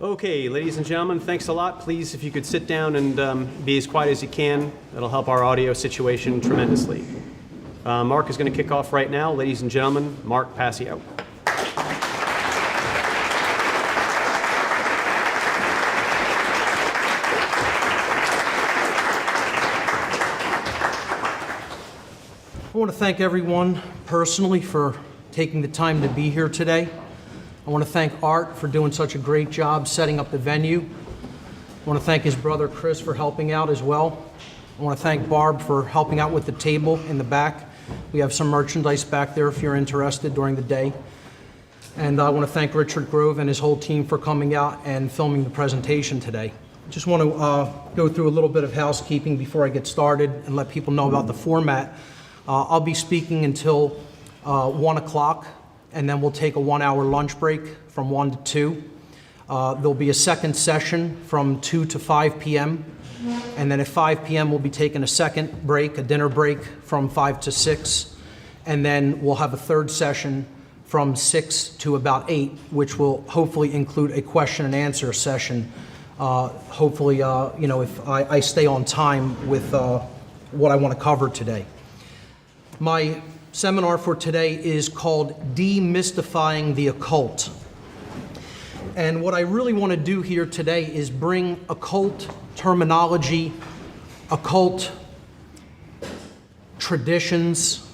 Okay, ladies and gentlemen, thanks a lot. Please, if you could sit down and be as quiet as you can. That'll help our audio situation tremendously. Mark is going to kick off right now. Ladies and gentlemen, Mark Passio. I want to thank everyone personally for taking the time to be here today. I want to thank Art for doing such a great job setting up the venue. I want to thank his brother Chris for helping out as well. I want to thank Barb for helping out with the table in the back. We have some merchandise back there if you're interested during the day. And I want to thank Richard Grove and his whole team for coming out and filming the presentation today. I just want to go through a little bit of housekeeping before I get started and let people know about the format. I'll be speaking until 1 o'clock, and then we'll take a 1-hour lunch break from 1 to 2. There'll be a second session from 2 to 5 p.m., and then at 5 p.m. we'll be taking a second break, a dinner break from 5 to 6, and then we'll have a third session from 6 to about 8, which will hopefully include a question and answer session. Hopefully, if I stay on time with what I want to cover today. My seminar for today is called De-Mystifying the Occult. And what I really want to do here today is bring occult terminology, occult traditions,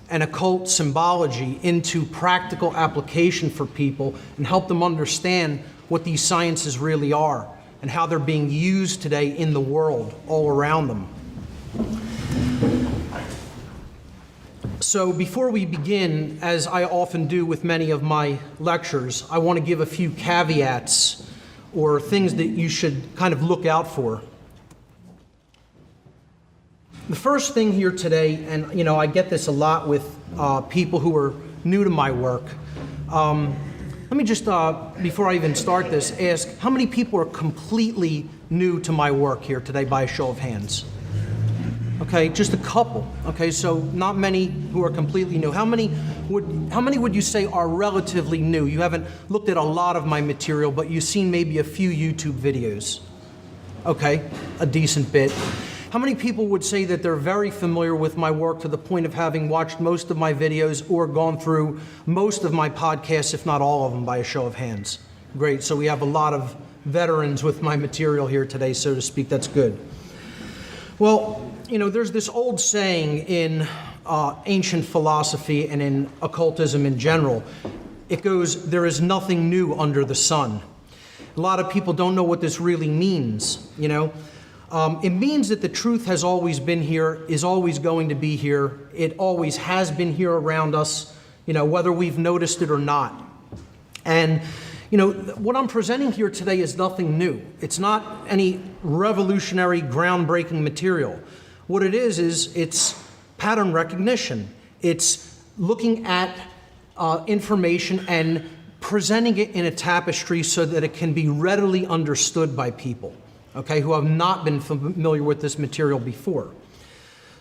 and occult symbology into practical application for people and help them understand what these sciences really are and how they're being used today in the world all around them. So before we begin, as I often do with many of my lectures, I want to give a few caveats or things that you should kind of look out for. The first thing here today, and I get this a lot with people who are new to my work. Let me just, before I even start this, ask how many people are completely new to my work here today by a show of hands? Okay, just a couple. Okay, so not many who are completely new. How many would you say are relatively new? You haven't looked at a lot of my material, but you've seen maybe a few YouTube videos. Okay, a decent bit. How many people would say that they're very familiar with my work to the point of having watched most of my videos or gone through most of my podcasts, if not all of them, by a show of hands? Great, so we have a lot of veterans with my material here today, so to speak. That's good. Well, there's this old saying in ancient philosophy and in occultism in general. It goes, there is nothing new under the sun. A lot of people don't know what this really means, It means that the truth has always been here, is always going to be here. It always has been here around us, whether we've noticed it or not. And what I'm presenting here today is nothing new. It's not any revolutionary, groundbreaking material. What it is it's pattern recognition. It's looking at information and presenting it in a tapestry so that it can be readily understood by people, okay, who have not been familiar with this material before.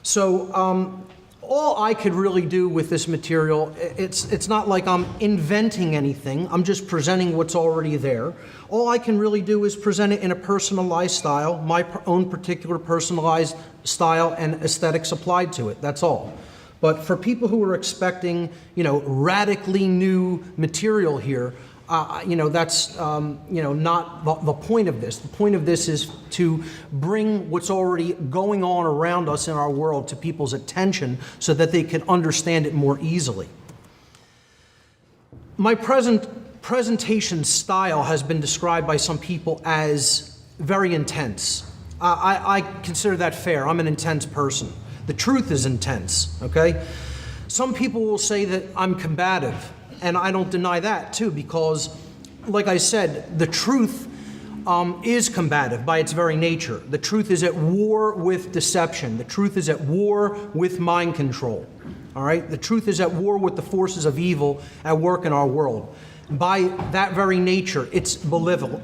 So all I could really do with this material, it's not like I'm inventing anything. I'm just presenting what's already there. All I can really do is present it in a personalized style, my own particular personalized style and aesthetics applied to it. That's all. But for people who are expecting, radically new material here, that's not the point of this. The point of this is to bring what's already going on around us in our world to people's attention so that they can understand it more easily. My presentation style has been described by some people as very intense. I consider that fair. I'm an intense person. The truth is intense, okay? Some people will say that I'm combative. And I don't deny that, too, because, like I said, the truth is combative by its very nature. The truth is at war with deception. The truth is at war with mind control. All right? The truth is at war with the forces of evil at work in our world. By that very nature, it's belligerent.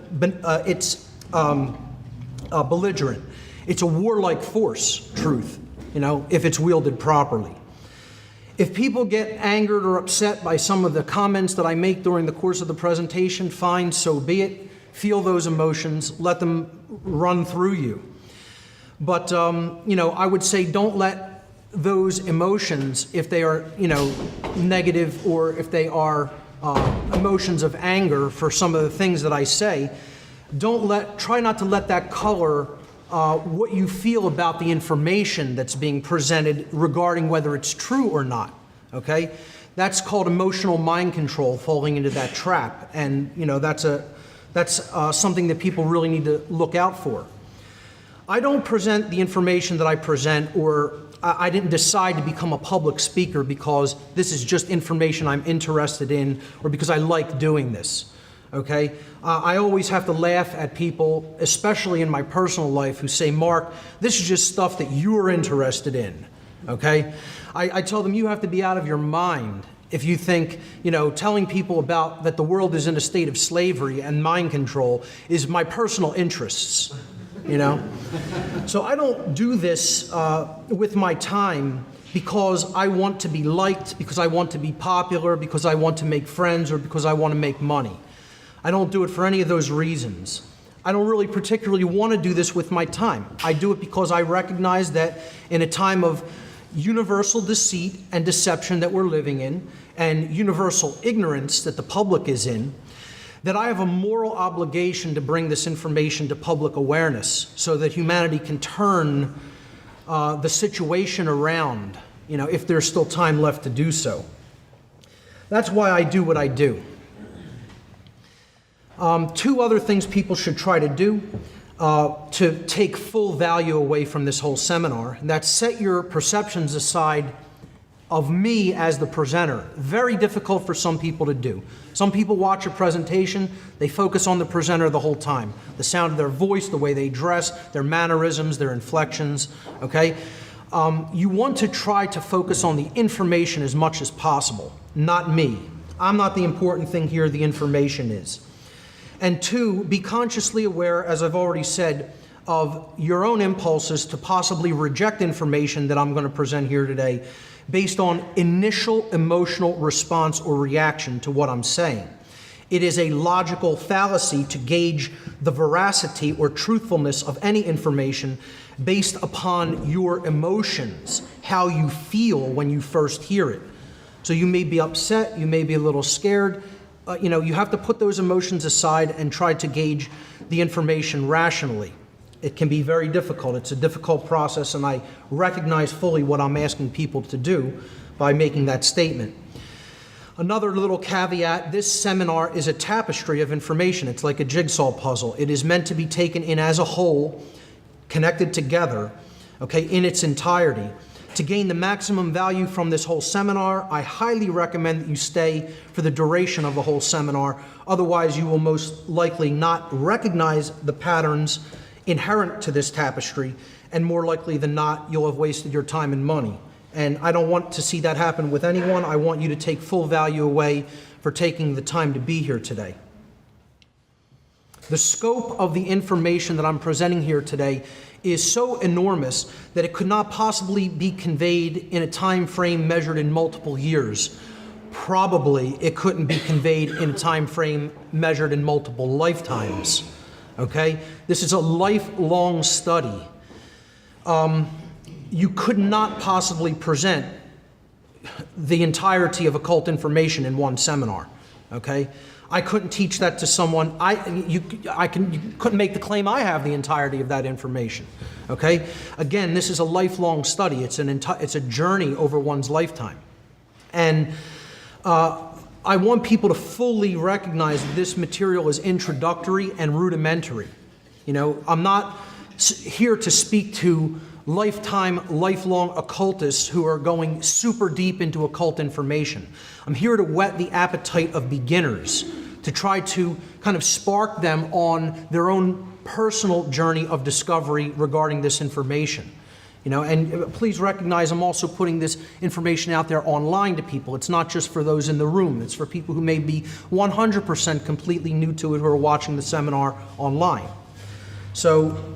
It's a warlike force, truth, if it's wielded properly. If people get angered or upset by some of the comments that I make during the course of the presentation, fine, so be it. feel those emotions, let them run through you. But, I would say don't let those emotions, if they are, negative, or if they are emotions of anger for some of the things that I say, try not to let that color what you feel about the information that's being presented regarding whether it's true or not, okay? That's called emotional mind control, falling into that trap. And, that's something that people really need to look out for. I don't present the information that I present, or I didn't decide to become a public speaker because this is just information I'm interested in or because I like doing this, okay? I always have to laugh at people, especially in my personal life, who say, Mark, this is just stuff that you're interested in, okay? I tell them, you have to be out of your mind if you think, telling people about that the world is in a state of slavery and mind control is my personal interests. So I don't do this with my time because I want to be liked, because I want to be popular, because I want to make friends, or because I want to make money. I don't do it for any of those reasons. I don't really particularly want to do this with my time. I do it because I recognize that in a time of universal deceit and deception that we're living in, and universal ignorance that the public is in, that I have a moral obligation to bring this information to public awareness so that humanity can turn the situation around, if there's still time left to do so. That's why I do what I do. Two other things people should try to do to take full value away from this whole seminar, and that's set your perceptions aside of me as the presenter. Very difficult for some people to do. Some people watch a presentation, they focus on the presenter the whole time. The sound of their voice, the way they dress, their mannerisms, their inflections, okay? You want to try to focus on the information as much as possible, not me. I'm not the important thing here, the information is. And two, be consciously aware, as I've already said, of your own impulses to possibly reject information that I'm going to present here today based on initial emotional response or reaction to what I'm saying. It is a logical fallacy to gauge the veracity or truthfulness of any information based upon your emotions, how you feel when you first hear it. So you may be upset, you may be a little scared. You have to put those emotions aside and try to gauge the information rationally. It can be very difficult. It's a difficult process, and I recognize fully what I'm asking people to do by making that statement. Another little caveat, this seminar is a tapestry of information. It's like a jigsaw puzzle. It is meant to be taken in as a whole, connected together, okay, in its entirety. To gain the maximum value from this whole seminar, I highly recommend that you stay for the duration of the whole seminar. Otherwise, you will most likely not recognize the patterns inherent to this tapestry, and more likely than not, you'll have wasted your time and money. And I don't want to see that happen with anyone. I want you to take full value away for taking the time to be here today. The scope of the information that I'm presenting here today is so enormous that it could not possibly be conveyed in a time frame measured in multiple years. Probably it couldn't be conveyed in a time frame measured in multiple lifetimes. Okay? This is a lifelong study. You could not possibly present the entirety of occult information in one seminar. Okay? I couldn't teach that to someone. You couldn't make the claim I have the entirety of that information. Okay? Again, this is a lifelong study. It's a journey over one's lifetime. And I want people to fully recognize that this material is introductory and rudimentary. I'm not here to speak to lifelong occultists who are going super deep into occult information. I'm here to whet the appetite of beginners, to try to kind of spark them on their own personal journey of discovery regarding this information. And please recognize I'm also putting this information out there online to people. It's not just for those in the room. It's for people who may be 100% completely new to it, who are watching the seminar online. So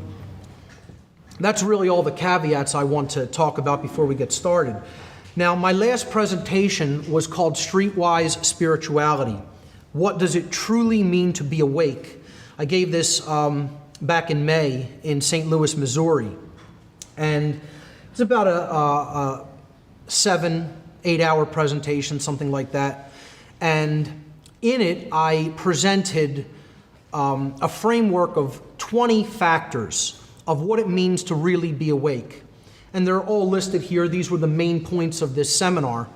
that's really all the caveats I want to talk about before we get started. Now, my last presentation was called Streetwise Spirituality. What does it truly mean to be awake? I gave this back in May in St. Louis, Missouri. And it's about a 7-8 hour presentation, something like that. And in it, I presented a framework of 20 factors of what it means to really be awake. And they're all listed here. These were the main points of this seminar.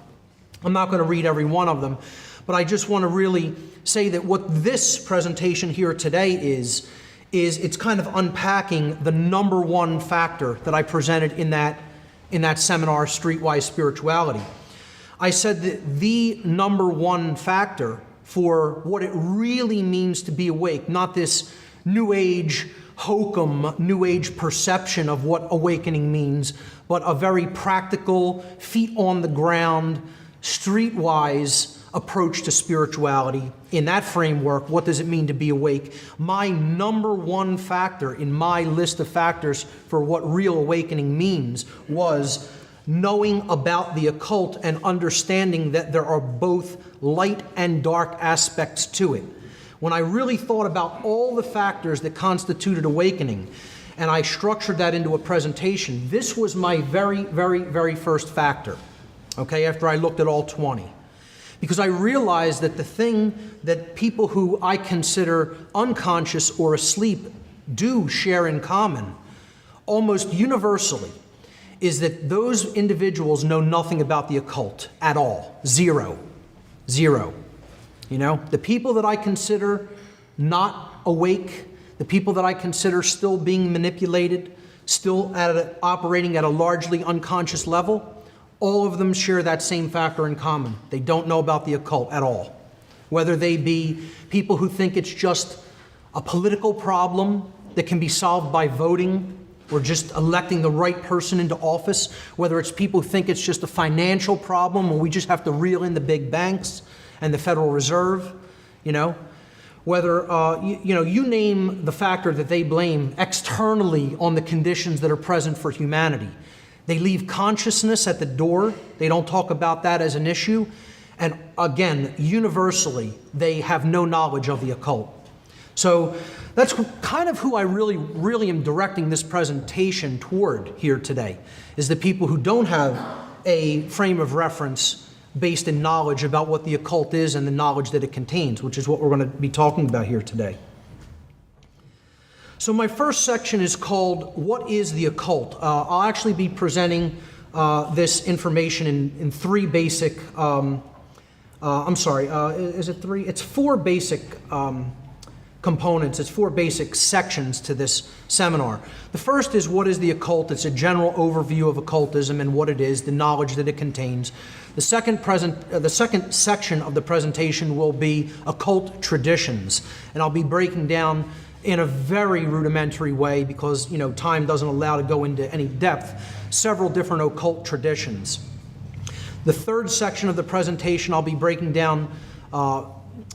I'm not going to read every one of them, but I just want to really say that what this presentation here today is it's kind of unpacking the number one factor that I presented in that seminar, Streetwise Spirituality. I said that the number one factor for what it really means to be awake, not this New Age hokum, New Age perception of what awakening means, but a very practical, feet on the ground, streetwise approach to spirituality. In that framework, what does it mean to be awake? My number one factor in my list of factors for what real awakening means was knowing about the occult and understanding that there are both light and dark aspects to it. When I really thought about all the factors that constituted awakening, and I structured that into a presentation, this was my very, very, very first factor, okay, after I looked at all 20. Because I realized that the thing that people who I consider unconscious or asleep do share in common, almost universally, is that those individuals know nothing about the occult at all. Zero. Zero. You know, the people that I consider not awake, the people that I consider still being manipulated, still operating at a largely unconscious level, all of them share that same factor in common. They don't know about the occult at all. Whether they be people who think it's just a political problem that can be solved by voting or just electing the right person into office, whether it's people who think it's just a financial problem and we just have to reel in the big banks and the Federal Reserve, you know, whether, you name the factor that they blame externally on the conditions that are present for humanity. They leave consciousness at the door. They don't talk about that as an issue. And again, universally, they have no knowledge of the occult. So that's kind of who I really am directing this presentation toward here today, is the people who don't have a frame of reference based in knowledge about what the occult is and the knowledge that it contains, which is what we're going to be talking about here today. So my first section is called, What is the Occult? I'll actually be presenting this information in three basic, is it three? It's four basic components. It's four basic sections to this seminar. The first is, what is the occult? It's a general overview of occultism and what it is, the knowledge that it contains. The second section of the presentation will be occult traditions, and I'll be breaking down in a very rudimentary way, because time doesn't allow to go into any depth, several different occult traditions. The third section of the presentation, I'll be breaking down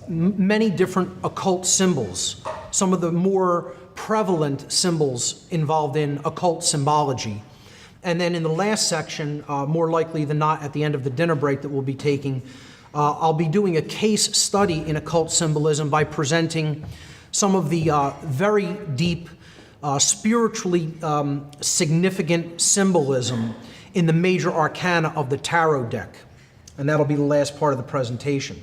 many different occult symbols, some of the more prevalent symbols involved in occult symbology. And then in the last section, more likely than not at the end of the dinner break that we'll be taking, I'll be doing a case study in occult symbolism by presenting some of the very deep, spiritually significant symbolism in the major arcana of the tarot deck. And that'll be the last part of the presentation.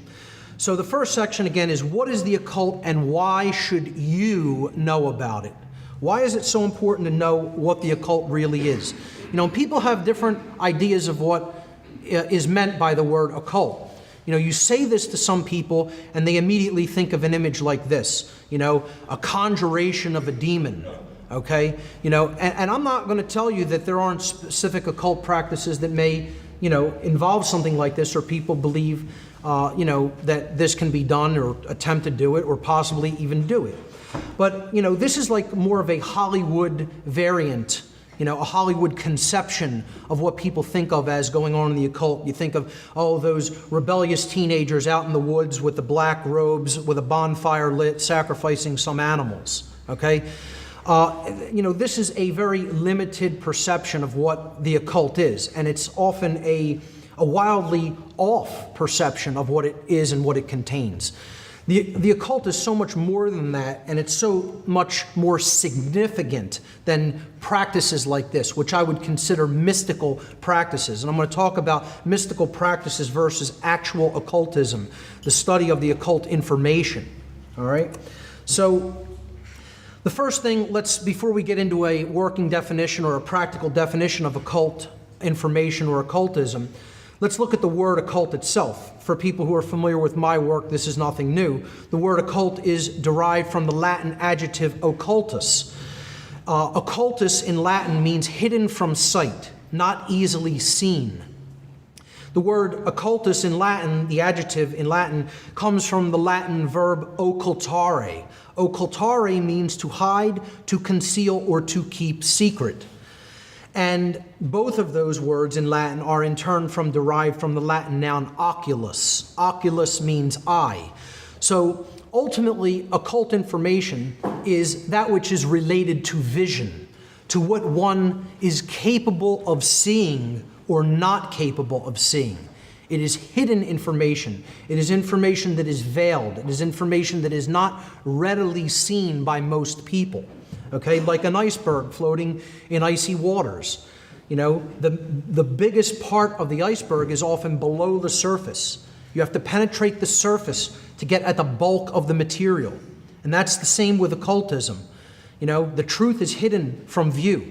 So the first section, again, is what is the occult and why should you know about it? Why is it so important to know what the occult really is? People have different ideas of what is meant by the word occult. You say this to some people and they immediately think of an image like this, a conjuration of a demon, okay? And I'm not going to tell you that there aren't specific occult practices that may, involve something like this, or people believe, that this can be done or attempt to do it or possibly even do it. But, this is like more of a Hollywood variant, a Hollywood conception of what people think of as going on in the occult. You think of, those rebellious teenagers out in the woods with the black robes, with a bonfire lit, sacrificing some animals, okay? This is a very limited perception of what the occult is, and it's often a wildly off perception of what it is and what it contains. The occult is so much more than that, and it's so much more significant than practices like this, which I would consider mystical practices. And I'm going to talk about mystical practices versus actual occultism, the study of the occult information. All right? So the first thing, before we get into a working definition or a practical definition of occult information or occultism, let's look at the word occult itself. For people who are familiar with my work, this is nothing new. The word occult is derived from the Latin adjective occultus. Occultus in Latin means hidden from sight, not easily seen. The word occultus in Latin, the adjective in Latin, comes from the Latin verb occultare. Occultare means to hide, to conceal, or to keep secret. And both of those words in Latin are in turn derived from the Latin noun oculus. Oculus means eye. So ultimately, occult information is that which is related to vision, to what one is capable of seeing or not capable of seeing. It is hidden information. It is information that is veiled. It is information that is not readily seen by most people. Okay, like an iceberg floating in icy waters. You know, the biggest part of the iceberg is often below the surface. You have to penetrate the surface to get at the bulk of the material. And that's the same with occultism. You know, the truth is hidden from view.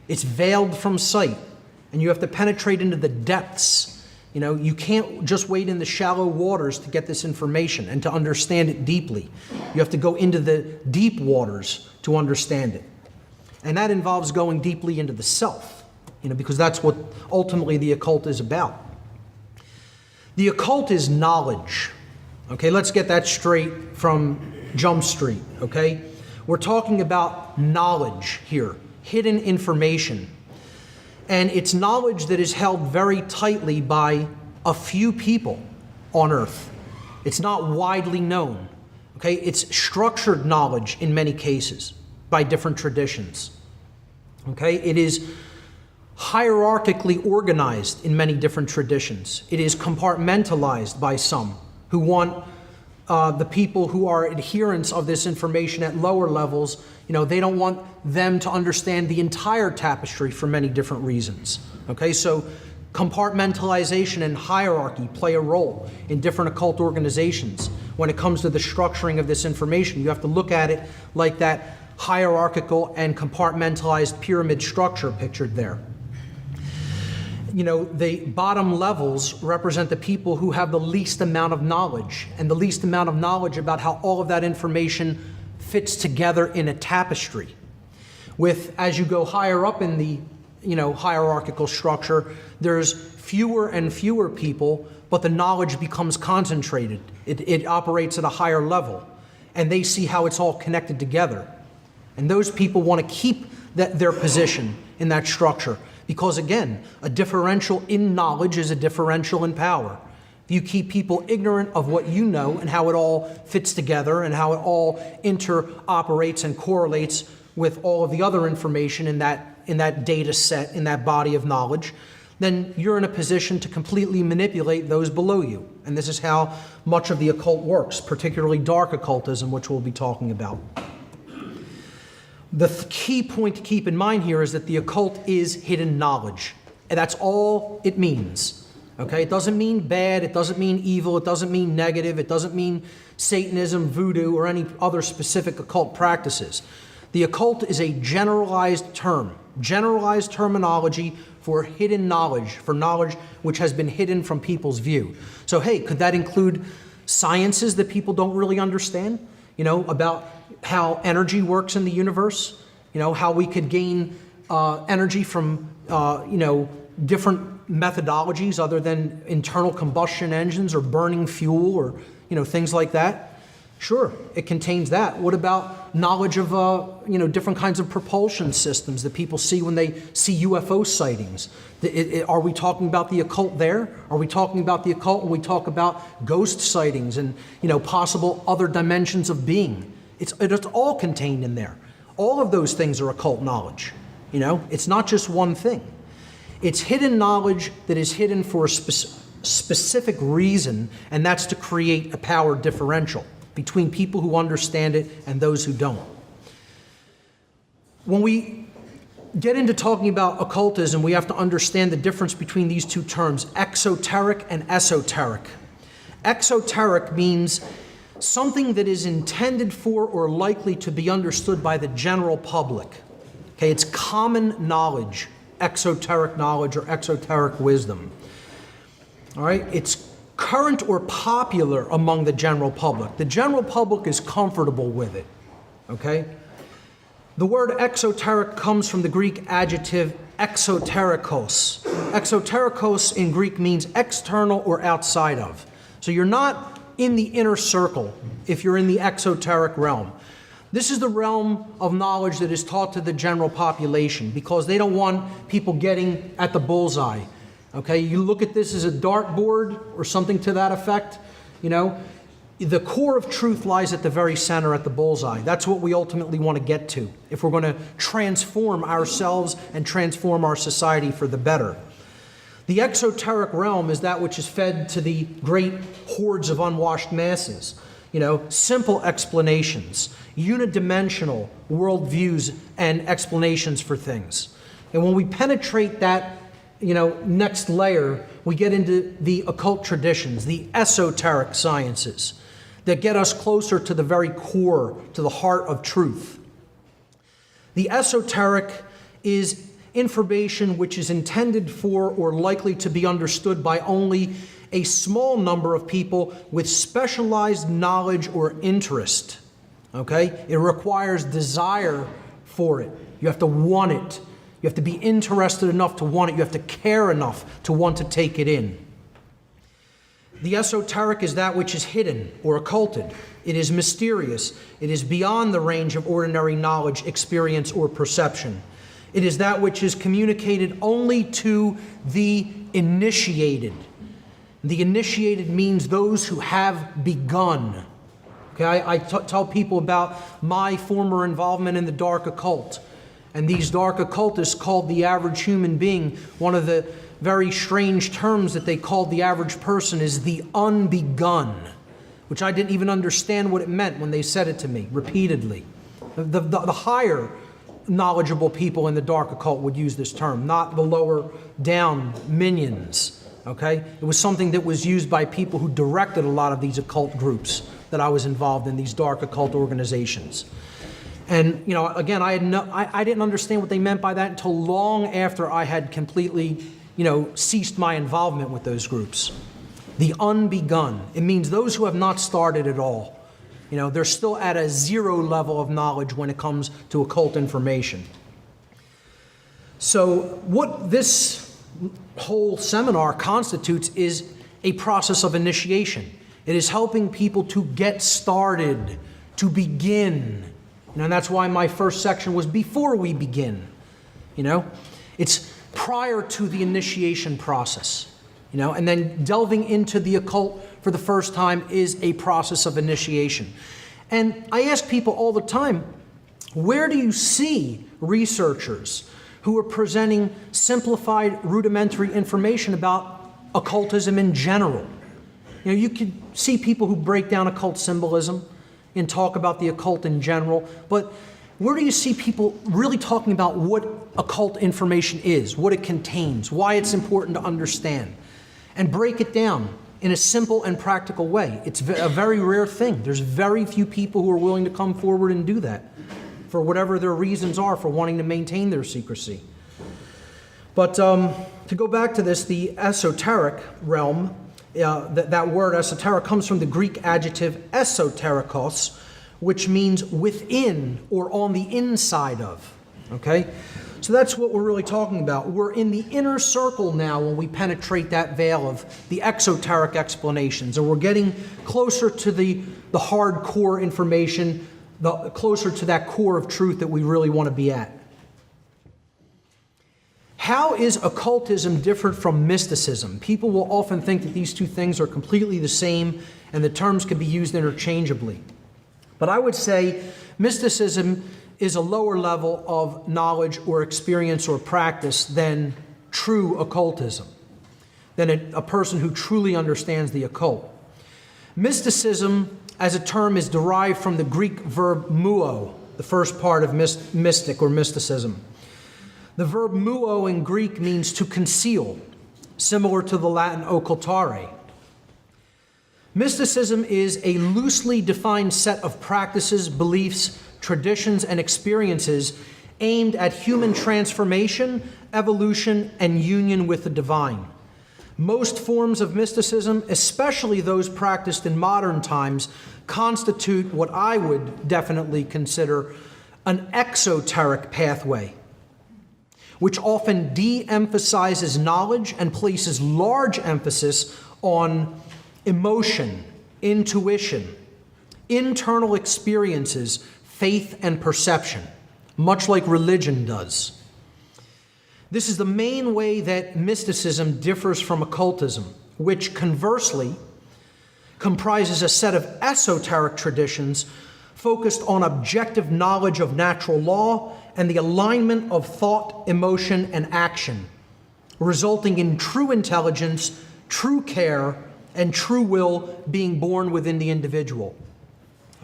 It's veiled from sight. And you have to penetrate into the depths. You know, you can't just wade in the shallow waters to get this information and to understand it deeply. You have to go into the deep waters to understand it. And that involves going deeply into the self, you know, because that's what ultimately the occult is about. The occult is knowledge. Okay, let's get that straight from Jump Street, okay? We're talking about knowledge here, hidden information. And it's knowledge that is held very tightly by a few people on earth. It's not widely known. Okay, it's structured knowledge in many cases by different traditions. Okay, it is hierarchically organized in many different traditions. It is compartmentalized by some who want the people who are adherents of this information at lower levels, you know, they don't want them to understand the entire tapestry for many different reasons. Okay, so compartmentalization and hierarchy play a role in different occult organizations. When it comes to the structuring of this information, you have to look at it like that hierarchical and compartmentalized pyramid structure pictured there. You know, the bottom levels represent the people who have the least amount of knowledge, and the least amount of knowledge about how all of that information fits together in a tapestry. As you go higher up in the, you know, hierarchical structure, there's fewer and fewer people, but the knowledge becomes concentrated. It operates at a higher level, and they see how it's all connected together. And those people want to keep their position in that structure. Because again, a differential in knowledge is a differential in power. If you keep people ignorant of what you know and how it all fits together and how it all interoperates and correlates with all of the other information in that data set, in that body of knowledge, then you're in a position to completely manipulate those below you. And this is how much of the occult works, particularly dark occultism, which we'll be talking about. The key point to keep in mind here is that the occult is hidden knowledge. And that's all it means. Okay? It doesn't mean bad, it doesn't mean evil, it doesn't mean negative, it doesn't mean Satanism, voodoo, or any other specific occult practices. The occult is a generalized terminology for hidden knowledge, for knowledge which has been hidden from people's view. So hey, could that include sciences that people don't really understand? You know, about how energy works in the universe, you know, how we could gain energy from, you know, different methodologies other than internal combustion engines or burning fuel or, you know, things like that. Sure, it contains that. What about knowledge of, you know, different kinds of propulsion systems that people see when they see UFO sightings? Are we talking about the occult there? Are we talking about the occult when we talk about ghost sightings and, you know, possible other dimensions of being? It's all contained in there. All of those things are occult knowledge. You know, it's not just one thing. It's hidden knowledge that is hidden for a specific reason, and that's to create a power differential. between people who understand it and those who don't. When we get into talking about occultism, we have to understand the difference between these two terms, exoteric and esoteric. Exoteric means something that is intended for or likely to be understood by the general public. Okay, it's common knowledge, exoteric knowledge or exoteric wisdom. All right, it's current or popular among the general public. The general public is comfortable with it. Okay? The word exoteric comes from the Greek adjective exoterikos. Exoterikos in Greek means external or outside of. So you're not in the inner circle if you're in the exoteric realm. This is the realm of knowledge that is taught to the general population because they don't want people getting at the bullseye. Okay, you look at this as a dartboard or something to that effect, you know. The core of truth lies at the very center at the bullseye. That's what we ultimately want to get to if we're going to transform ourselves and transform our society for the better. The exoteric realm is that which is fed to the great hordes of unwashed masses. You know, simple explanations, unidimensional worldviews and explanations for things. And when we penetrate that, next layer, we get into the occult traditions, the esoteric sciences that get us closer to the very core, to the heart of truth. The esoteric is information which is intended for or likely to be understood by only a small number of people with specialized knowledge or interest. Okay? It requires desire for it. You have to want it. You have to be interested enough to want it. You have to care enough to want to take it in. The esoteric is that which is hidden or occulted. It is mysterious. It is beyond the range of ordinary knowledge, experience, or perception. It is that which is communicated only to the initiated. The initiated means those who have begun. Okay, I tell people about my former involvement in the dark occult. And these dark occultists called the average human being, one of the very strange terms that they called the average person is the unbegun, which I didn't even understand what it meant when they said it to me repeatedly. The higher knowledgeable people in the dark occult would use this term, not the lower down minions. Okay? It was something that was used by people who directed a lot of these occult groups that I was involved in, these dark occult organizations. And, again, I didn't understand what they meant by that until long after I had completely, ceased my involvement with those groups. The unbegun. It means those who have not started at all. They're still at a zero level of knowledge when it comes to occult information. So what this whole seminar constitutes is a process of initiation. It is helping people to get started, to begin. And that's why my first section was before we begin. It's prior to the initiation process. And then delving into the occult for the first time is a process of initiation. And I ask people all the time, where do you see researchers who are presenting simplified, rudimentary information about occultism in general? You could see people who break down occult symbolism and talk about the occult in general, but where do you see people really talking about what occult information is, what it contains, why it's important to understand, and break it down in a simple and practical way? It's a very rare thing. There's very few people who are willing to come forward and do that for whatever their reasons are for wanting to maintain their secrecy. But to go back to this, the esoteric realm, that word esoteric comes from the Greek adjective esoterikos, which means within or on the inside of. Okay? So that's what we're really talking about. We're in the inner circle now when we penetrate that veil of the exoteric explanations, and we're getting closer to the hardcore information, closer to that core of truth that we really want to be at. How is occultism different from mysticism? People will often think that these two things are completely the same and the terms can be used interchangeably. But I would say mysticism is a lower level of knowledge or experience or practice than true occultism, than a person who truly understands the occult. Mysticism as a term is derived from the Greek verb muo, the first part of mystic or mysticism. The verb muo in Greek means to conceal, similar to the Latin occultare. Mysticism is a loosely defined set of practices, beliefs, traditions, and experiences aimed at human transformation, evolution, and union with the divine. Most forms of mysticism, especially those practiced in modern times, constitute what I would definitely consider an exoteric pathway, which often de-emphasizes knowledge and places large emphasis on emotion, intuition, internal experiences, faith, and perception, much like religion does. This is the main way that mysticism differs from occultism, which conversely comprises a set of esoteric traditions focused on objective knowledge of natural law and the alignment of thought, emotion, and action, resulting in true intelligence, true care, and true will being born within the individual.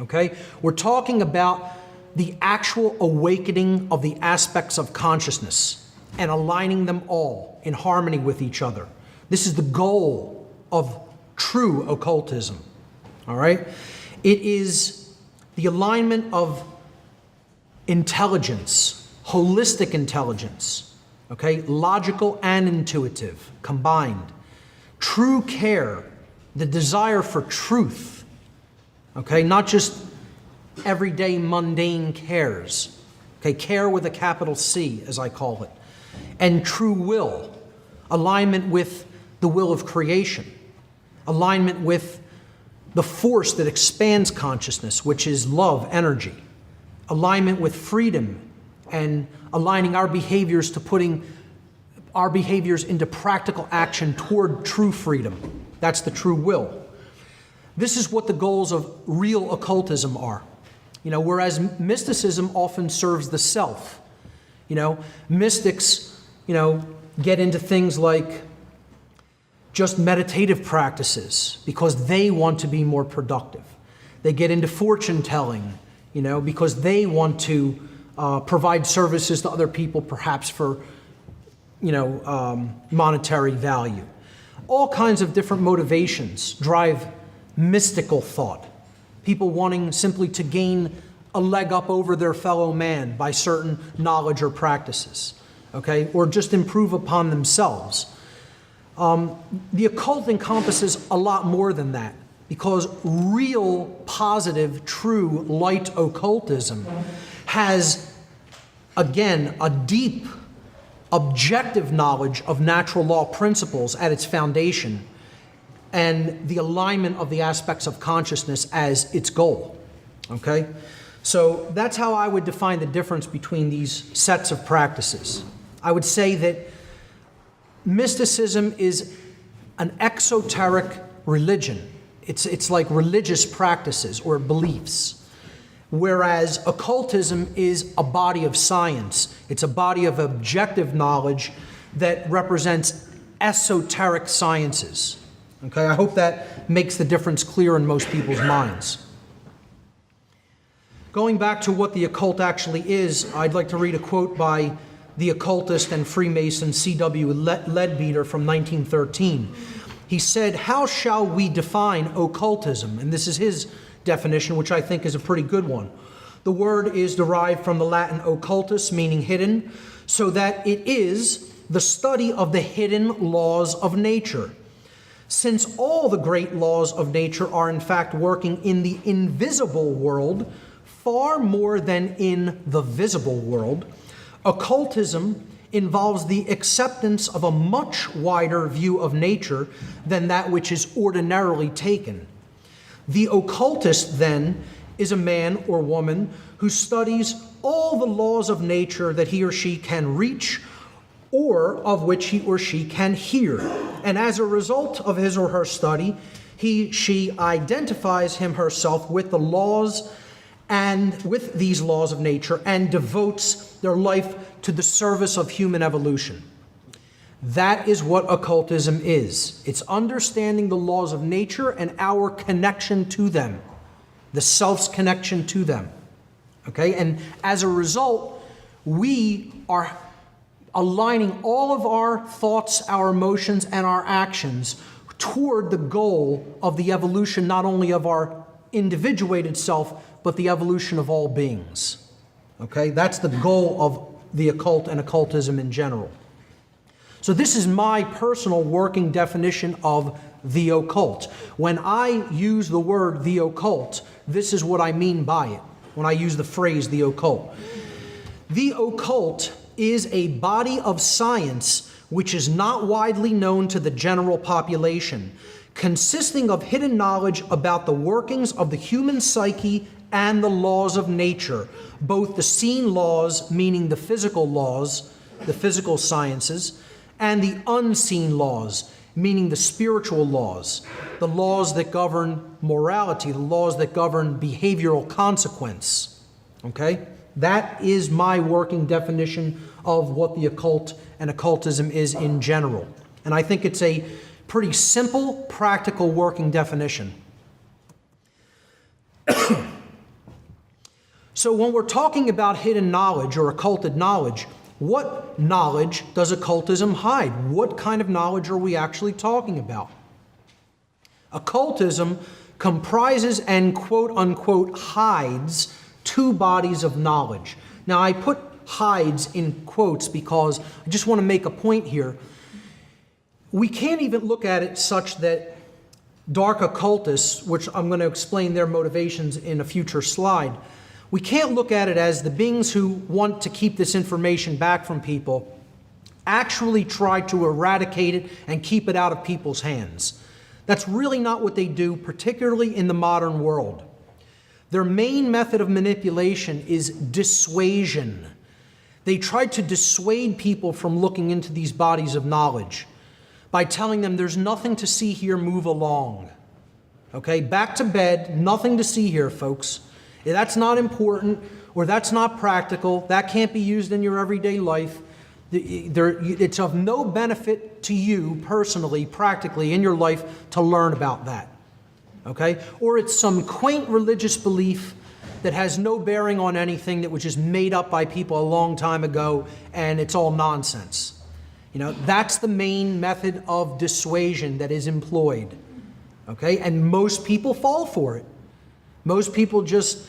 Okay? We're talking about the actual awakening of the aspects of consciousness and aligning them all in harmony with each other. This is the goal of true occultism. All right? It is the alignment of intelligence, holistic intelligence, okay? Logical and intuitive combined. True care, the desire for truth, okay? Not just everyday mundane cares, okay? Care with a capital C, as I call it. And true will, alignment with the will of creation, alignment with the force that expands consciousness, which is love, energy, alignment with freedom, and aligning our behaviors to putting our behaviors into practical action toward true freedom. That's the true will. This is what the goals of real occultism are. You know, whereas mysticism often serves the self. You know, mystics, you know, get into things like just meditative practices because they want to be more productive. They get into fortune telling, you know, because they want to provide services to other people, perhaps for, you know, monetary value. All kinds of different motivations drive mystical thought. People wanting simply to gain a leg up over their fellow man by certain knowledge or practices, okay, or just improve upon themselves. The occult encompasses a lot more than that, because real, positive, true, light occultism has, again, a deep, objective knowledge of natural law principles at its foundation and the alignment of the aspects of consciousness as its goal, okay? So that's how I would define the difference between these sets of practices. I would say that mysticism is an exoteric religion. It's like religious practices or beliefs, whereas occultism is a body of science. It's a body of objective knowledge that represents esoteric sciences. Okay, I hope that makes the difference clear in most people's minds. Going back to what the occult actually is, I'd like to read a quote by the occultist and Freemason C.W. Leadbeater from 1913. He said, "How shall we define occultism?" And this is his definition, which I think is a pretty good one. The word is derived from the Latin occultus, meaning hidden, so that it is the study of the hidden laws of nature. Since all the great laws of nature are in fact working in the invisible world far more than in the visible world, occultism involves the acceptance of a much wider view of nature than that which is ordinarily taken. The occultist, then, is a man or woman who studies all the laws of nature that he or she can reach or of which he or she can hear. And as a result of his or her study, she identifies him herself with the laws and with these laws of nature and devotes their life to the service of human evolution. That is what occultism is. It's understanding the laws of nature and our connection to them. the self's connection to them. Okay? And as a result, we are aligning all of our thoughts, our emotions, and our actions toward the goal of the evolution not only of our individuated self, but the evolution of all beings. Okay? That's the goal of the occult and occultism in general. So this is my personal working definition of the occult. When I use the word the occult, this is what I mean by it, when I use the phrase the occult. The occult is a body of science which is not widely known to the general population, consisting of hidden knowledge about the workings of the human psyche and the laws of nature, both the seen laws, meaning the physical laws, the physical sciences, and the unseen laws, meaning the spiritual laws, the laws that govern morality, the laws that govern behavioral consequence. Okay? That is my working definition of what the occult and occultism is in general. And I think it's a pretty simple, practical working definition. So when we're talking about hidden knowledge or occulted knowledge, what knowledge does occultism hide? What kind of knowledge are we actually talking about? Occultism comprises and quote-unquote hides two bodies of knowledge. Now, I put hides in quotes because I just want to make a point here. We can't even look at it such that dark occultists, which I'm going to explain their motivations in a future slide, we can't look at it as the beings who want to keep this information back from people actually try to eradicate it and keep it out of people's hands. That's really not what they do, particularly in the modern world. Their main method of manipulation is dissuasion. They try to dissuade people from looking into these bodies of knowledge by telling them there's nothing to see here, move along. Okay, back to bed, nothing to see here, folks. That's not important, or that's not practical, that can't be used in your everyday life. It's of no benefit to you personally, practically, in your life to learn about that. Okay? Or it's some quaint religious belief that has no bearing on anything, that was just made up by people a long time ago, and it's all nonsense. You know, that's the main method of dissuasion that is employed. Okay? And most people fall for it. Most people just,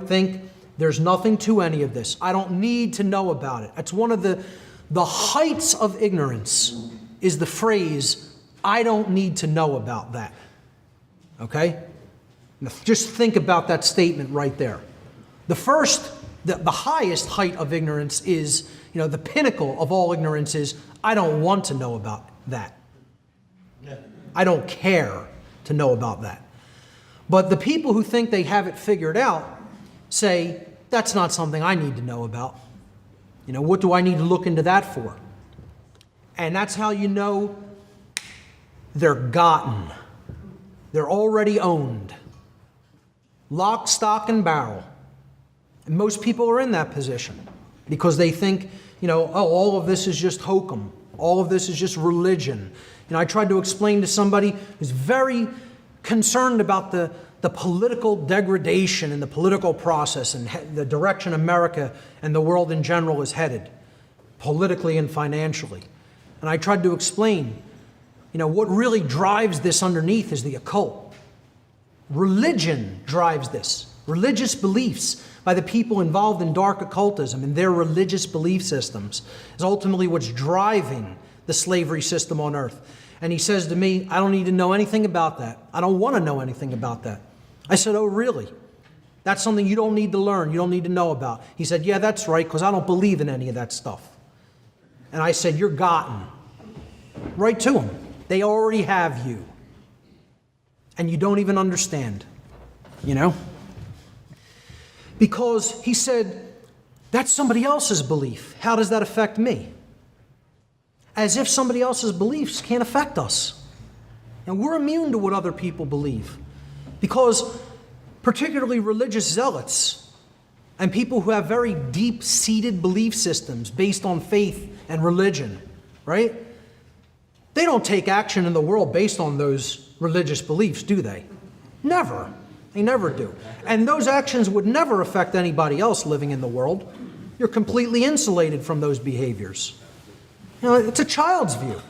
think there's nothing to any of this. I don't need to know about it. That's one of the heights of ignorance is the phrase, I don't need to know about that. Okay? Now, just think about that statement right there. The highest height of ignorance is, the pinnacle of all ignorance is, I don't want to know about that. I don't care to know about that. But the people who think they have it figured out say, that's not something I need to know about. What do I need to look into that for? And that's how you know they're gotten. They're already owned. Lock, stock, and barrel. And most people are in that position because they think, all of this is just hokum. All of this is just religion. I tried to explain to somebody who's very concerned about the political degradation and the political process and the direction America and the world in general is headed, politically and financially. And I tried to explain, what really drives this underneath is the occult. Religion drives this. Religious beliefs by the people involved in dark occultism and their religious belief systems is ultimately what's driving the slavery system on earth. And he says to me, I don't need to know anything about that. I don't want to know anything about that. I said, oh, really? That's something you don't need to learn, you don't need to know about. He said, yeah, that's right, because I don't believe in any of that stuff. And I said, you're gotten. Right to him. They already have you. And you don't even understand, Because he said, that's somebody else's belief. How does that affect me? As if somebody else's beliefs can't affect us. And we're immune to what other people believe. Because particularly religious zealots and people who have very deep-seated belief systems based on faith and religion, right? They don't take action in the world based on those religious beliefs, do they? Never. They never do. And those actions would never affect anybody else living in the world. You're completely insulated from those behaviors. It's a child's view.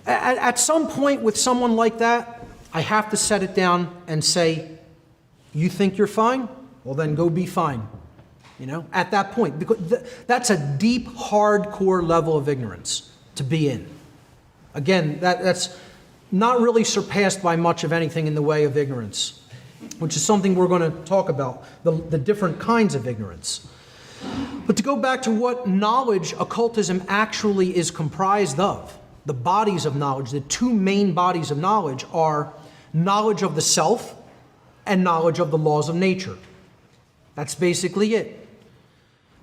At some point with someone like that, I have to set it down and say, you think you're fine? Well, then go be fine. At that point, because that's a deep, hardcore level of ignorance to be in. Again, that's not really surpassed by much of anything in the way of ignorance, which is something we're going to talk about, the different kinds of ignorance. But to go back to what knowledge occultism actually is comprised of, the bodies of knowledge, the two main bodies of knowledge are knowledge of the self and knowledge of the laws of nature. That's basically it.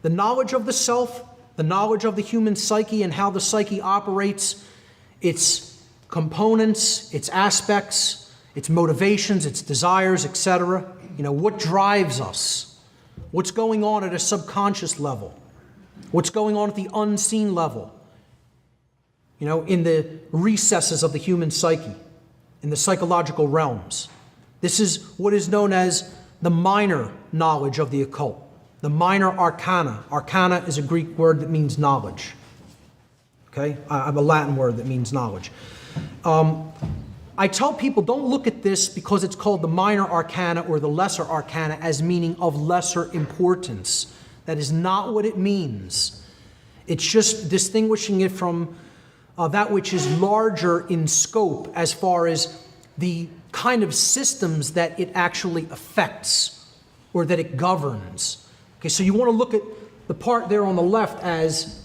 The knowledge of the self, the knowledge of the human psyche and how the psyche operates, its components, its aspects, its motivations, its desires, etc. What drives us? What's going on at a subconscious level? What's going on at the unseen level? In the recesses of the human psyche, in the psychological realms. This is what is known as the minor knowledge of the occult, the minor arcana. Arcana is a Greek word that means knowledge. Okay? I have a Latin word that means knowledge. I tell people don't look at this because it's called the minor arcana or the lesser arcana as meaning of lesser importance. That is not what it means. It's just distinguishing it from that which is larger in scope as far as the kind of systems that it actually affects or that it governs. Okay, so you want to look at the part there on the left as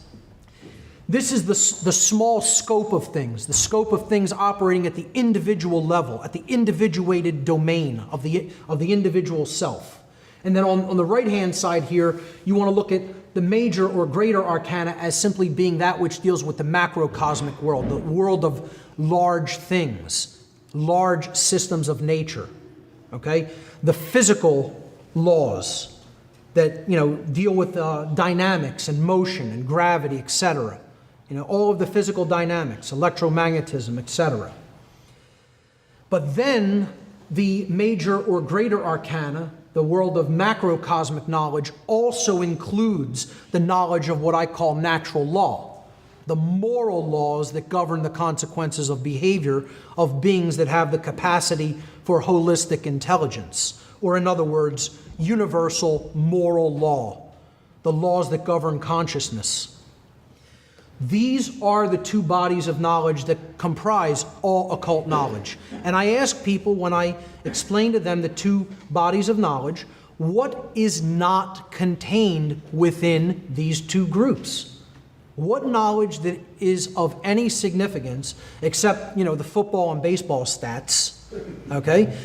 this is the small scope of things, the scope of things operating at the individual level, at the individuated domain of the individual self. And then on the right-hand side here, you want to look at the major or greater arcana as simply being that which deals with the macrocosmic world, the world of large things, large systems of nature, okay? The physical laws that, deal with dynamics and motion and gravity, etc. All of the physical dynamics, electromagnetism, etc. But then the major or greater arcana, the world of macrocosmic knowledge, also includes the knowledge of what I call natural law, the moral laws that govern the consequences of behavior of beings that have the capacity for holistic intelligence, or in other words, universal moral law, the laws that govern consciousness. These are the two bodies of knowledge that comprise all occult knowledge. And I ask people when I explain to them the two bodies of knowledge, what is not contained within these two groups? What knowledge that is of any significance, except, the football and baseball stats, okay,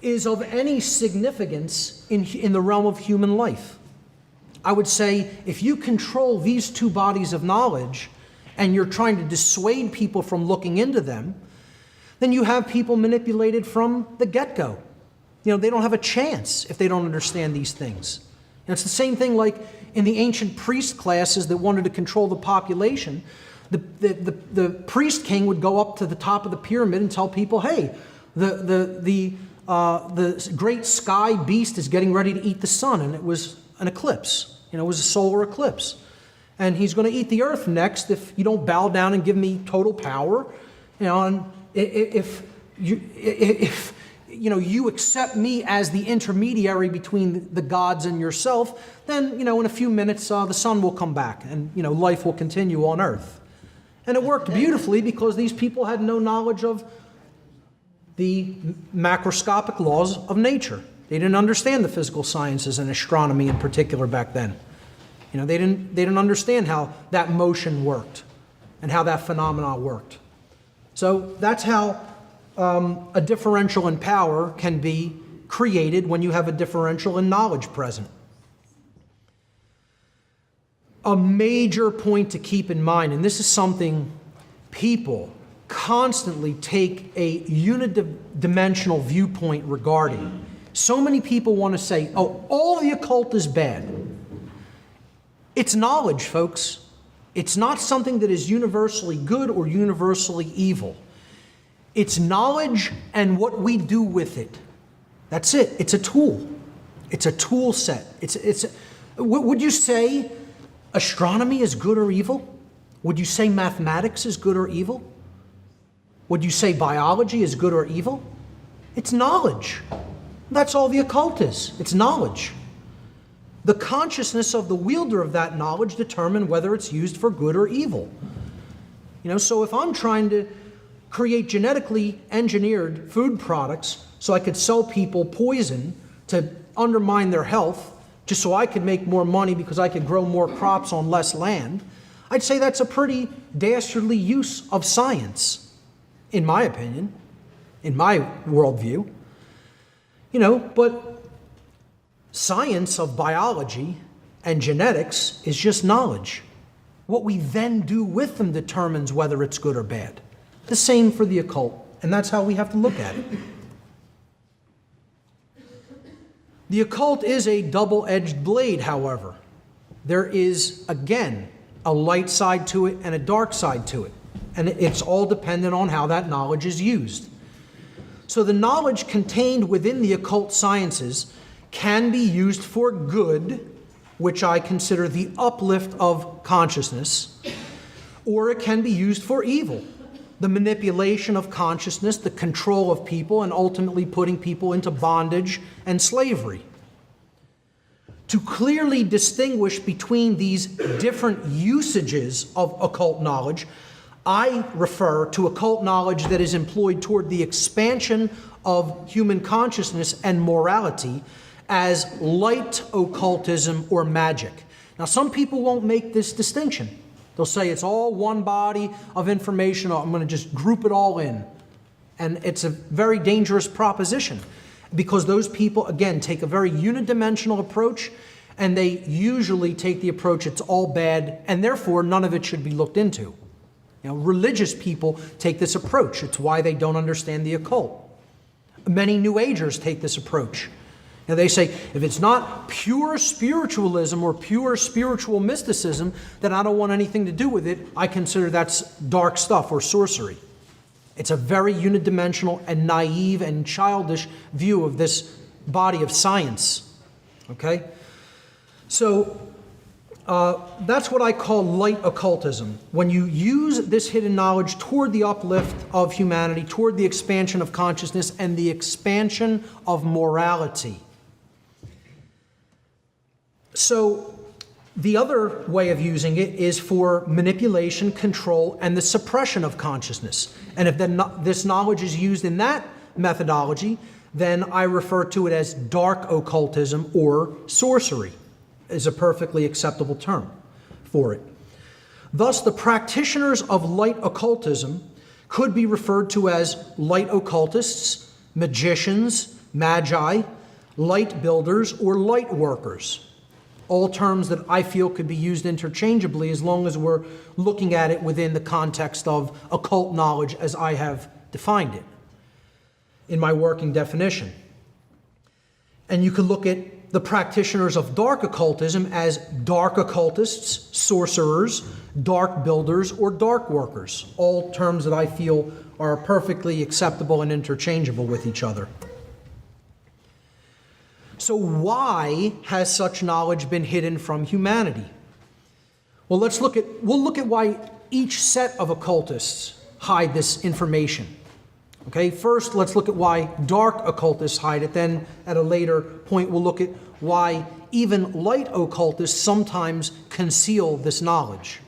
is of any significance in the realm of human life? I would say if you control these two bodies of knowledge and you're trying to dissuade people from looking into them, then you have people manipulated from the get-go. They don't have a chance if they don't understand these things. It's the same thing like in the ancient priest classes that wanted to control the population. The priest king would go up to the top of the pyramid and tell people, hey, the great sky beast is getting ready to eat the sun, and it was an eclipse. It was a solar eclipse. And he's going to eat the earth next if you don't bow down and give me total power. And if you accept me as the intermediary between the gods and yourself, then, in a few minutes, the sun will come back and, life will continue on earth. And it worked beautifully because these people had no knowledge of the macroscopic laws of nature. They didn't understand the physical sciences and astronomy in particular back then. They didn't understand how that motion worked and how that phenomena worked. So that's how a differential in power can be created when you have a differential in knowledge present. A major point to keep in mind, and this is something people constantly take a unidimensional viewpoint regarding. So many people want to say, oh, all the occult is bad. It's knowledge, folks. It's not something that is universally good or universally evil. It's knowledge and what we do with it. That's it. It's a tool. It's a tool set. Would you say astronomy is good or evil? Would you say mathematics is good or evil? Would you say biology is good or evil? It's knowledge. That's all the occult is. It's knowledge. The consciousness of the wielder of that knowledge determine whether it's used for good or evil. So if I'm trying to create genetically engineered food products so I could sell people poison to undermine their health, just so I could make more money because I could grow more crops on less land, I'd say that's a pretty dastardly use of science, in my opinion, in my worldview. But science of biology and genetics is just knowledge. What we then do with them determines whether it's good or bad. The same for the occult, and that's how we have to look at it. The occult is a double-edged blade, however. There is, again, a light side to it and a dark side to it. And it's all dependent on how that knowledge is used. So the knowledge contained within the occult sciences can be used for good, which I consider the uplift of consciousness, or it can be used for evil, the manipulation of consciousness, the control of people, and ultimately putting people into bondage and slavery. To clearly distinguish between these different usages of occult knowledge, I refer to occult knowledge that is employed toward the expansion of human consciousness and morality as light occultism or magic. Now, some people won't make this distinction. They'll say it's all one body of information. I'm going to just group it all in. And it's a very dangerous proposition because those people, again, take a very unidimensional approach, and they usually take the approach it's all bad, and therefore none of it should be looked into. Religious people take this approach. It's why they don't understand the occult. Many New Agers take this approach. They say, if it's not pure spiritualism or pure spiritual mysticism, then I don't want anything to do with it. I consider that's dark stuff or sorcery. It's a very unidimensional and naive and childish view of this body of science. Okay? So that's what I call light occultism. When you use this hidden knowledge toward the uplift of humanity, toward the expansion of consciousness and the expansion of morality. So the other way of using it is for manipulation, control, and the suppression of consciousness. And if this knowledge is used in that methodology, then I refer to it as dark occultism or sorcery, is a perfectly acceptable term for it. Thus, the practitioners of light occultism could be referred to as light occultists, magicians, magi, light builders, or light workers. All terms that I feel could be used interchangeably as long as we're looking at it within the context of occult knowledge as I have defined it in my working definition. And you could look at the practitioners of dark occultism as dark occultists, sorcerers, dark builders, or dark workers, all terms that I feel are perfectly acceptable and interchangeable with each other. So why has such knowledge been hidden from humanity? Well, we'll look at why each set of occultists hide this information. Okay, first let's look at why dark occultists hide it. Then at a later point we'll look at why even light occultists sometimes conceal this knowledge.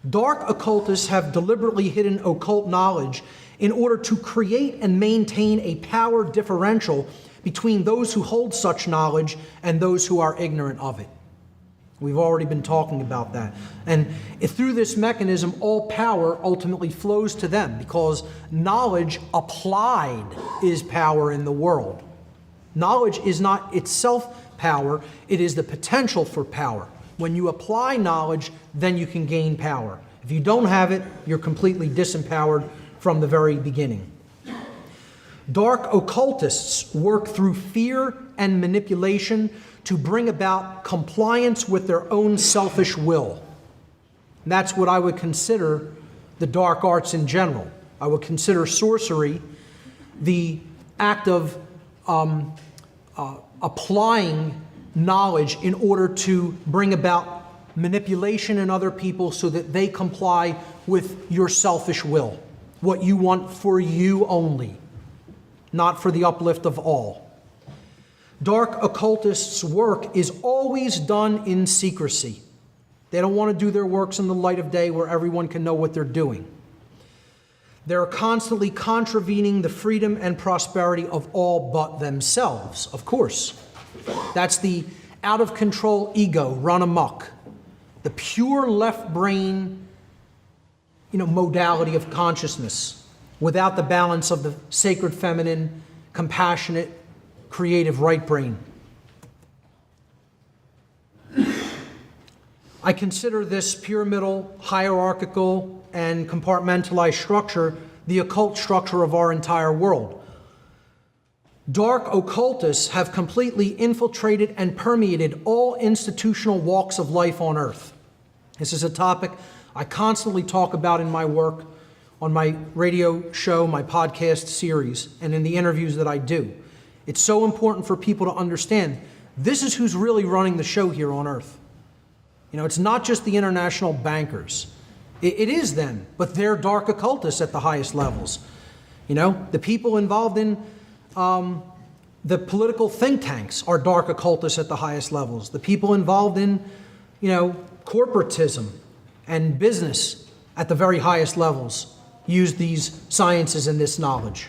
Dark occultists have deliberately hidden occult knowledge in order to create and maintain a power differential between those who hold such knowledge and those who are ignorant of it. We've already been talking about that. And through this mechanism, all power ultimately flows to them because knowledge applied is power in the world. Knowledge is not itself power, it is the potential for power. When you apply knowledge, then you can gain power. If you don't have it, you're completely disempowered from the very beginning. Dark occultists work through fear and manipulation to bring about compliance with their own selfish will. And that's what I would consider the dark arts in general. I would consider sorcery the act of applying knowledge in order to bring about manipulation in other people so that they comply with your selfish will, what you want for you only, not for the uplift of all. Dark occultists' work is always done in secrecy. They don't want to do their works in the light of day where everyone can know what they're doing. They're constantly contravening the freedom and prosperity of all but themselves, of course. That's the out-of-control ego run amok, the pure left brain, modality of consciousness, without the balance of the sacred feminine, compassionate, creative right brain. I consider this pyramidal, hierarchical, and compartmentalized structure the occult structure of our entire world. Dark occultists have completely infiltrated and permeated all institutional walks of life on Earth. This is a topic I constantly talk about in my work, on my radio show, my podcast series, and in the interviews that I do. It's so important for people to understand this is who's really running the show here on Earth. It's not just the international bankers. It is them, but they're dark occultists at the highest levels. The people involved in the political think tanks are dark occultists at the highest levels. The people involved in, corporatism and business at the very highest levels use these sciences and this knowledge.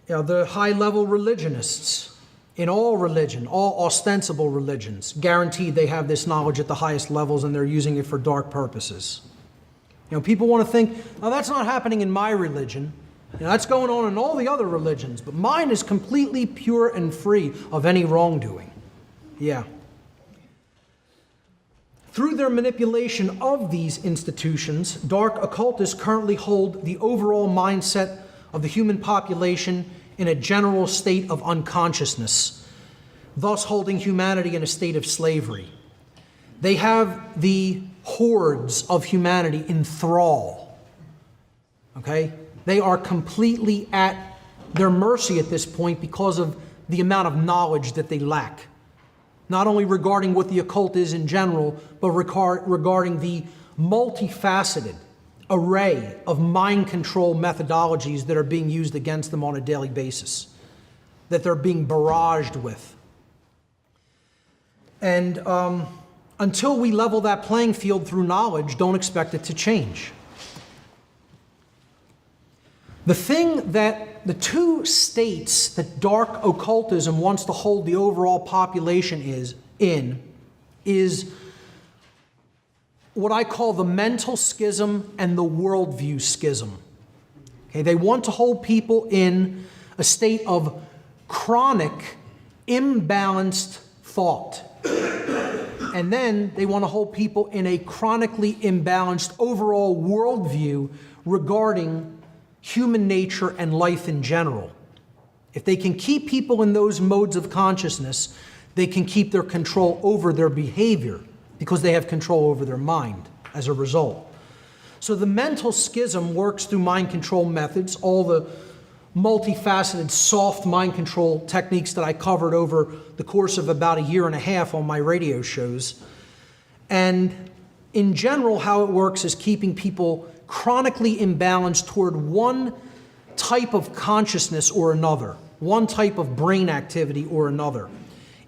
The high-level religionists in all religion, all ostensible religions, guaranteed they have this knowledge at the highest levels and they're using it for dark purposes. People want to think, oh, that's not happening in my religion. That's going on in all the other religions, but mine is completely pure and free of any wrongdoing. Yeah. Through their manipulation of these institutions, dark occultists currently hold the overall mindset of the human population in a general state of unconsciousness, thus holding humanity in a state of slavery. They have the hordes of humanity in thrall. Okay? They are completely at their mercy at this point because of the amount of knowledge that they lack. Not only regarding what the occult is in general, but regarding the multifaceted array of mind control methodologies that are being used against them on a daily basis, that they're being barraged with. And until we level that playing field through knowledge, don't expect it to change. The two states that dark occultism wants to hold the overall population is what I call the mental schism and the worldview schism. Okay, they want to hold people in a state of chronic, imbalanced thought. And then they want to hold people in a chronically imbalanced overall worldview regarding human nature and life in general. If they can keep people in those modes of consciousness, they can keep their control over their behavior because they have control over their mind as a result. So the mental schism works through mind control methods, all the multifaceted soft mind control techniques that I covered over the course of about a year and a half on my radio shows. And in general, how it works is keeping people chronically imbalanced toward one type of consciousness or another, one type of brain activity or another.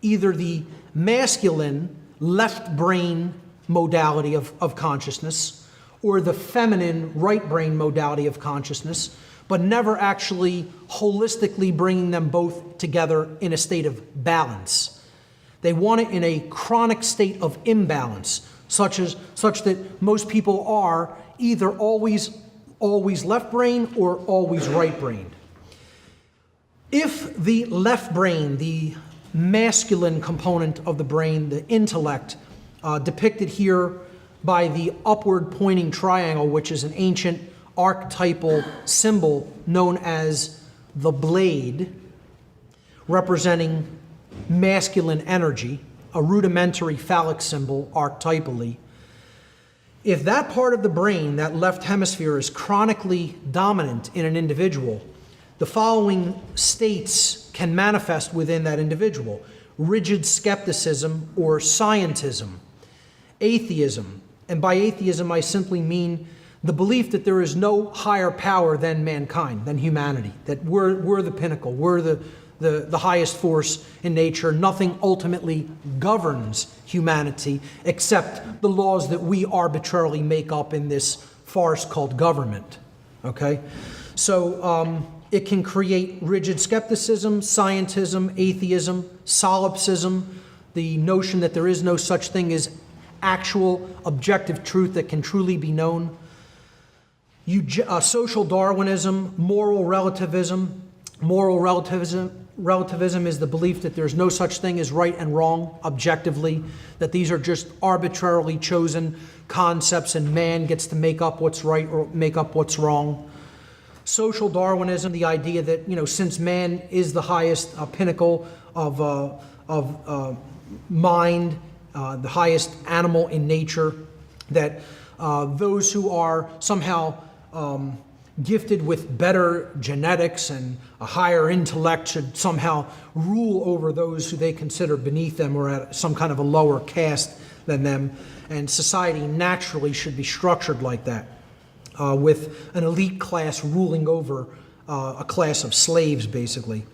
Either the masculine left brain modality of consciousness or the feminine right brain modality of consciousness, but never actually holistically bringing them both together in a state of balance. They want it in a chronic state of imbalance, such that most people are either always left brain or always right brained. If the left brain, the masculine component of the brain, the intellect, depicted here by the upward pointing triangle, which is an ancient archetypal symbol known as the blade, representing masculine energy, a rudimentary phallic symbol archetypally. If that part of the brain, that left hemisphere, is chronically dominant in an individual, the following states can manifest within that individual: rigid skepticism or scientism, atheism, and by atheism I simply mean the belief that there is no higher power than mankind, than humanity, that we're the pinnacle, we're the highest force in nature. Nothing ultimately governs humanity except the laws that we arbitrarily make up in this farce called government. Okay? So it can create rigid skepticism, scientism, atheism, solipsism, the notion that there is no such thing as actual objective truth that can truly be known. Social Darwinism, moral relativism. Moral relativism is the belief that there's no such thing as right and wrong objectively, that these are just arbitrarily chosen concepts and man gets to make up what's right or make up what's wrong. Social Darwinism, the idea that, since man is the highest pinnacle of mind, the highest animal in nature, that those who are somehow gifted with better genetics and a higher intellect should somehow rule over those who they consider beneath them or at some kind of a lower caste than them. And society naturally should be structured like that, with an elite class ruling over a class of slaves, basically.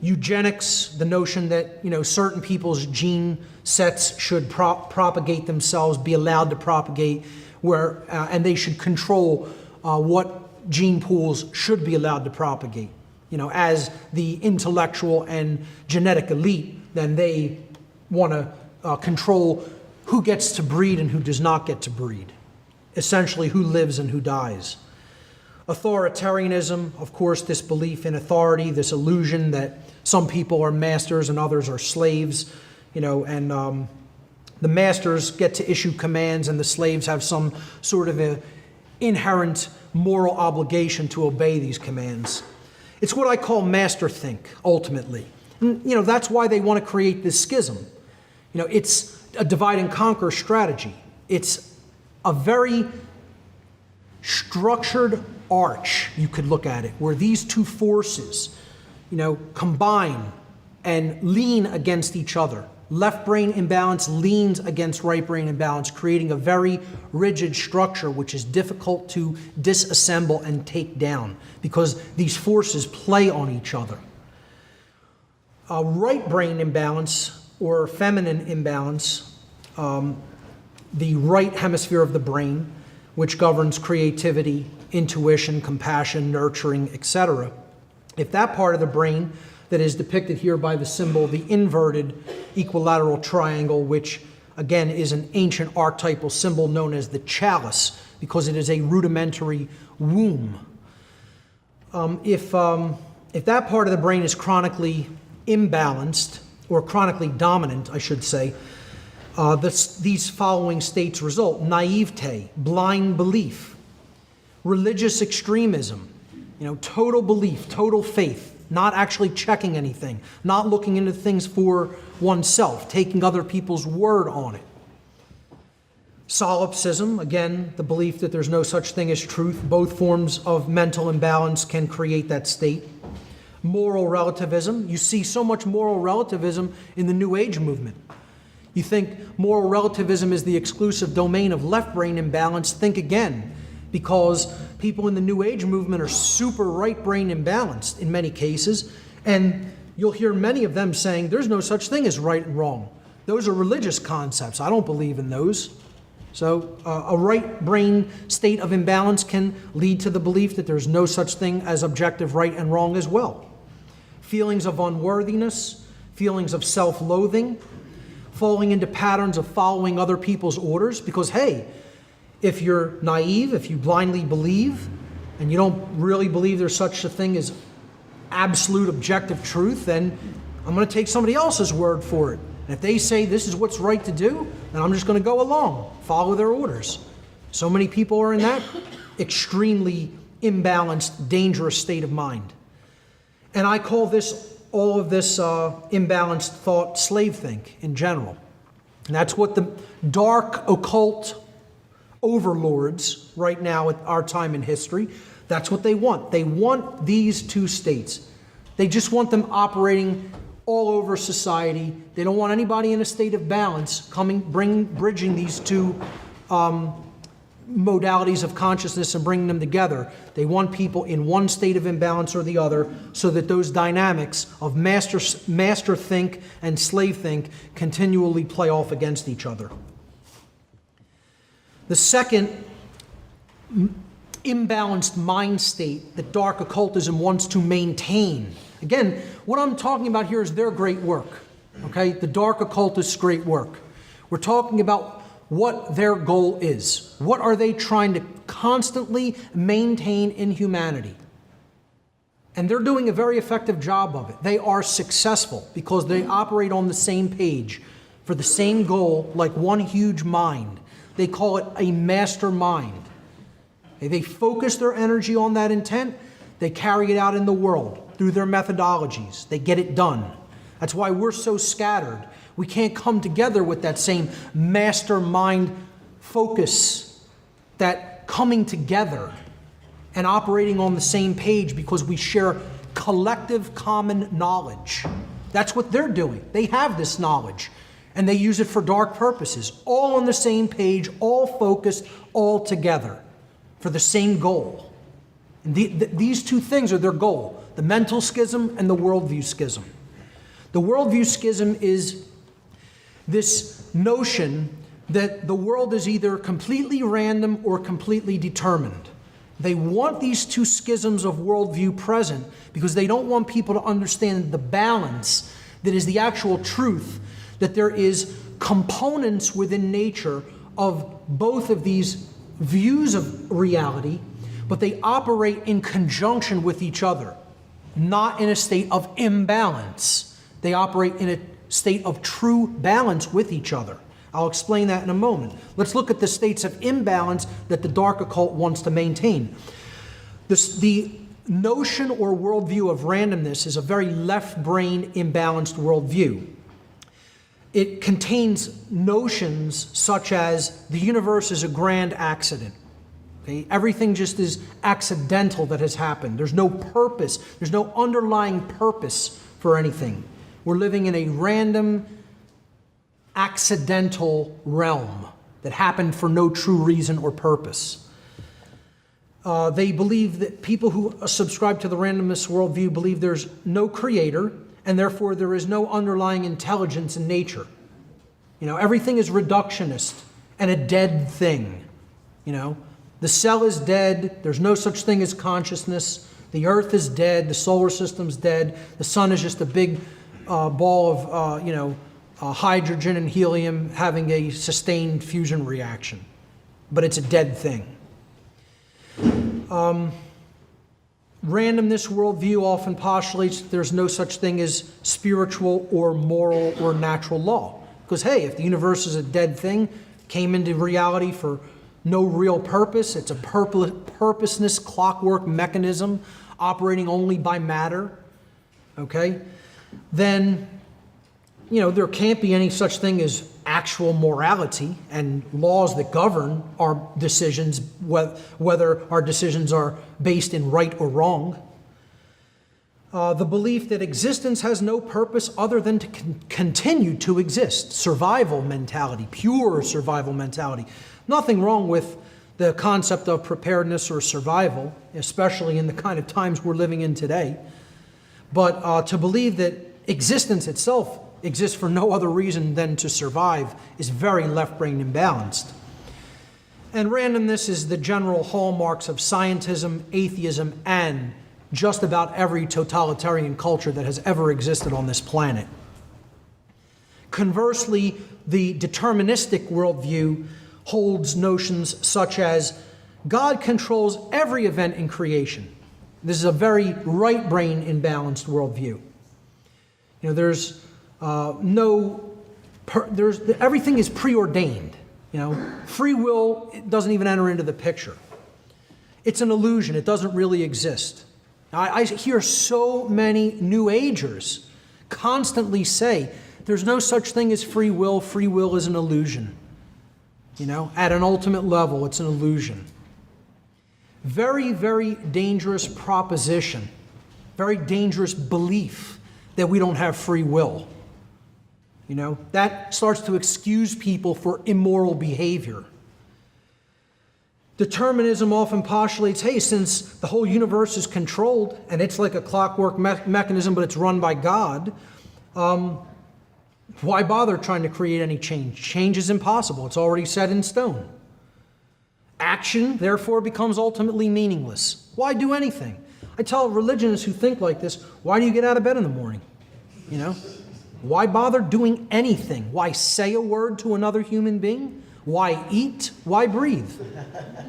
Eugenics, the notion that certain people's gene sets should propagate themselves, be allowed to propagate, and they should control what gene pools should be allowed to propagate. As the intellectual and genetic elite, then they want to control who gets to breed and who does not get to breed. Essentially, who lives and who dies. Authoritarianism, of course, this belief in authority, this illusion that some people are masters and others are slaves, and the masters get to issue commands and the slaves have some sort of a inherent moral obligation to obey these commands. It's what I call master-think, ultimately. And, that's why they want to create this schism. It's a divide and conquer strategy. It's a very structured arch, you could look at it, where these two forces, combine and lean against each other. Left brain imbalance leans against right brain imbalance, creating a very rigid structure which is difficult to disassemble and take down because these forces play on each other. Right brain imbalance or feminine imbalance, the right hemisphere of the brain, which governs creativity, intuition, compassion, nurturing, etc. If that part of the brain that is depicted here by the symbol, the inverted equilateral triangle, which again is an ancient archetypal symbol known as the chalice because it is a rudimentary womb. If that part of the brain is imbalanced, or chronically dominant, I should say, these following states result: naivete, blind belief, religious extremism, total belief, total faith, not actually checking anything, not looking into things for oneself, taking other people's word on it. Solipsism, again, the belief that there's no such thing as truth. Both forms of mental imbalance can create that state. Moral relativism. You see so much moral relativism in the New Age movement. You think moral relativism is the exclusive domain of left brain imbalance. Think again, because people in the New Age movement are super right brain imbalanced in many cases, and you'll hear many of them saying there's no such thing as right and wrong. Those are religious concepts. I don't believe in those. So a right brain state of imbalance can lead to the belief that there's no such thing as objective right and wrong as well. Feelings of unworthiness, feelings of self-loathing, falling into patterns of following other people's orders, because hey, if you're naive, if you blindly believe, and you don't really believe there's such a thing as absolute objective truth, then I'm going to take somebody else's word for it. And if they say this is what's right to do, then I'm just going to go along, follow their orders. So many people are in that extremely imbalanced, dangerous state of mind. And I call all of this imbalanced thought slave think in general. And that's what the dark occult overlords right now at our time in history. That's what they want. They want these two states. They just want them operating all over society. They don't want anybody in a state of balance bridging these two modalities of consciousness and bringing them together. They want people in one state of imbalance or the other, so that those dynamics of master think and slave think continually play off against each other. The second imbalanced mind state that dark occultism wants to maintain. Again, what I'm talking about here is their great work, okay? The dark occultists' great work. We're talking about what their goal is. What are they trying to constantly maintain in humanity? And they're doing a very effective job of it. They are successful because they operate on the same page for the same goal, like one huge mind. They call it a mastermind. They focus their energy on that intent. They carry it out in the world through their methodologies. They get it done. That's why we're so scattered. We can't come together with that same mastermind focus, that coming together and operating on the same page because we share collective common knowledge. That's what they're doing. They have this knowledge and they use it for dark purposes, all on the same page, all focused, all together for the same goal. And these two things are their goal, the mental schism and the worldview schism. The worldview schism is this notion that the world is either completely random or completely determined. They want these two schisms of worldview present because they don't want people to understand the balance that is the actual truth, that there is components within nature of both of these views of reality, but they operate in conjunction with each other, not in a state of imbalance. They operate in a state of true balance with each other. I'll explain that in a moment. Let's look at the states of imbalance that the dark occult wants to maintain. The notion or worldview of randomness is a very left-brain imbalanced worldview. It contains notions such as the universe is a grand accident. Okay? Everything just is accidental that has happened. There's no purpose. There's no underlying purpose for anything. We're living in a random, accidental realm that happened for no true reason or purpose. They believe that people who subscribe to the randomness worldview believe there's no creator, and therefore there is no underlying intelligence in nature. You know, everything is reductionist and a dead thing. You know, the cell is dead, there's no such thing as consciousness, the earth is dead, the solar system's dead, the sun is just a big ball of, hydrogen and helium having a sustained fusion reaction. But it's a dead thing. Randomness worldview often postulates that there's no such thing as spiritual or moral or natural law. Because, hey, if the universe is a dead thing, came into reality for no real purpose, it's a purposeless clockwork mechanism operating only by matter, okay, then, you know, there can't be any such thing as actual morality and laws that govern our decisions, whether our decisions are based in right or wrong. The belief that existence has no purpose other than to continue to exist. Survival mentality, pure survival mentality. Nothing wrong with the concept of preparedness or survival, especially in the kind of times we're living in today. But to believe that existence itself exists for no other reason than to survive is very left-brain imbalanced. And randomness is the general hallmarks of scientism, atheism, and just about every totalitarian culture that has ever existed on this planet. Conversely, the deterministic worldview holds notions such as God controls every event in creation. This is a very right-brain imbalanced worldview. You know, everything is preordained. You know, free will doesn't even enter into the picture. It's an illusion. It doesn't really exist. I hear so many New Agers constantly say, there's no such thing as free will is an illusion. At an ultimate level, it's an illusion. Very, very dangerous proposition, very dangerous belief that we don't have free will. That starts to excuse people for immoral behavior. Determinism often postulates, hey, since the whole universe is controlled and it's like a clockwork mechanism, but it's run by God, why bother trying to create any change? Change is impossible. It's already set in stone. Action, therefore, becomes ultimately meaningless. Why do anything? I tell religionists who think like this, why do you get out of bed in the morning? Why bother doing anything? Why say a word to another human being? Why eat? Why breathe?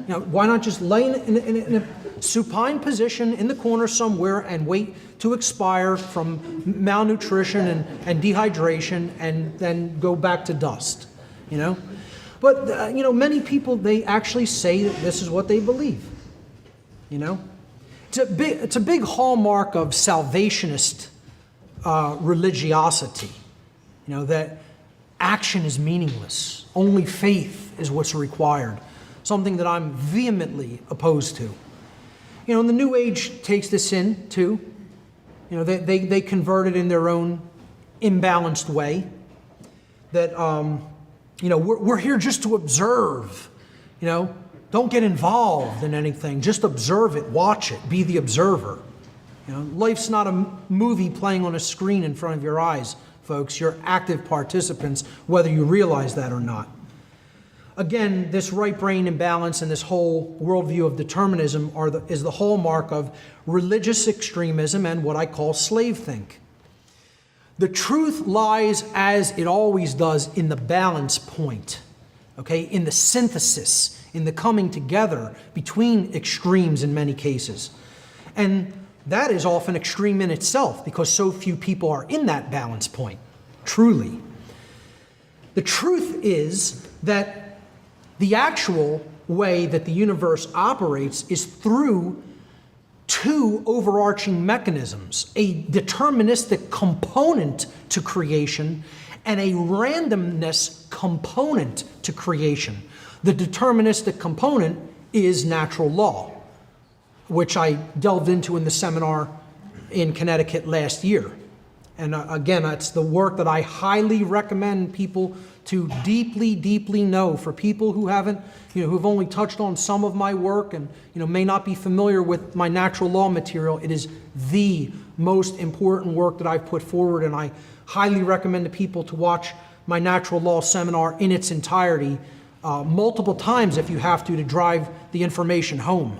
Why not just lay in a supine position in the corner somewhere and wait to expire from malnutrition and dehydration and then go back to dust? But, many people, they actually say that this is what they believe. It's a big hallmark of salvationist religiosity, that action is meaningless. Only faith is what's required, something that I'm vehemently opposed to. And the New Age takes this in, too. They convert it in their own imbalanced way, that, we're here just to observe, don't get involved in anything, just observe it, watch it, be the observer. Life's not a movie playing on a screen in front of your eyes, folks. You're active participants, whether you realize that or not. Again, this right brain imbalance and this whole worldview of determinism is the hallmark of religious extremism and what I call slave think. The truth lies, as it always does, in the balance point, in the synthesis, in the coming together between extremes in many cases. And that is often extreme in itself because so few people are in that balance point, truly. The truth is that the actual way that the universe operates is through two overarching mechanisms, a deterministic component to creation and a randomness component to creation. The deterministic component is natural law, which I delved into in the seminar in Connecticut last year. And again, that's the work that I highly recommend people to deeply, deeply know. For people who haven't, who've only touched on some of my work and, may not be familiar with my natural law material, it is the most important work that I've put forward, and I highly recommend to people to watch my natural law seminar in its entirety multiple times if you have to drive the information home.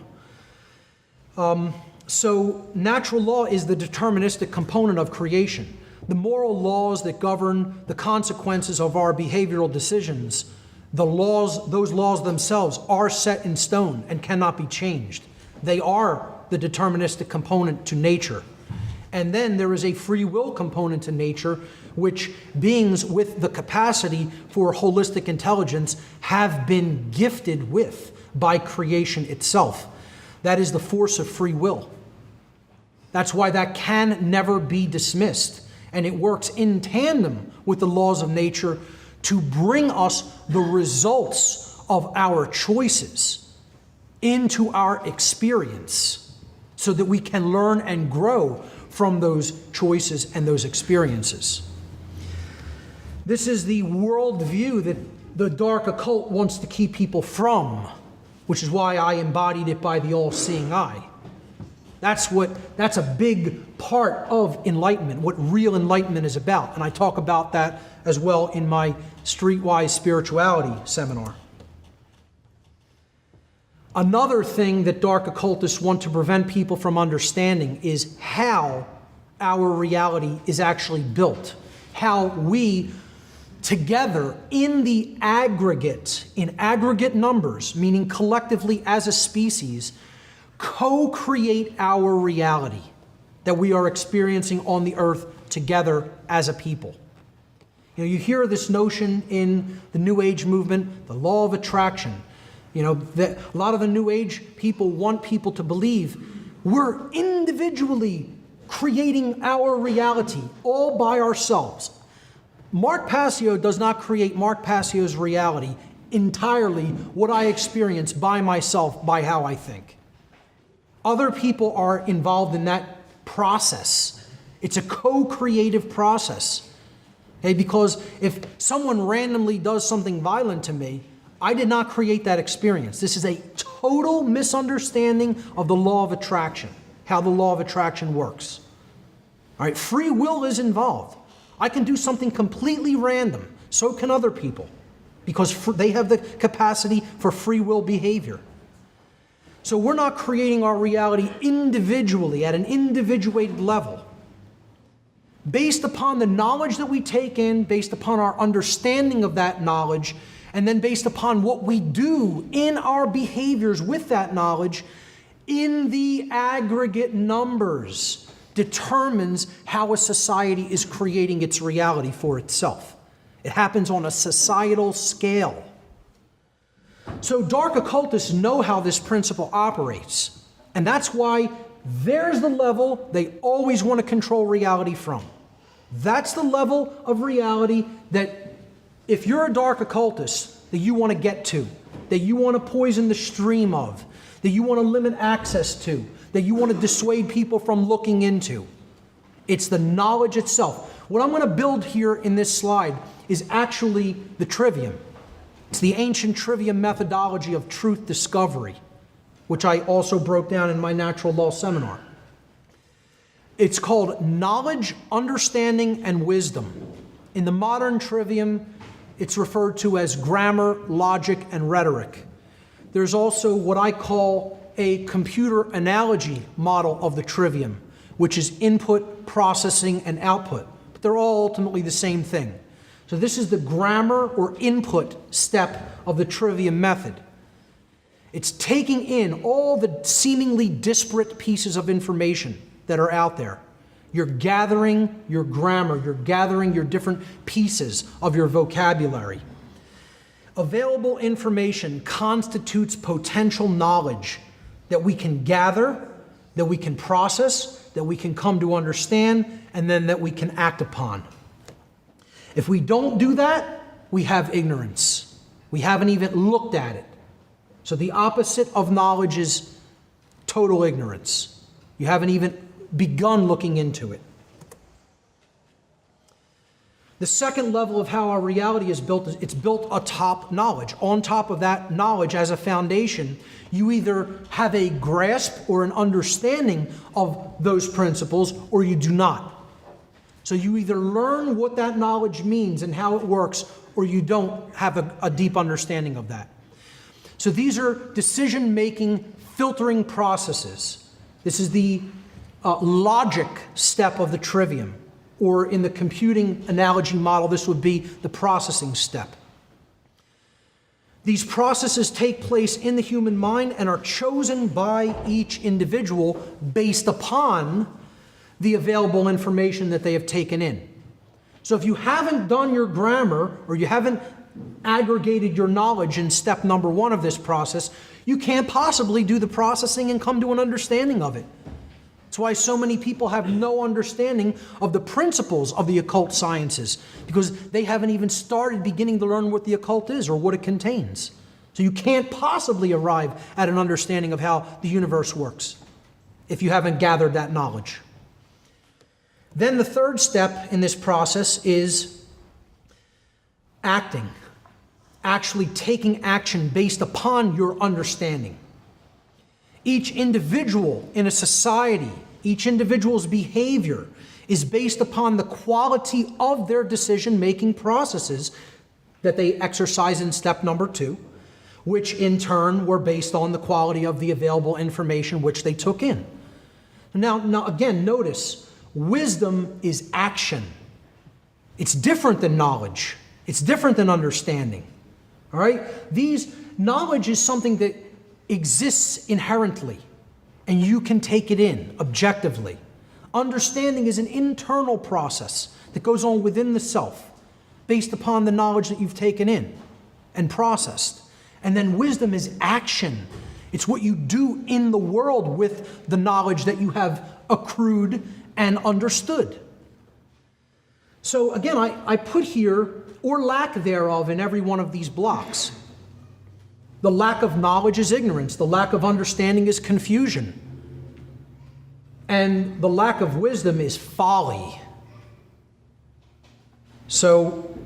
So natural law is the deterministic component of creation. The moral laws that govern the consequences of our behavioral decisions, those laws themselves are set in stone and cannot be changed. They are the deterministic component to nature. And then there is a free will component to nature, which beings with the capacity for holistic intelligence have been gifted with by creation itself. That is the force of free will. That's why that can never be dismissed. And it works in tandem with the laws of nature to bring us the results of our choices into our experience so that we can learn and grow from those choices and those experiences. This is the worldview that the dark occult wants to keep people from, which is why I embodied it by the all-seeing eye. That's a big part of enlightenment, what real enlightenment is about. And I talk about that as well in my Streetwise Spirituality seminar. Another thing that dark occultists want to prevent people from understanding is how our reality is actually built. How we together in the aggregate, in aggregate numbers, meaning collectively as a species, co-create our reality that we are experiencing on the earth together as a people. You hear this notion in the New Age movement, the law of attraction. That a lot of the New Age people want people to believe we're individually creating our reality all by ourselves. Mark Passio does not create Mark Passio's reality entirely what I experience by myself, by how I think. Other people are involved in that process. It's a co-creative process. Okay? Because if someone randomly does something violent to me, I did not create that experience. This is a total misunderstanding of the law of attraction, how the law of attraction works. All right, free will is involved. I can do something completely random. So can other people, because they have the capacity for free will behavior. So we're not creating our reality individually, at an individuated level. Based upon the knowledge that we take in, based upon our understanding of that knowledge, and then based upon what we do in our behaviors with that knowledge, in the aggregate numbers, determines how a society is creating its reality for itself. It happens on a societal scale. So dark occultists know how this principle operates, and that's why there's the level they always want to control reality from. That's the level of reality that if you're a dark occultist, that you want to get to, that you want to poison the stream of, that you want to limit access to, that you want to dissuade people from looking into. It's the knowledge itself. What I'm going to build here in this slide is actually the trivium. It's the ancient trivium methodology of truth discovery, which I also broke down in my natural law seminar. It's called knowledge, understanding, and wisdom. In the modern trivium, it's referred to as grammar, logic, and rhetoric. There's also what I call a computer analogy model of the trivium, which is input, processing, and output. But they're all ultimately the same thing. So this is the grammar or input step of the trivium method. It's taking in all the seemingly disparate pieces of information that are out there. You're gathering your grammar, you're gathering your different pieces of your vocabulary. Available information constitutes potential knowledge that we can gather, that we can process, that we can come to understand, and then that we can act upon. If we don't do that, we have ignorance. We haven't even looked at it. So the opposite of knowledge is total ignorance. You haven't even begun looking into it. The second level of how our reality is built is it's built atop knowledge. On top of that knowledge as a foundation, you either have a grasp or an understanding of those principles or you do not. So you either learn what that knowledge means and how it works, or you don't have a deep understanding of that. So these are decision-making, filtering processes. This is the logic step of the trivium, or in the computing analogy model, this would be the processing step. These processes take place in the human mind and are chosen by each individual based upon the available information that they have taken in. So if you haven't done your grammar, or you haven't aggregated your knowledge in step number 1 of this process, you can't possibly do the processing and come to an understanding of it. That's why so many people have no understanding of the principles of the occult sciences, because they haven't even started beginning to learn what the occult is or what it contains. So you can't possibly arrive at an understanding of how the universe works if you haven't gathered that knowledge. Then the third step in this process is acting, actually taking action based upon your understanding. Each individual in a society, each individual's behavior is based upon the quality of their decision-making processes that they exercise in step number 2, which in turn were based on the quality of the available information which they took in. Now again, notice, wisdom is action. It's different than knowledge. It's different than understanding. All right? Knowledge is something that exists inherently, and you can take it in objectively. Understanding is an internal process that goes on within the self, based upon the knowledge that you've taken in and processed. And then wisdom is action. It's what you do in the world with the knowledge that you have accrued and understood. So again, I put here, or lack thereof, in every one of these blocks. The lack of knowledge is ignorance. The lack of understanding is confusion. And the lack of wisdom is folly. So,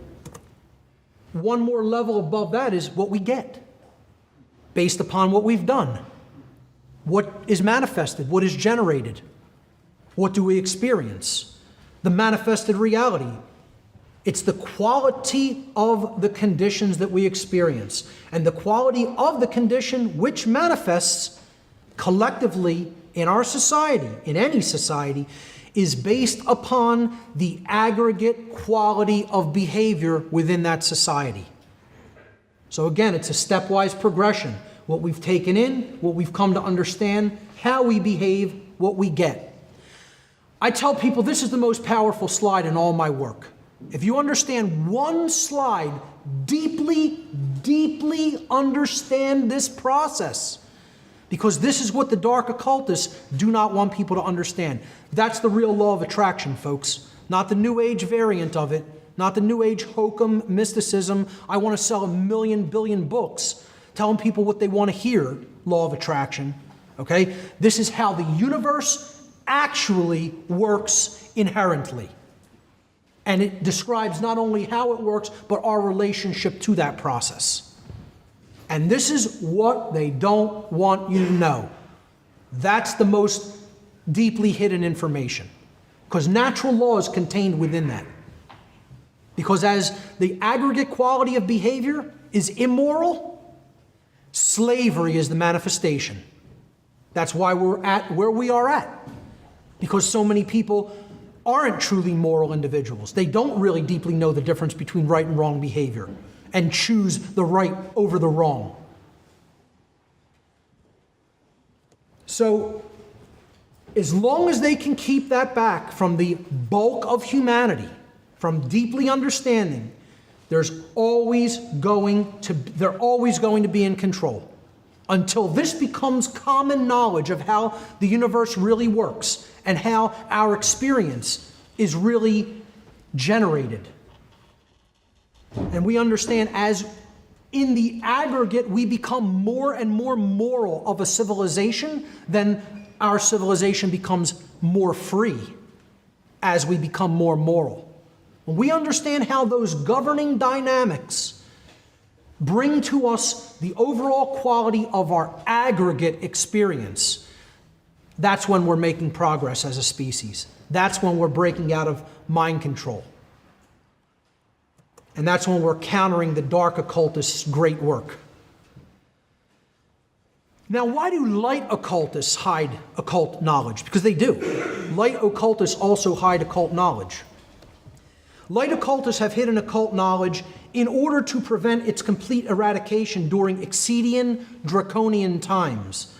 one more level above that is what we get, based upon what we've done. What is manifested? What is generated? What do we experience? The manifested reality. It's the quality of the conditions that we experience. And the quality of the condition which manifests collectively in our society, in any society, is based upon the aggregate quality of behavior within that society. So again, it's a stepwise progression. What we've taken in, what we've come to understand, how we behave, what we get. I tell people this is the most powerful slide in all my work. If you understand one slide, deeply, deeply understand this process. Because this is what the dark occultists do not want people to understand. That's the real law of attraction, folks. Not the New Age variant of it. Not the New Age hokum mysticism. I want to sell 1 million billion books telling people what they want to hear, law of attraction. Okay? This is how the universe actually works inherently. And it describes not only how it works, but our relationship to that process. And this is what they don't want you to know. That's the most deeply hidden information. Because natural law is contained within that. Because as the aggregate quality of behavior is immoral, slavery is the manifestation. That's why we're at where we are at. Because so many people aren't truly moral individuals. They don't really deeply know the difference between right and wrong behavior and choose the right over the wrong. So, as long as they can keep that back from the bulk of humanity, from deeply understanding, they're always going to be in control. Until this becomes common knowledge of how the universe really works and how our experience is really generated. And we understand as in the aggregate we become more and more moral of a civilization, then our civilization becomes more free as we become more moral. When we understand how those governing dynamics bring to us the overall quality of our aggregate experience, that's when we're making progress as a species. That's when we're breaking out of mind control. And that's when we're countering the dark occultists' great work. Now, why do light occultists hide occult knowledge? Because they do. Light occultists also hide occult knowledge. Light occultists have hidden occult knowledge in order to prevent its complete eradication during Exedian, draconian times.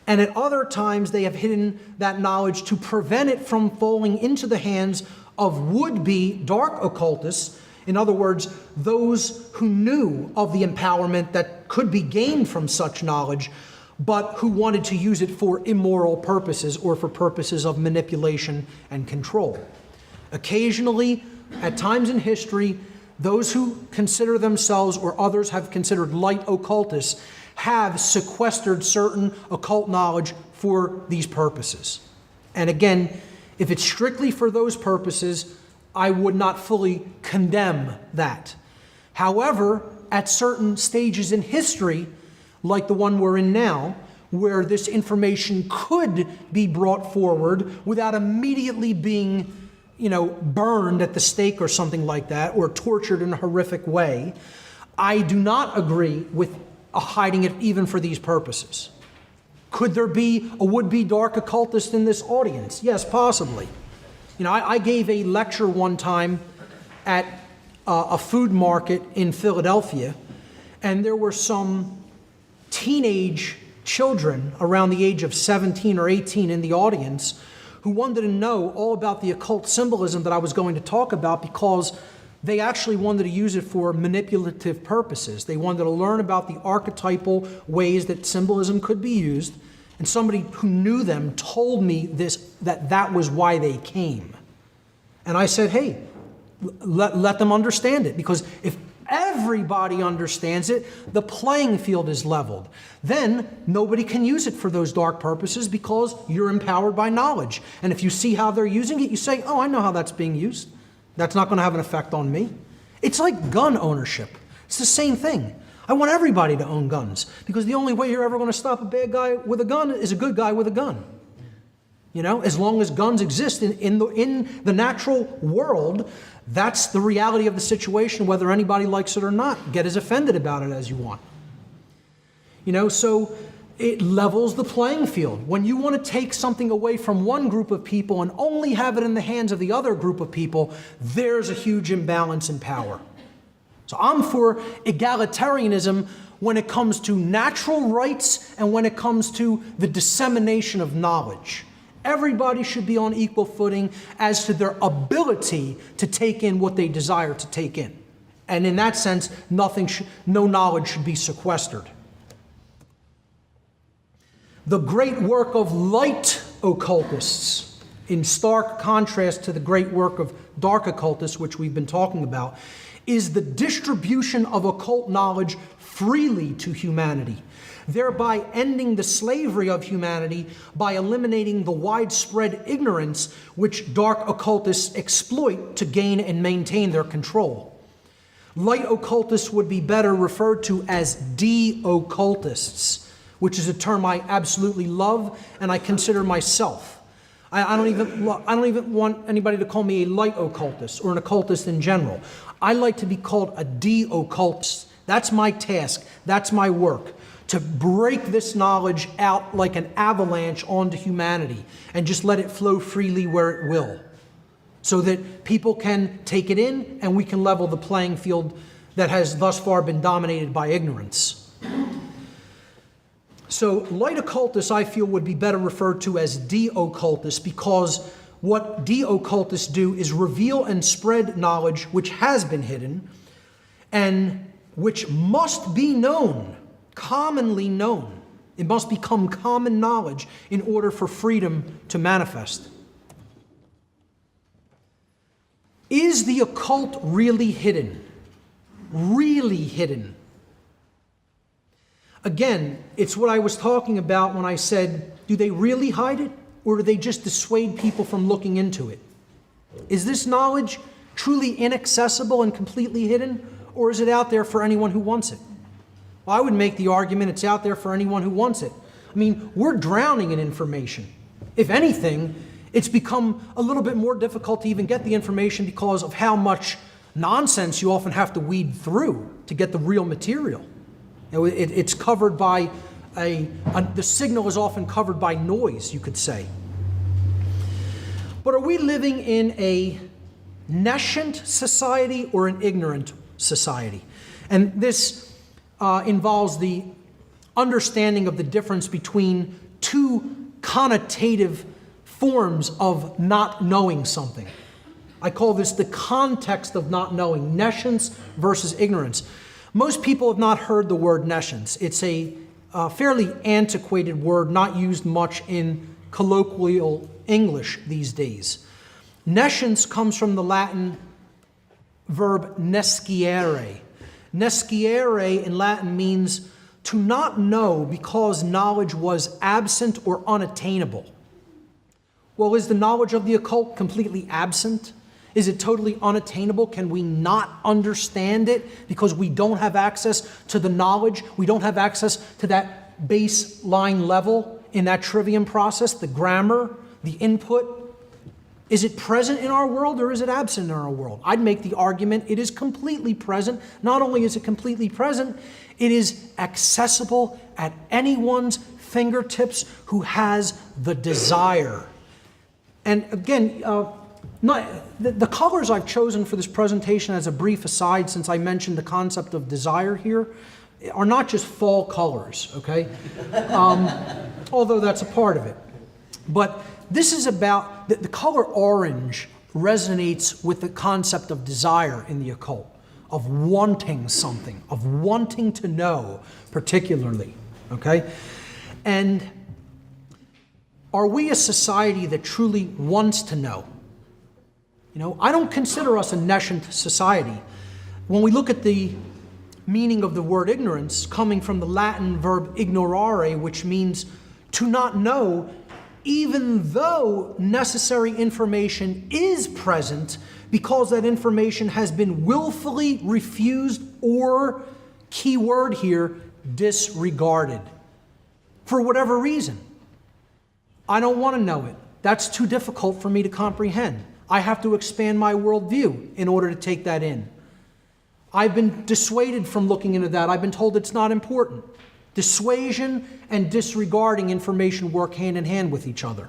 And at other times, they have hidden that knowledge to prevent it from falling into the hands of would-be dark occultists. In other words, those who knew of the empowerment that could be gained from such knowledge, but who wanted to use it for immoral purposes or for purposes of manipulation and control. Occasionally, at times in history, those who consider themselves or others have considered light occultists have sequestered certain occult knowledge for these purposes. And again, if it's strictly for those purposes, I would not fully condemn that. However, at certain stages in history, like the one we're in now, where this information could be brought forward without immediately being, burned at the stake or something like that, or tortured in a horrific way, I do not agree with hiding it even for these purposes. Could there be a would-be dark occultist in this audience? Yes, possibly. I gave a lecture one time at a food market in Philadelphia, and there were some teenage children around the age of 17 or 18 in the audience who wanted to know all about the occult symbolism that I was going to talk about, because they actually wanted to use it for manipulative purposes. They wanted to learn about the archetypal ways that symbolism could be used. And somebody who knew them told me that was why they came. And I said, hey, let them understand it. Because if everybody understands it, the playing field is leveled. Then nobody can use it for those dark purposes because you're empowered by knowledge. And if you see how they're using it, you say, oh, I know how that's being used. That's not going to have an effect on me. It's like gun ownership. It's the same thing. I want everybody to own guns because the only way you're ever going to stop a bad guy with a gun is a good guy with a gun. You know, as long as guns exist in the natural world, that's the reality of the situation, whether anybody likes it or not. Get as offended about it as you want. You know, so it levels the playing field. When you want to take something away from one group of people and only have it in the hands of the other group of people, there's a huge imbalance in power. So I'm for egalitarianism when it comes to natural rights and when it comes to the dissemination of knowledge. Everybody should be on equal footing as to their ability to take in what they desire to take in. And in that sense, no knowledge should be sequestered. The great work of light occultists, in stark contrast to the great work of dark occultists, which we've been talking about, is the distribution of occult knowledge freely to humanity, thereby ending the slavery of humanity by eliminating the widespread ignorance which dark occultists exploit to gain and maintain their control. Light occultists would be better referred to as de-occultists, which is a term I absolutely love and I consider myself. I don't even want anybody to call me a light occultist or an occultist in general. I like to be called a de-occultist. That's my task. That's my work. To break this knowledge out like an avalanche onto humanity and just let it flow freely where it will, so that people can take it in and we can level the playing field that has thus far been dominated by ignorance. So light occultists, I feel, would be better referred to as de-occultists because what de-occultists do is reveal and spread knowledge which has been hidden and which must be known, commonly known. It must become common knowledge in order for freedom to manifest. Is the occult really hidden? Really hidden? Again, it's what I was talking about when I said, do they really hide it, or do they just dissuade people from looking into it? Is this knowledge truly inaccessible and completely hidden, or is it out there for anyone who wants it? Well, I would make the argument it's out there for anyone who wants it. I mean, we're drowning in information. If anything, it's become a little bit more difficult to even get the information because of how much nonsense you often have to weed through to get the real material. You know, it's covered by the signal is often covered by noise, you could say. But are we living in a nescient society or an ignorant society? And this involves the understanding of the difference between two connotative forms of not knowing something. I call this the context of not knowing, nescience versus ignorance. Most people have not heard the word nescience. It's a fairly antiquated word, not used much in colloquial English these days. Nescience comes from the Latin verb nesciere. Nesciere in Latin means to not know because knowledge was absent or unattainable. Well, is the knowledge of the occult completely absent? Is it totally unattainable? Can we not understand it because we don't have access to the knowledge? We don't have access to that baseline level in that trivium process, the grammar, the input? Is it present in our world or is it absent in our world? I'd make the argument it is completely present. Not only is it completely present, it is accessible at anyone's fingertips who has the desire. And again, the colors I've chosen for this presentation as a brief aside, since I mentioned the concept of desire here, are not just fall colors, okay? Although that's a part of it. But this is about, the color orange resonates with the concept of desire in the occult, of wanting something, of wanting to know particularly, okay? And are we a society that truly wants to know? You know, I don't consider us a nescient society. When we look at the meaning of the word ignorance, coming from the Latin verb ignorare, which means to not know, even though necessary information is present, because that information has been willfully refused or, key word here, disregarded. For whatever reason. I don't want to know it. That's too difficult for me to comprehend. I have to expand my worldview in order to take that in. I've been dissuaded from looking into that. I've been told it's not important. Dissuasion and disregarding information work hand in hand with each other.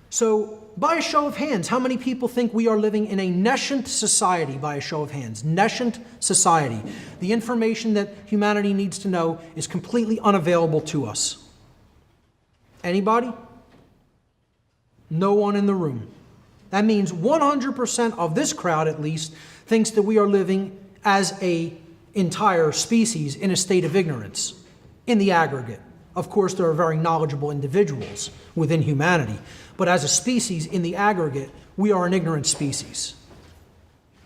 So, by a show of hands, how many people think we are living in a nescient society? By a show of hands, nescient society. The information that humanity needs to know is completely unavailable to us. Anybody? No one in the room. That means 100% of this crowd, at least, thinks that we are living as an entire species in a state of ignorance, in the aggregate. Of course, there are very knowledgeable individuals within humanity, but as a species, in the aggregate, we are an ignorant species.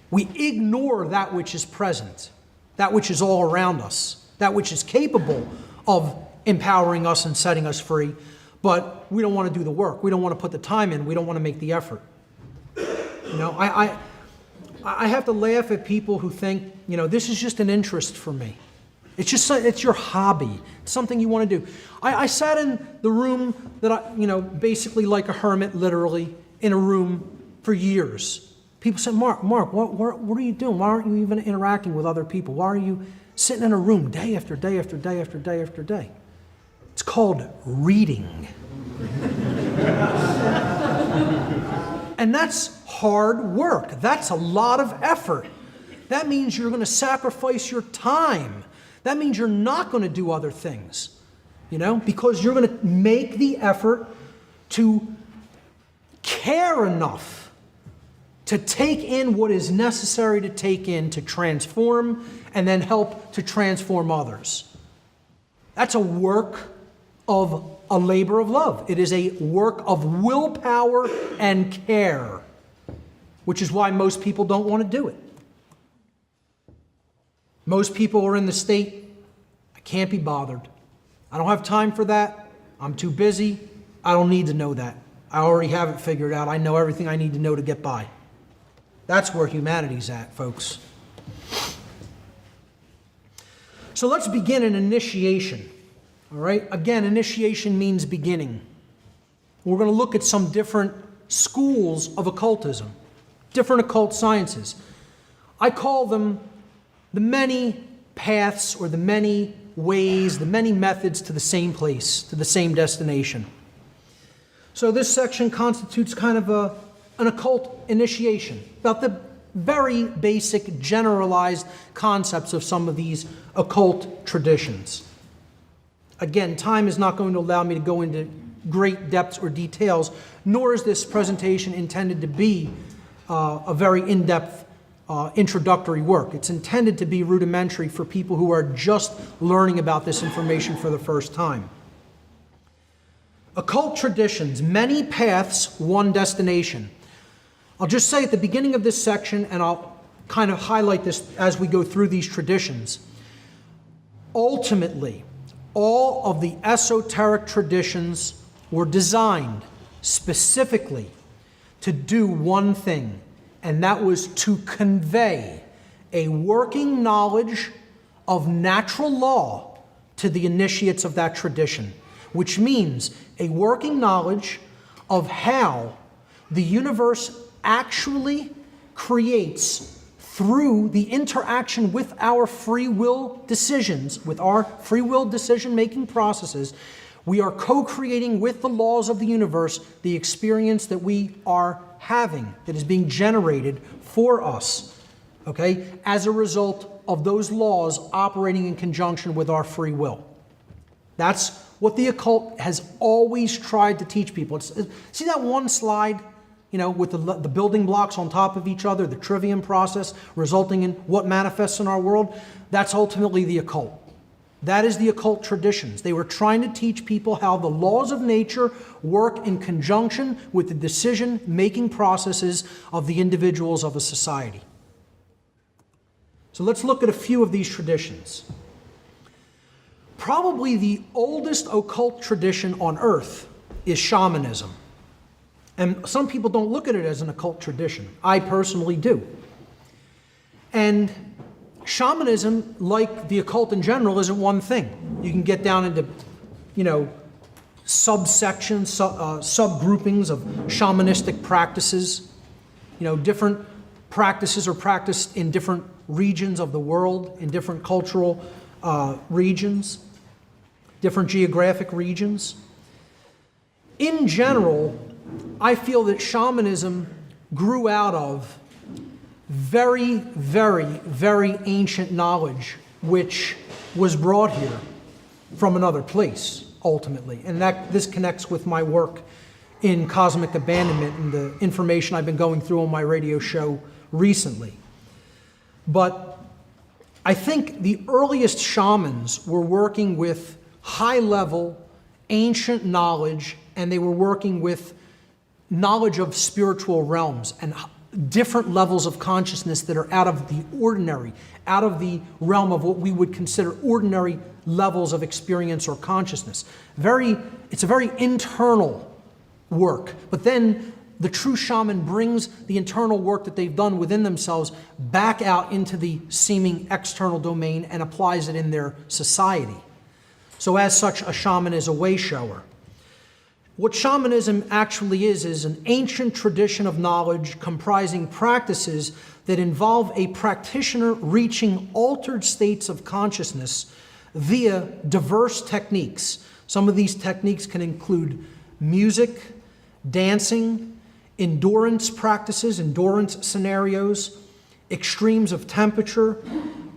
We ignore that which is present, that which is all around us, that which is capable of empowering us and setting us free, but we don't want to do the work. We don't want to put the time in. We don't want to make the effort. You know, I have to laugh at people who think, you know, this is just an interest for me. It's your hobby. It's something you want to do. I sat in the room that basically like a hermit, literally, in a room for years. People said, Mark, what are you doing? Why aren't you even interacting with other people? Why are you sitting in a room day after day after day after day after day? It's called reading. And that's hard work. That's a lot of effort. That means you're going to sacrifice your time. That means you're not going to do other things, because you're going to make the effort to care enough to take in what is necessary to take in to transform and then help to transform others. That's a work of a labor of love. It is a work of willpower and care, which is why most people don't want to do it. Most people are in the state, I can't be bothered. I don't have time for that. I'm too busy. I don't need to know that. I already have it figured out. I know everything I need to know to get by. That's where humanity's at, folks. So let's begin an initiation. All right? Again, initiation means beginning. We're going to look at some different schools of occultism, different occult sciences. I call them the many paths or the many ways, the many methods to the same place, to the same destination. So this section constitutes kind of an occult initiation, about the very basic generalized concepts of some of these occult traditions. Again, time is not going to allow me to go into great depths or details, nor is this presentation intended to be a very in-depth introductory work. It's intended to be rudimentary for people who are just learning about this information for the first time. Occult traditions, many paths, one destination. I'll just say at the beginning of this section, and I'll kind of highlight this as we go through these traditions. Ultimately, all of the esoteric traditions were designed specifically to do one thing, and that was to convey a working knowledge of natural law to the initiates of that tradition, which means a working knowledge of how the universe actually creates through the interaction with our free will decisions, with our free will decision-making processes. We are co-creating with the laws of the universe the experience that we are having, that is being generated for us, okay, as a result of those laws operating in conjunction with our free will. That's what the occult has always tried to teach people. See that one slide, with the building blocks on top of each other, the trivium process resulting in what manifests in our world? That's ultimately the occult. That is the occult traditions. They were trying to teach people how the laws of nature work in conjunction with the decision-making processes of the individuals of a society. So let's look at a few of these traditions. Probably the oldest occult tradition on earth is shamanism. And some people don't look at it as an occult tradition. I personally do. And shamanism, like the occult in general, isn't one thing. You can get down into, subsections, subgroupings of shamanistic practices. Different practices are practiced in different regions of the world, in different cultural regions, different geographic regions. In general, I feel that shamanism grew out of very, very, very ancient knowledge, which was brought here from another place, ultimately. And this connects with my work in cosmic abandonment and the information I've been going through on my radio show recently. But I think the earliest shamans were working with high-level, ancient knowledge, and they were working with knowledge of spiritual realms and different levels of consciousness that are out of the ordinary, out of the realm of what we would consider ordinary levels of experience or consciousness. It's a very internal work. But then the true shaman brings the internal work that they've done within themselves back out into the seeming external domain and applies it in their society. So as such, a shaman is a way shower. What shamanism actually is an ancient tradition of knowledge comprising practices that involve a practitioner reaching altered states of consciousness via diverse techniques. Some of these techniques can include music, dancing, endurance practices, endurance scenarios, extremes of temperature,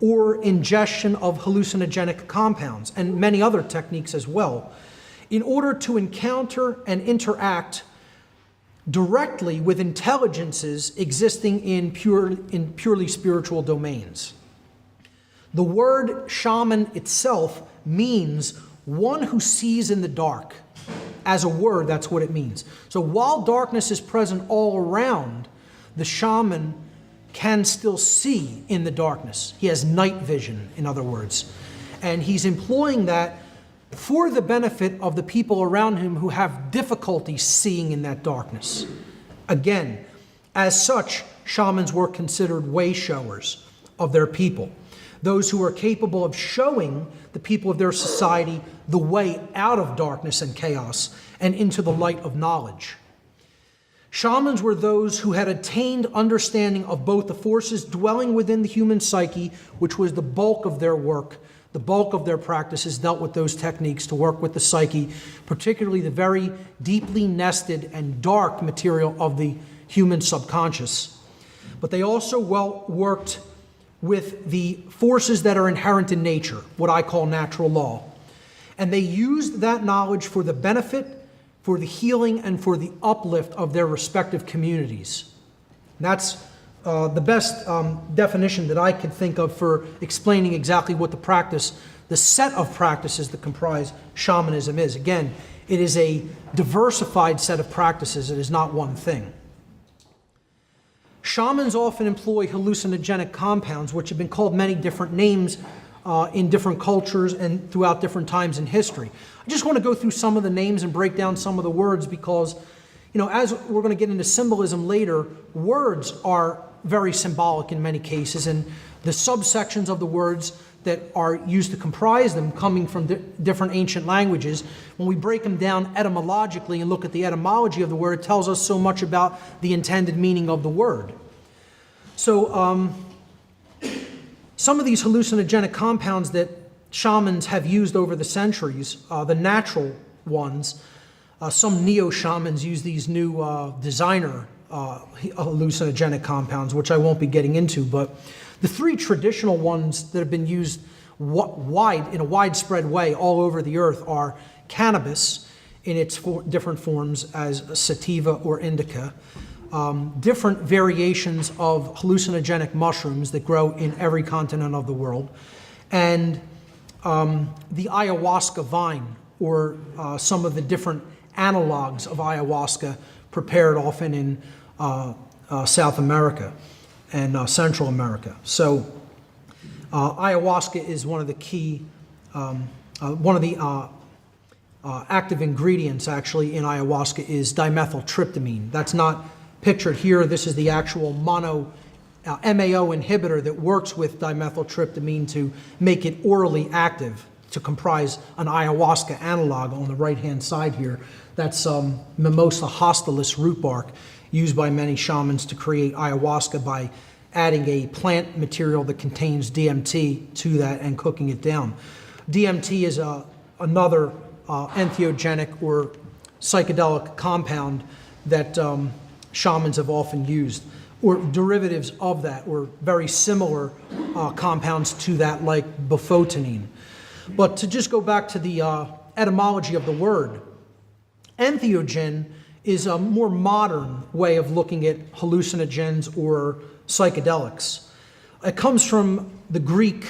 or ingestion of hallucinogenic compounds, and many other techniques as well, in order to encounter and interact directly with intelligences existing in purely spiritual domains. The word shaman itself means one who sees in the dark. As a word, that's what it means. So while darkness is present all around, the shaman can still see in the darkness. He has night vision, in other words. And he's employing that for the benefit of the people around him who have difficulty seeing in that darkness. Again, as such, shamans were considered way showers of their people, those who were capable of showing the people of their society the way out of darkness and chaos and into the light of knowledge. Shamans were those who had attained understanding of both the forces dwelling within the human psyche, which was the bulk of their work. The bulk of their practices dealt with those techniques to work with the psyche, particularly the very deeply nested and dark material of the human subconscious. But they also worked with the forces that are inherent in nature, what I call natural law. And they used that knowledge for the benefit, for the healing, and for the uplift of their respective communities. And that's the best definition that I could think of for explaining exactly what the set of practices that comprise shamanism is. Again, it is a diversified set of practices. It is not one thing. Shamans often employ hallucinogenic compounds, which have been called many different names in different cultures and throughout different times in history. I just want to go through some of the names and break down some of the words because, as we're going to get into symbolism later, words are very symbolic in many cases, and the subsections of the words that are used to comprise them coming from different ancient languages, when we break them down etymologically and look at the etymology of the word, it tells us so much about the intended meaning of the word. So some of these hallucinogenic compounds that shamans have used over the centuries, the natural ones, some neo-shamans use these new designer hallucinogenic compounds, which I won't be getting into, but the three traditional ones that have been used in a widespread way all over the earth are cannabis in its different forms as sativa or indica, different variations of hallucinogenic mushrooms that grow in every continent of the world, and the ayahuasca vine, or some of the different analogs of ayahuasca prepared often in South America and Central America. So Ayahuasca is one of the key, one of the active ingredients actually in ayahuasca is dimethyltryptamine. That's not pictured here. This is the actual MAO inhibitor that works with dimethyltryptamine to make it orally active, to comprise an ayahuasca analog on the right-hand side here. That's Mimosa hostilis root bark, used by many shamans to create ayahuasca by adding a plant material that contains DMT to that and cooking it down. DMT is another entheogenic or psychedelic compound that shamans have often used, or derivatives of that, or very similar compounds to that, like bufotenine. But to just go back to the etymology of the word, entheogen is a more modern way of looking at hallucinogens or psychedelics. It comes from the Greek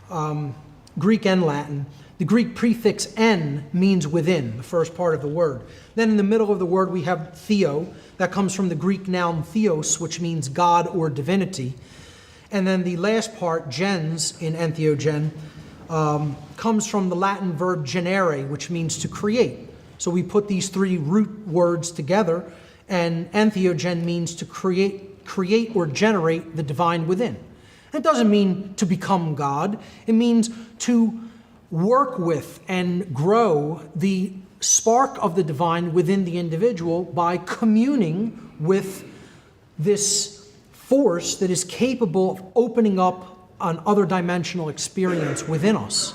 and Latin. The Greek prefix "en" means within, the first part of the word. Then in the middle of the word we have theo. That comes from the Greek noun theos, which means God or divinity. And then the last part, gens, in entheogen, comes from the Latin verb genere, which means to create. So we put these three root words together, and entheogen means to create or generate the divine within. It doesn't mean to become God. It means to work with and grow the spark of the divine within the individual by communing with this force that is capable of opening up an other dimensional experience within us.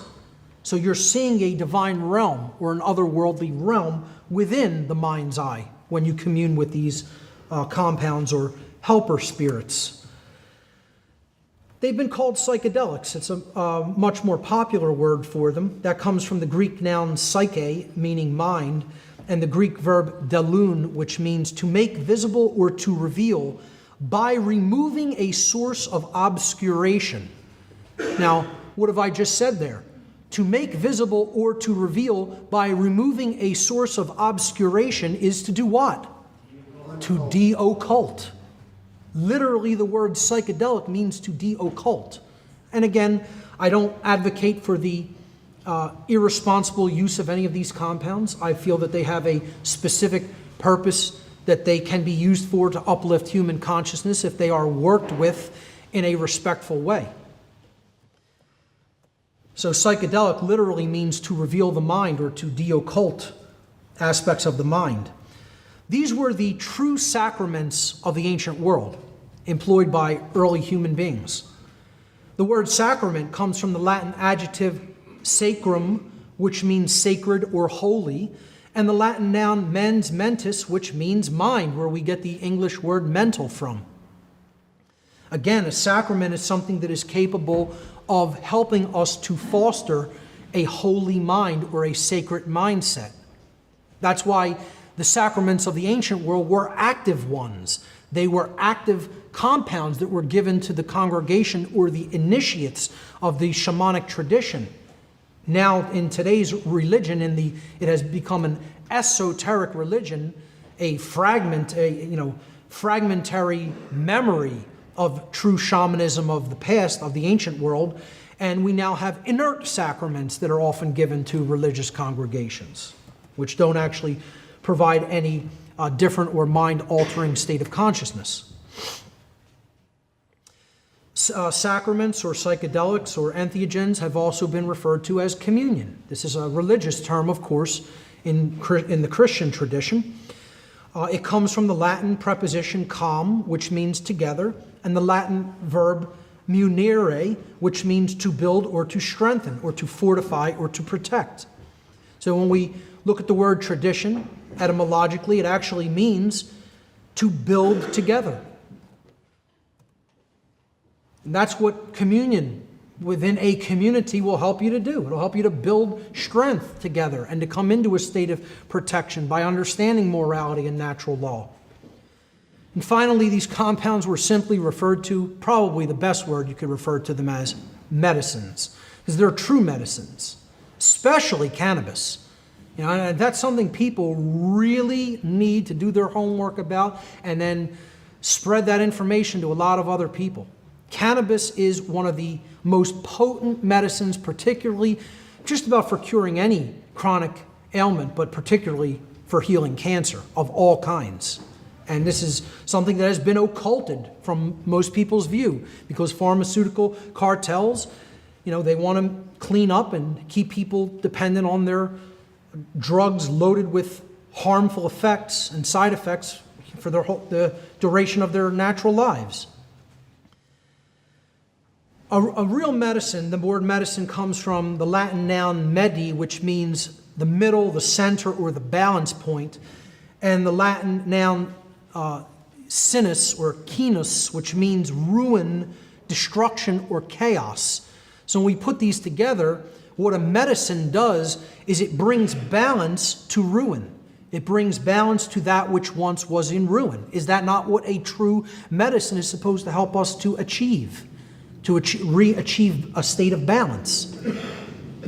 So you're seeing a divine realm or an otherworldly realm within the mind's eye when you commune with these compounds or helper spirits. They've been called psychedelics. It's a much more popular word for them. That comes from the Greek noun psyche, meaning mind, and the Greek verb delun, which means to make visible or to reveal by removing a source of obscuration. Now, what have I just said there? To make visible or to reveal by removing a source of obscuration is to do what? To de-occult. Literally, the word psychedelic means to de-occult. And again, I don't advocate for the irresponsible use of any of these compounds. I feel that they have a specific purpose that they can be used for to uplift human consciousness if they are worked with in a respectful way. So psychedelic literally means to reveal the mind or to de-occult aspects of the mind. These were the true sacraments of the ancient world, employed by early human beings. The word sacrament comes from the Latin adjective sacrum, which means sacred or holy, and the Latin noun mens mentis, which means mind, where we get the English word mental from. Again, a sacrament is something that is capable of helping us to foster a holy mind or a sacred mindset. That's why the sacraments of the ancient world were active ones. They were active compounds that were given to the congregation or the initiates of the shamanic tradition. Now, in today's religion, it has become an esoteric religion, a fragmentary memory of true shamanism of the past, of the ancient world, and we now have inert sacraments that are often given to religious congregations, which don't actually provide any different or mind-altering state of consciousness. Sacraments or psychedelics or entheogens have also been referred to as communion. This is a religious term, of course, in the Christian tradition. It comes from the Latin preposition com, which means together, and the Latin verb munere, which means to build or to strengthen or to fortify or to protect. So when we look at the word tradition, etymologically, it actually means to build together. And that's what communion within a community will help you to do. It'll help you to build strength together and to come into a state of protection by understanding morality and natural law. And finally, these compounds were simply referred to, probably the best word you could refer to them as, medicines, because they're true medicines, especially cannabis. You know, and that's something people really need to do their homework about and then spread that information to a lot of other people. Cannabis is one of the most potent medicines, particularly just about for curing any chronic ailment, but particularly for healing cancer of all kinds. And this is something that has been occulted from most people's view, because pharmaceutical cartels, they want to clean up and keep people dependent on their drugs loaded with harmful effects and side effects for the duration of their natural lives. A real medicine, the word medicine comes from the Latin noun medi, which means the middle, the center, or the balance point, and the Latin noun sinus or kinus, which means ruin, destruction, or chaos. So when we put these together, what a medicine does is it brings balance to ruin. It brings balance to that which once was in ruin. Is that not what a true medicine is supposed to help us to achieve? To re-achieve a state of balance.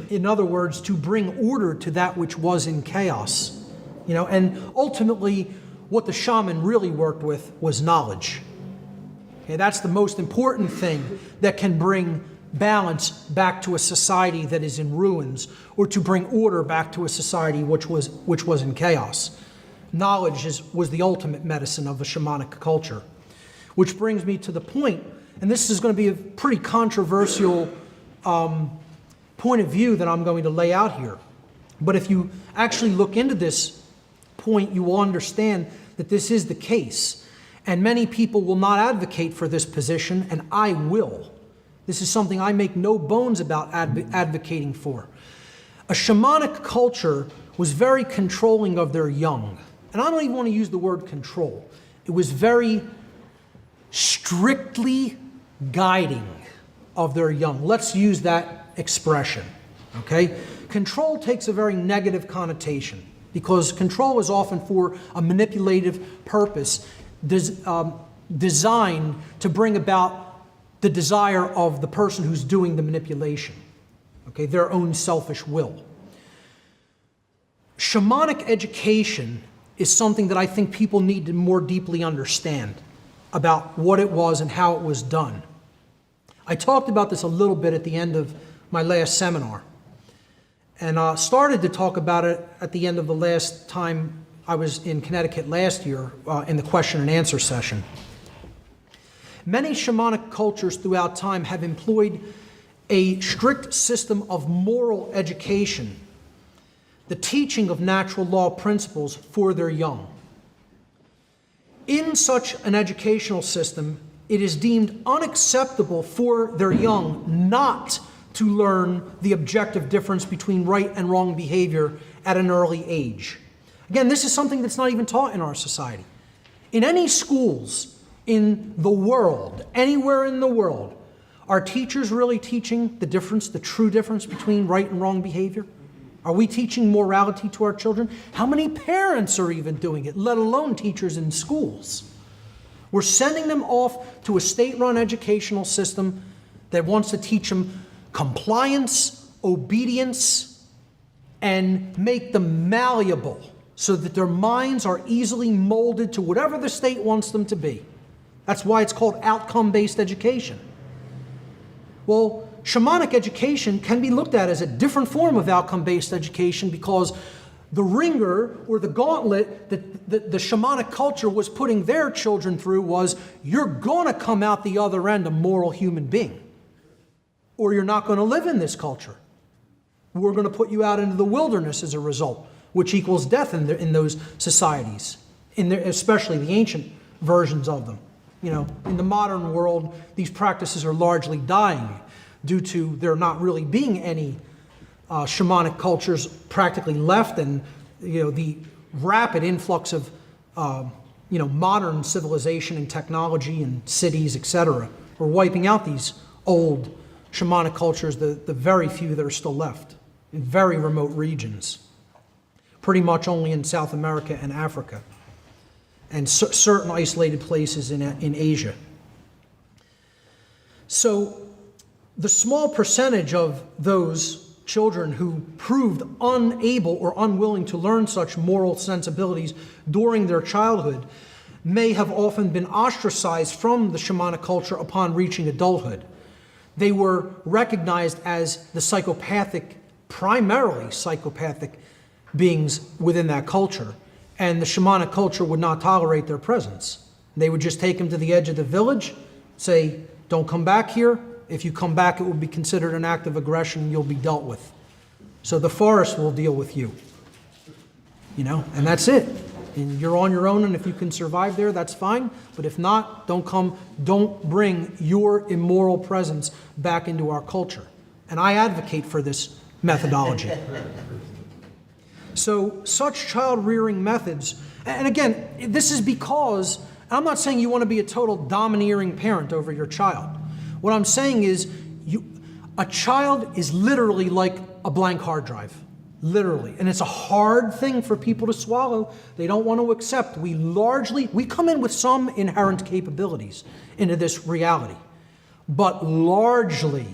In other words, to bring order to that which was in chaos. And ultimately, what the shaman really worked with was knowledge. Okay, that's the most important thing that can bring balance back to a society that is in ruins, or to bring order back to a society which was in chaos. Knowledge was the ultimate medicine of the shamanic culture. Which brings me to the point, and this is going to be a pretty controversial point of view that I'm going to lay out here. But if you actually look into this point, you will understand that this is the case. And many people will not advocate for this position, and I will. This is something I make no bones about advocating for. A shamanic culture was very controlling of their young. And I don't even want to use the word control. It was very strictly guiding of their young. Let's use that expression, okay? Control takes a very negative connotation, because control is often for a manipulative purpose designed to bring about the desire of the person who's doing the manipulation, okay, their own selfish will. Shamanic education is something that I think people need to more deeply understand about what it was and how it was done. I talked about this a little bit at the end of my last seminar, and started to talk about it at the end of the last time I was in Connecticut last year in the question and answer session. Many shamanic cultures throughout time have employed a strict system of moral education, the teaching of natural law principles for their young. In such an educational system, it is deemed unacceptable for their young not to learn the objective difference between right and wrong behavior at an early age. Again, this is something that's not even taught in our society. In any schools in the world, anywhere in the world, are teachers really teaching the difference, the true difference between right and wrong behavior? Are we teaching morality to our children? How many parents are even doing it, let alone teachers in schools? We're sending them off to a state-run educational system that wants to teach them compliance, obedience, and make them malleable so that their minds are easily molded to whatever the state wants them to be. That's why it's called outcome-based education. Well, shamanic education can be looked at as a different form of outcome-based education, because the ringer or the gauntlet that the shamanic culture was putting their children through was, you're going to come out the other end a moral human being, or you're not going to live in this culture. We're going to put you out into the wilderness as a result, which equals death in those societies, especially the ancient versions of them. In the modern world, these practices are largely dying due to there not really being any shamanic cultures practically left, and the rapid influx of modern civilization and technology and cities, etc. We're wiping out these old shamanic cultures, the very few that are still left in very remote regions, pretty much only in South America and Africa, and certain isolated places in Asia. So the small percentage of those children who proved unable or unwilling to learn such moral sensibilities during their childhood may have often been ostracized from the shamanic culture upon reaching adulthood. They were recognized as the psychopathic, primarily psychopathic beings within that culture, and the shamanic culture would not tolerate their presence. They would just take them to the edge of the village, say, don't come back here. If you come back, it will be considered an act of aggression and you'll be dealt with. So the forest will deal with you. And that's it. And you're on your own, and if you can survive there, that's fine. But if not, don't bring your immoral presence back into our culture. And I advocate for this methodology. So such child rearing methods, and again, this is because, I'm not saying you want to be a total domineering parent over your child. What I'm saying is a child is literally like a blank hard drive. Literally. And it's a hard thing for people to swallow. They don't want to accept. We come in with some inherent capabilities into this reality. But largely,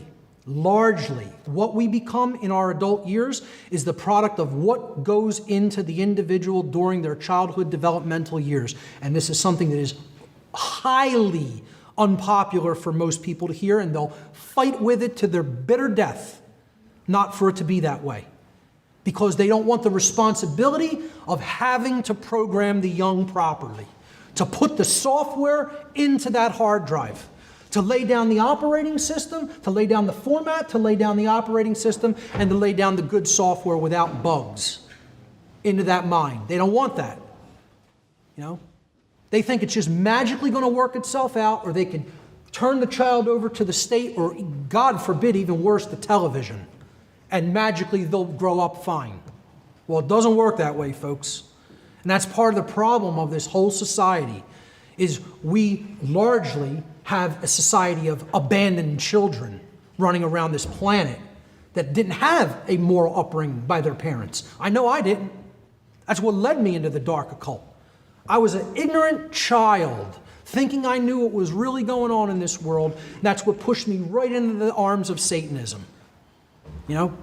what we become in our adult years is the product of what goes into the individual during their childhood developmental years. And this is something that is highly unpopular for most people to hear, and they'll fight with it to their bitter death, not for it to be that way. Because they don't want the responsibility of having to program the young properly, to put the software into that hard drive, to lay down the operating system, to lay down the format, to lay down the operating system, and to lay down the good software without bugs into that mind. They don't want that. They think it's just magically going to work itself out, or they can turn the child over to the state, or God forbid, even worse, the television, and magically they'll grow up fine. Well, it doesn't work that way, folks. And that's part of the problem of this whole society, is we largely have a society of abandoned children running around this planet that didn't have a moral upbringing by their parents. I know I didn't. That's what led me into the dark occult. I was an ignorant child thinking I knew what was really going on in this world. And that's what pushed me right into the arms of Satanism.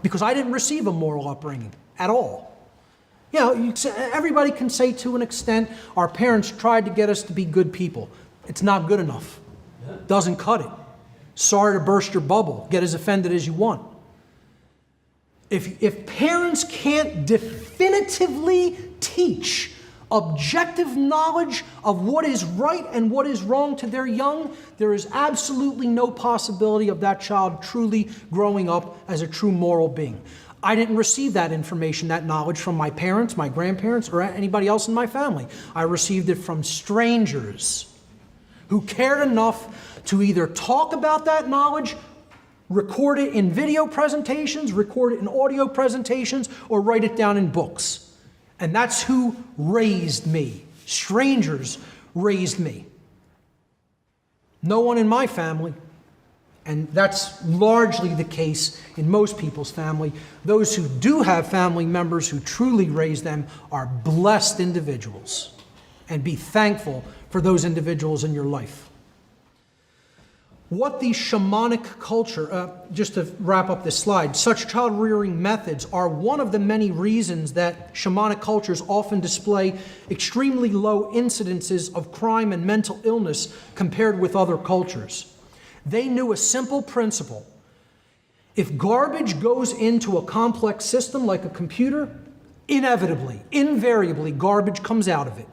Because I didn't receive a moral upbringing at all. Everybody can say to an extent, our parents tried to get us to be good people. It's not good enough. Doesn't cut it. Sorry to burst your bubble. Get as offended as you want. If parents can't definitively teach objective knowledge of what is right and what is wrong to their young, there is absolutely no possibility of that child truly growing up as a true moral being. I didn't receive that information, that knowledge from my parents, my grandparents, or anybody else in my family. I received it from strangers who cared enough to either talk about that knowledge, record it in video presentations, record it in audio presentations, or write it down in books. And that's who raised me. Strangers raised me. No one in my family. And that's largely the case in most people's family. Those who do have family members who truly raise them are blessed individuals. And be thankful for those individuals in your life. What the shamanic culture, just to wrap up this slide, such child rearing methods are one of the many reasons that shamanic cultures often display extremely low incidences of crime and mental illness compared with other cultures. They knew a simple principle. If garbage goes into a complex system like a computer, inevitably, invariably, garbage comes out of it.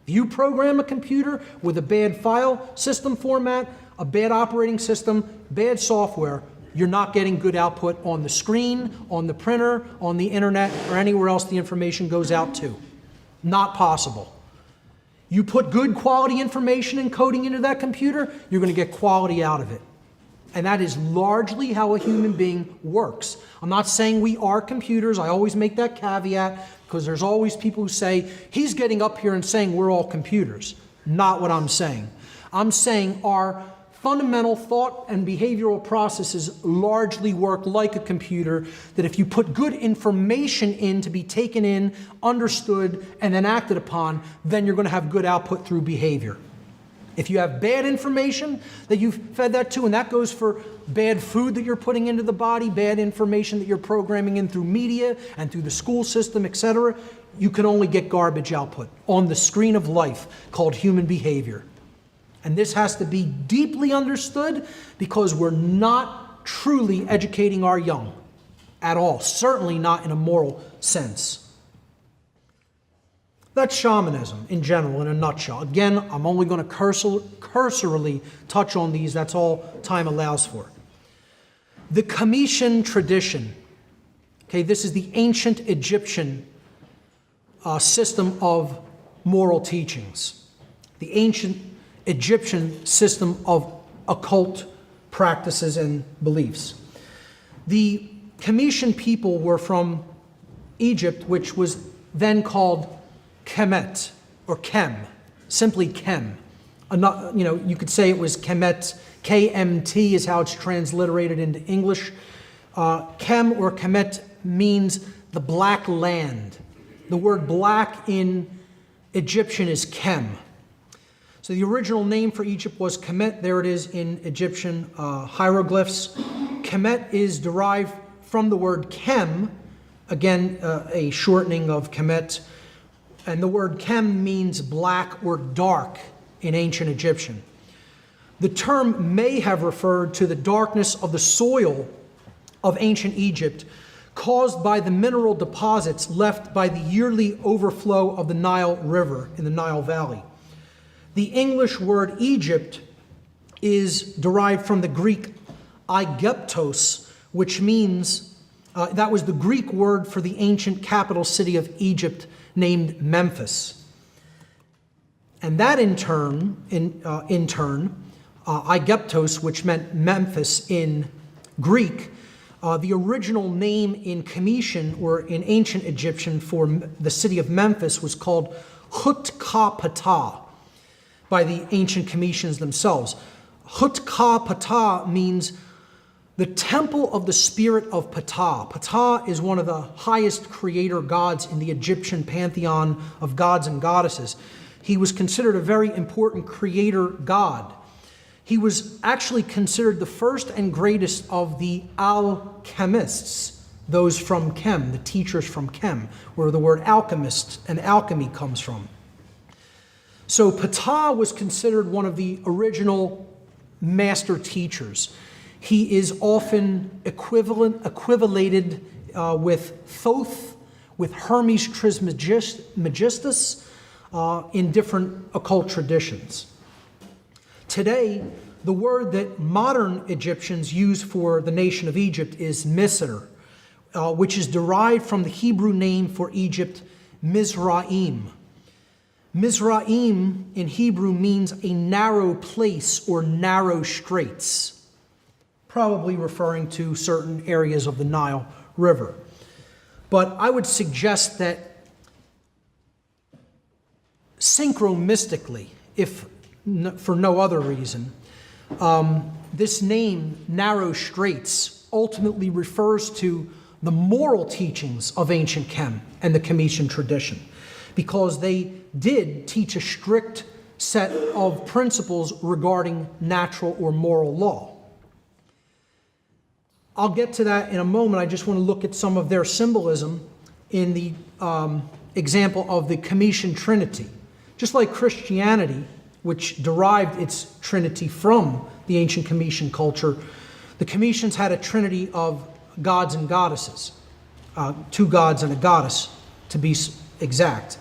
If you program a computer with a bad file system format, a bad operating system, bad software, you're not getting good output on the screen, on the printer, on the internet, or anywhere else the information goes out to. Not possible. You put good quality information and coding into that computer, you're going to get quality out of it. And that is largely how a human being works. I'm not saying we are computers. I always make that caveat because there's always people who say, he's getting up here and saying we're all computers. Not what I'm saying. I'm saying our fundamental thought and behavioral processes largely work like a computer, that if you put good information in to be taken in, understood, and then acted upon, then you're going to have good output through behavior. If you have bad information that you've fed that to, and that goes for bad food that you're putting into the body, bad information that you're programming in through media and through the school system, etc., you can only get garbage output on the screen of life called human behavior. And this has to be deeply understood because we're not truly educating our young at all, certainly not in a moral sense. That's shamanism in general, in a nutshell. Again, I'm only going to cursorily touch on these. That's all time allows for. The Comitian tradition. Okay, this is the ancient Egyptian system of moral teachings. The ancient Egyptian system of occult practices and beliefs. The Comitian people were from Egypt, which was then called Kemet, or Kem, simply Kem. You could say it was Kemet. KMT is how it's transliterated into English. Kem or Kemet means the black land. The word black in Egyptian is Kem. So the original name for Egypt was Kemet. There it is in Egyptian hieroglyphs. Kemet is derived from the word Kem, again, a shortening of Kemet. And the word Kem means black or dark in ancient Egyptian. The term may have referred to the darkness of the soil of ancient Egypt caused by the mineral deposits left by the yearly overflow of the Nile River in the Nile Valley. The English word Egypt is derived from the Greek Aegyptos, which means, that was the Greek word for the ancient capital city of Egypt, named Memphis. And that in turn, Aegyptos, which meant Memphis in Greek, the original name in Comitian or in ancient Egyptian for the city of Memphis was called Hut-Ka-Ptah by the ancient Comitians themselves. Hut-Ka-Ptah means the temple of the spirit of Ptah. Ptah is one of the highest creator gods in the Egyptian pantheon of gods and goddesses. He was considered a very important creator god. He was actually considered the first and greatest of the alchemists, those from Kem, the teachers from Kem, where the word alchemist and alchemy comes from. So Ptah was considered one of the original master teachers. He is often equivalated with Thoth, with Hermes Trismegistus in different occult traditions. Today, the word that modern Egyptians use for the nation of Egypt is Misr, which is derived from the Hebrew name for Egypt, Mizraim. Mizraim in Hebrew means a narrow place or narrow straits, probably referring to certain areas of the Nile River. But I would suggest that synchromystically, if for no other reason, this name, narrow straits, ultimately refers to the moral teachings of ancient Kem and the Comitian tradition, because they did teach a strict set of principles regarding natural or moral law. I'll get to that in a moment. I just want to look at some of their symbolism in the example of the Comitian Trinity. Just like Christianity, which derived its trinity from the ancient Comitian culture, the Comitians had a trinity of gods and goddesses, 2 gods and a goddess, to be exact.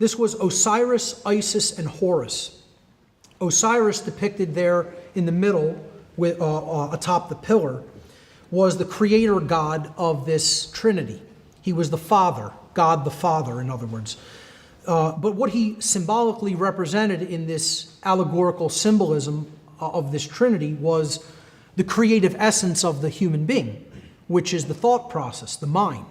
This was Osiris, Isis, and Horus. Osiris, depicted there in the middle with, atop the pillar, was the creator god of this trinity. He was the Father, God the Father, in other words. But what he symbolically represented in this allegorical symbolism of this trinity was the creative essence of the human being, which is the thought process, the mind.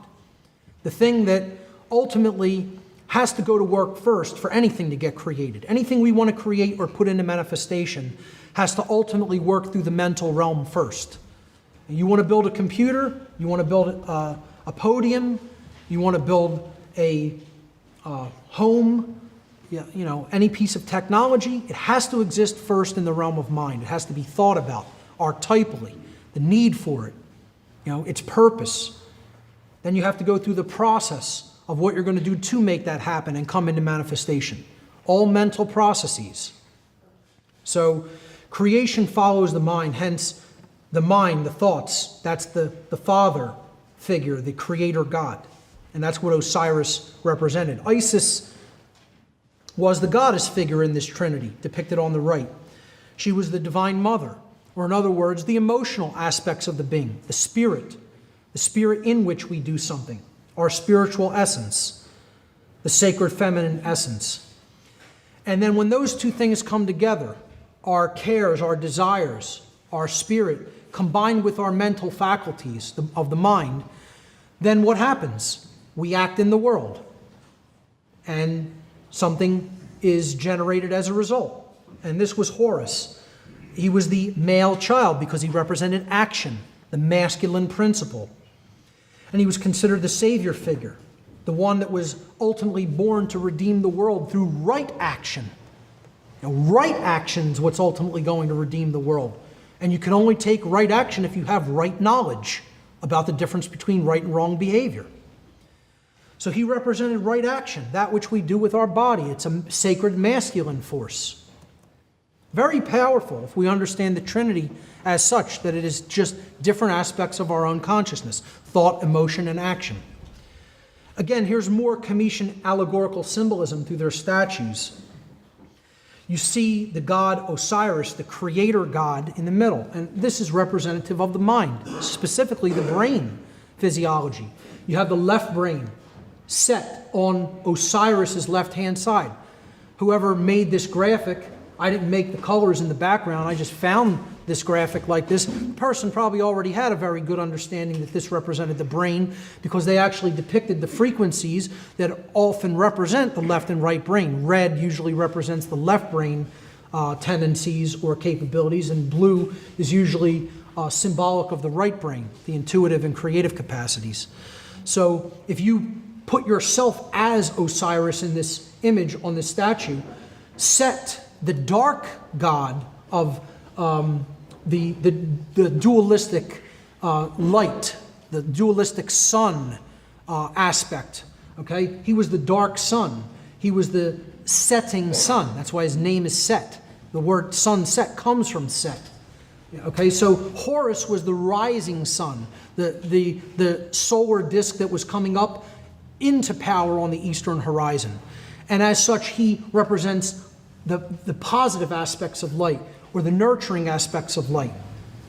The thing that ultimately has to go to work first for anything to get created. Anything we want to create or put into manifestation has to ultimately work through the mental realm first. You want to build a computer, you want to build a podium, you want to build a home, any piece of technology, it has to exist first in the realm of mind. It has to be thought about archetypally, the need for it, its purpose. Then you have to go through the process of what you're going to do to make that happen and come into manifestation. All mental processes. So creation follows the mind, hence the mind, the thoughts, that's the father figure, the creator God. And that's what Osiris represented. Isis was the goddess figure in this trinity, depicted on the right. She was the divine mother, or in other words, the emotional aspects of the being, the spirit in which we do something, our spiritual essence, the sacred feminine essence. And then when those two things come together, our cares, our desires, our spirit, combined with our mental faculties of the mind, then what happens? We act in the world. And something is generated as a result. And this was Horus. He was the male child because he represented action, the masculine principle. And he was considered the savior figure, the one that was ultimately born to redeem the world through right action. Right action is what's ultimately going to redeem the world. And you can only take right action if you have right knowledge about the difference between right and wrong behavior. So he represented right action, that which we do with our body. It's a sacred masculine force. Very powerful if we understand the Trinity as such, that it is just different aspects of our own consciousness, thought, emotion, and action. Again, here's more Comitian allegorical symbolism through their statues. You see the god Osiris, the creator god, in the middle. And this is representative of the mind, specifically the brain physiology. You have the left brain set on Osiris's left-hand side. Whoever made this graphic, I didn't make the colors in the background, I just found this graphic like this. The person probably already had a very good understanding that this represented the brain because they actually depicted the frequencies that often represent the left and right brain. Red usually represents the left brain tendencies or capabilities, and blue is usually symbolic of the right brain, the intuitive and creative capacities. So if you put yourself as Osiris in this image on this statue, set the dark god of the dualistic light, the dualistic sun aspect, okay? He was the dark sun. He was the setting sun. That's why his name is Set. The word sunset comes from Set. Okay, so Horus was the rising sun, the solar disk that was coming up into power on the eastern horizon. And as such, he represents the positive aspects of light, or the nurturing aspects of light.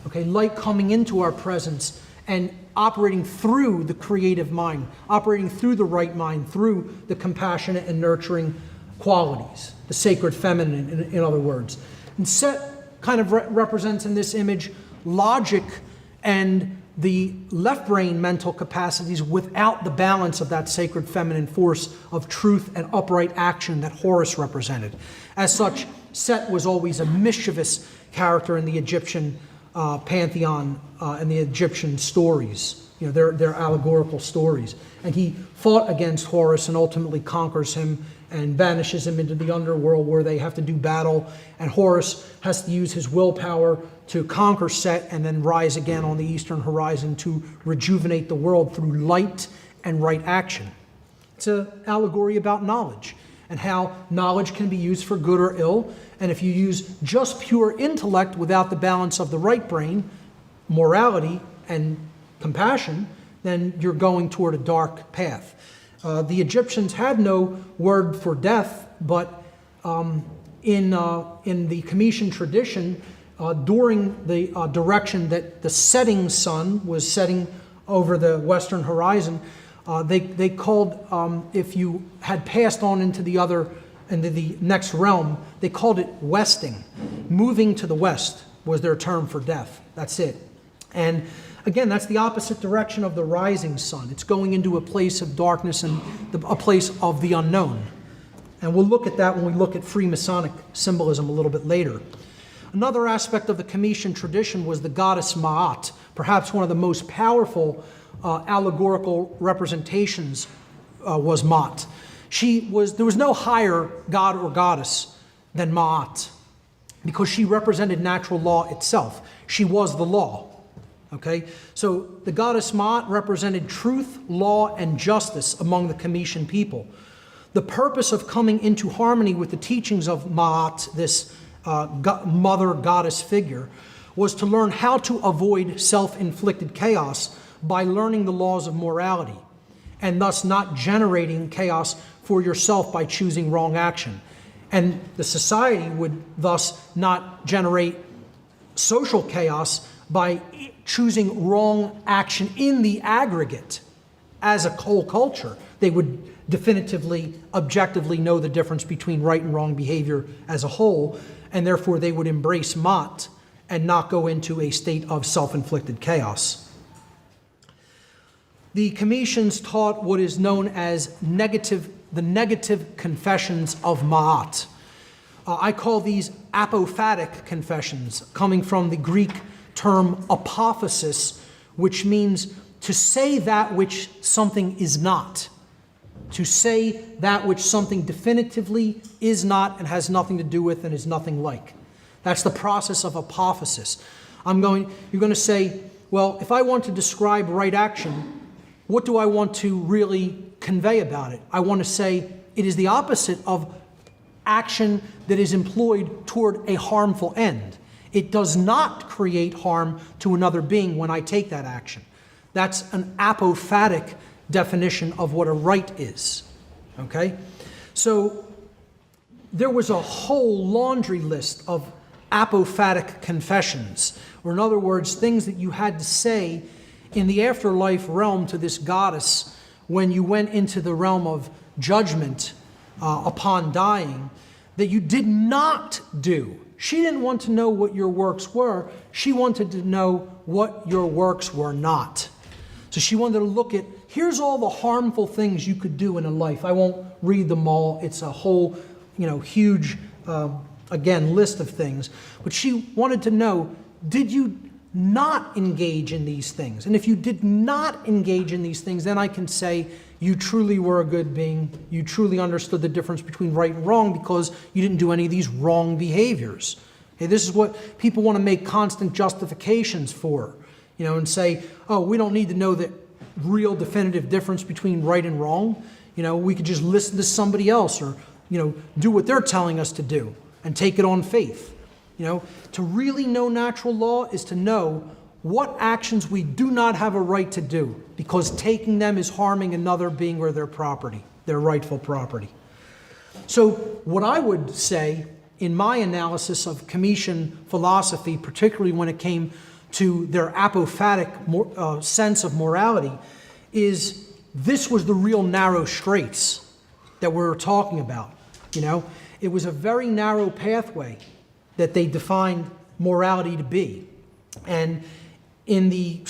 Okay, light coming into our presence and operating through the creative mind, operating through the right mind, through the compassionate and nurturing qualities, the sacred feminine, in other words. And Set kind of represents in this image logic and the left brain mental capacities without the balance of that sacred feminine force of truth and upright action that Horus represented. As such, Set was always a mischievous character in the Egyptian pantheon and the Egyptian stories, their allegorical stories. And he fought against Horus and ultimately conquers him and banishes him into the underworld where they have to do battle. And Horus has to use his willpower to conquer Set and then rise again on the eastern horizon to rejuvenate the world through light and right action. It's an allegory about knowledge and how knowledge can be used for good or ill. And if you use just pure intellect without the balance of the right brain, morality and compassion, then you're going toward a dark path. The Egyptians had no word for death, but in the Comitian tradition, during the direction that the setting sun was setting over the western horizon, they called, if you had passed on into the next realm, they called it westing. Moving to the west was their term for death. That's it. And again, that's the opposite direction of the rising sun. It's going into a place of darkness and a place of the unknown. And we'll look at that when we look at Freemasonic symbolism a little bit later. Another aspect of the Comitian tradition was the goddess Ma'at, perhaps one of the most powerful allegorical representations was Ma'at. There was no higher god or goddess than Ma'at, because she represented natural law itself. She was the law. Okay? So the goddess Ma'at represented truth, law, and justice among the Comitian people. The purpose of coming into harmony with the teachings of Ma'at, this mother goddess figure, was to learn how to avoid self-inflicted chaos by learning the laws of morality, and thus not generating chaos for yourself by choosing wrong action. And the society would thus not generate social chaos by choosing wrong action in the aggregate. As a whole culture, they would definitively, objectively know the difference between right and wrong behavior as a whole, and therefore they would embrace Ma'at and not go into a state of self-inflicted chaos. The Comitians taught what is known as the negative confessions of Ma'at. I call these apophatic confessions, coming from the Greek term apophasis, which means to say that which something is not. To say that which something definitively is not and has nothing to do with and is nothing like. That's the process of apophasis. You're going to say, well, if I want to describe right action, what do I want to really convey about it? I want to say it is the opposite of action that is employed toward a harmful end. It does not create harm to another being when I take that action. That's an apophatic definition of what a right is. Okay? So there was a whole laundry list of apophatic confessions, or in other words, things that you had to say in the afterlife realm to this goddess when you went into the realm of judgment upon dying, that you did not do. She didn't want to know what your works were. She wanted to know what your works were not. So she wanted to look at, here's all the harmful things you could do in a life. I won't read them all. It's a whole, huge, again, list of things. But she wanted to know, did you not engage in these things? And if you did not engage in these things, then I can say you truly were a good being. You truly understood the difference between right and wrong because you didn't do any of these wrong behaviors. Okay, this is what people want to make constant justifications for, and say, oh, we don't need to know the real definitive difference between right and wrong. We could just listen to somebody else or, do what they're telling us to do and take it on faith. To really know natural law is to know what actions we do not have a right to do because taking them is harming another being or their property, their rightful property. So what I would say in my analysis of Comitian philosophy, particularly when it came to their apophatic sense of morality, is this was the real narrow straits that we're talking about. It was a very narrow pathway that they defined morality to be. And in the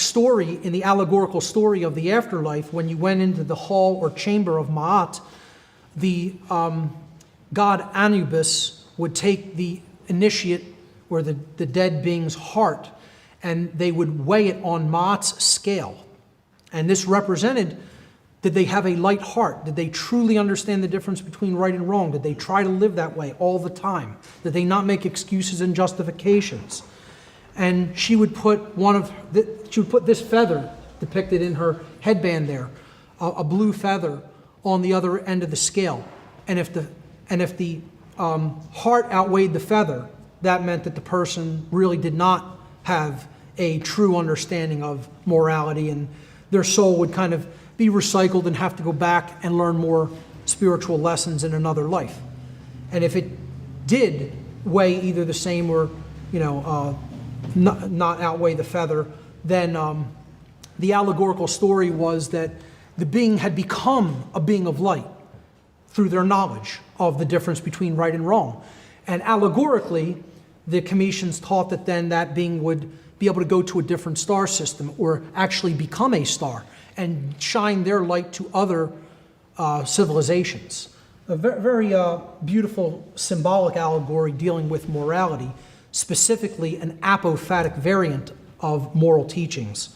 allegorical story of the afterlife, when you went into the hall or chamber of Ma'at, the god Anubis would take the initiate or the dead being's heart, and they would weigh it on Ma'at's scale. And this represented, did they have a light heart? Did they truly understand the difference between right and wrong? Did they try to live that way all the time? Did they not make excuses and justifications? And she would put this feather depicted in her headband there, a blue feather on the other end of the scale. And if the heart outweighed the feather, that meant that the person really did not have a true understanding of morality, and their soul would kind of be recycled and have to go back and learn more spiritual lessons in another life. And if it did weigh either the same or, not outweigh the feather, then the allegorical story was that the being had become a being of light through their knowledge of the difference between right and wrong. And allegorically, the Comitians taught that then that being would be able to go to a different star system or actually become a star and shine their light to other civilizations. A very beautiful symbolic allegory dealing with morality, specifically an apophatic variant of moral teachings.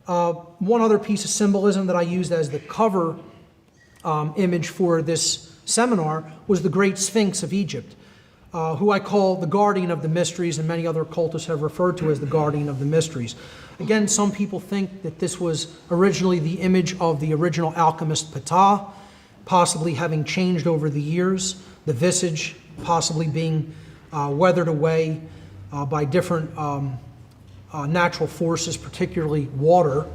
One other piece of symbolism that I used as the cover image for this seminar was the Great Sphinx of Egypt, who I call the guardian of the mysteries, and many other occultists have referred to as the guardian of the mysteries. Again, some people think that this was originally the image of the original alchemist Ptah, possibly having changed over the years, the visage possibly being weathered away by different natural forces, particularly water.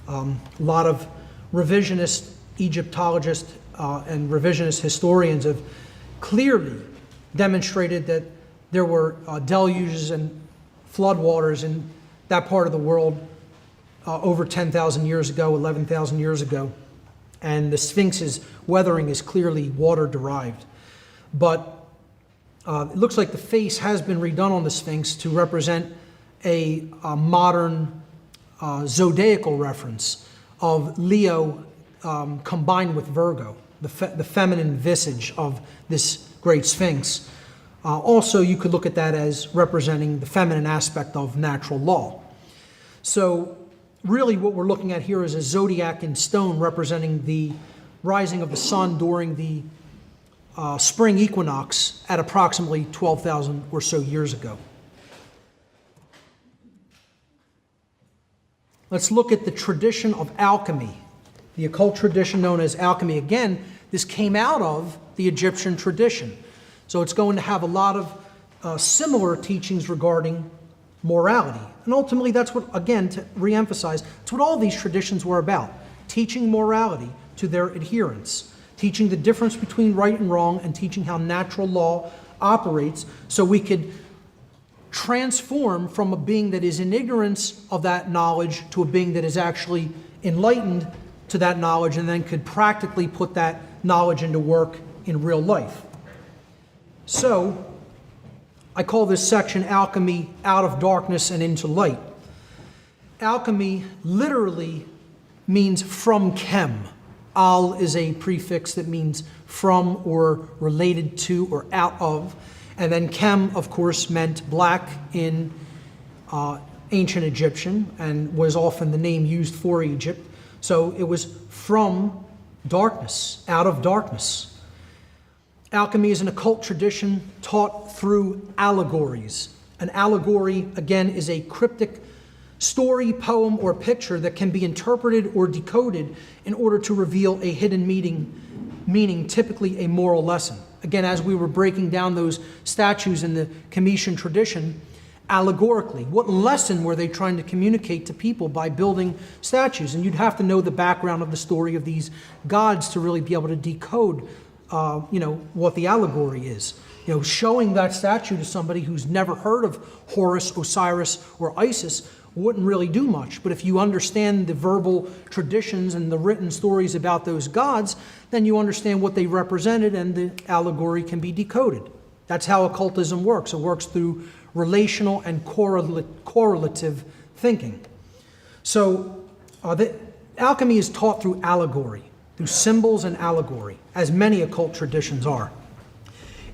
A lot of revisionist Egyptologists and revisionist historians have clearly demonstrated that there were deluges and floodwaters in that part of the world over 10,000 years ago, 11,000 years ago, and the Sphinx's weathering is clearly water-derived. But it looks like the face has been redone on the Sphinx to represent a modern zodiacal reference of Leo combined with Virgo, the feminine visage of this great Sphinx. Also, you could look at that as representing the feminine aspect of natural law. So really what we're looking at here is a zodiac in stone representing the rising of the sun during the spring equinox at approximately 12,000 or so years ago. Let's look at the tradition of alchemy, the occult tradition known as alchemy. Again, this came out of the Egyptian tradition. So it's going to have a lot of similar teachings regarding morality. And ultimately, that's what, again, to reemphasize, it's what all these traditions were about, teaching morality to their adherents, teaching the difference between right and wrong, and teaching how natural law operates so we could transform from a being that is in ignorance of that knowledge to a being that is actually enlightened to that knowledge and then could practically put that knowledge into work in real life. So, I call this section Alchemy Out of Darkness and Into Light. Alchemy literally means from chem. Al is a prefix that means from or related to or out of. And then chem, of course, meant black in ancient Egyptian and was often the name used for Egypt. So it was from darkness, out of darkness. Alchemy is an occult tradition taught through allegories. An allegory, again, is a cryptic story, poem, or picture that can be interpreted or decoded in order to reveal a hidden meaning, typically a moral lesson. Again, as we were breaking down those statues in the Comitian tradition, allegorically, what lesson were they trying to communicate to people by building statues? And you'd have to know the background of the story of these gods to really be able to decode what the allegory is. Showing that statue to somebody who's never heard of Horus, Osiris, or Isis wouldn't really do much. But if you understand the verbal traditions and the written stories about those gods, then you understand what they represented and the allegory can be decoded. That's how occultism works. It works through relational and correlative thinking. So the alchemy is taught through allegory, through symbols and allegory, as many occult traditions are.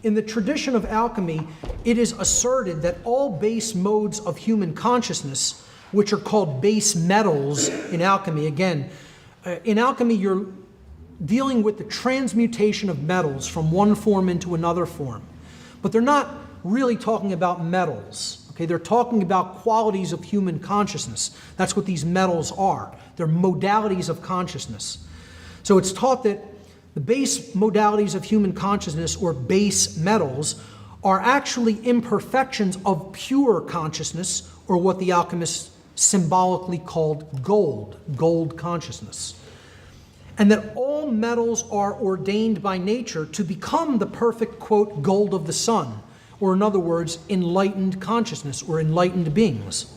In the tradition of alchemy, it is asserted that all base modes of human consciousness, which are called base metals in alchemy, again, in alchemy you're dealing with the transmutation of metals from one form into another form. But they're not really talking about metals. Okay, they're talking about qualities of human consciousness. That's what these metals are. They're modalities of consciousness. So it's taught that the base modalities of human consciousness, or base metals, are actually imperfections of pure consciousness, or what the alchemists symbolically called gold consciousness. And that all metals are ordained by nature to become the perfect, quote, gold of the sun, or in other words, enlightened consciousness or enlightened beings.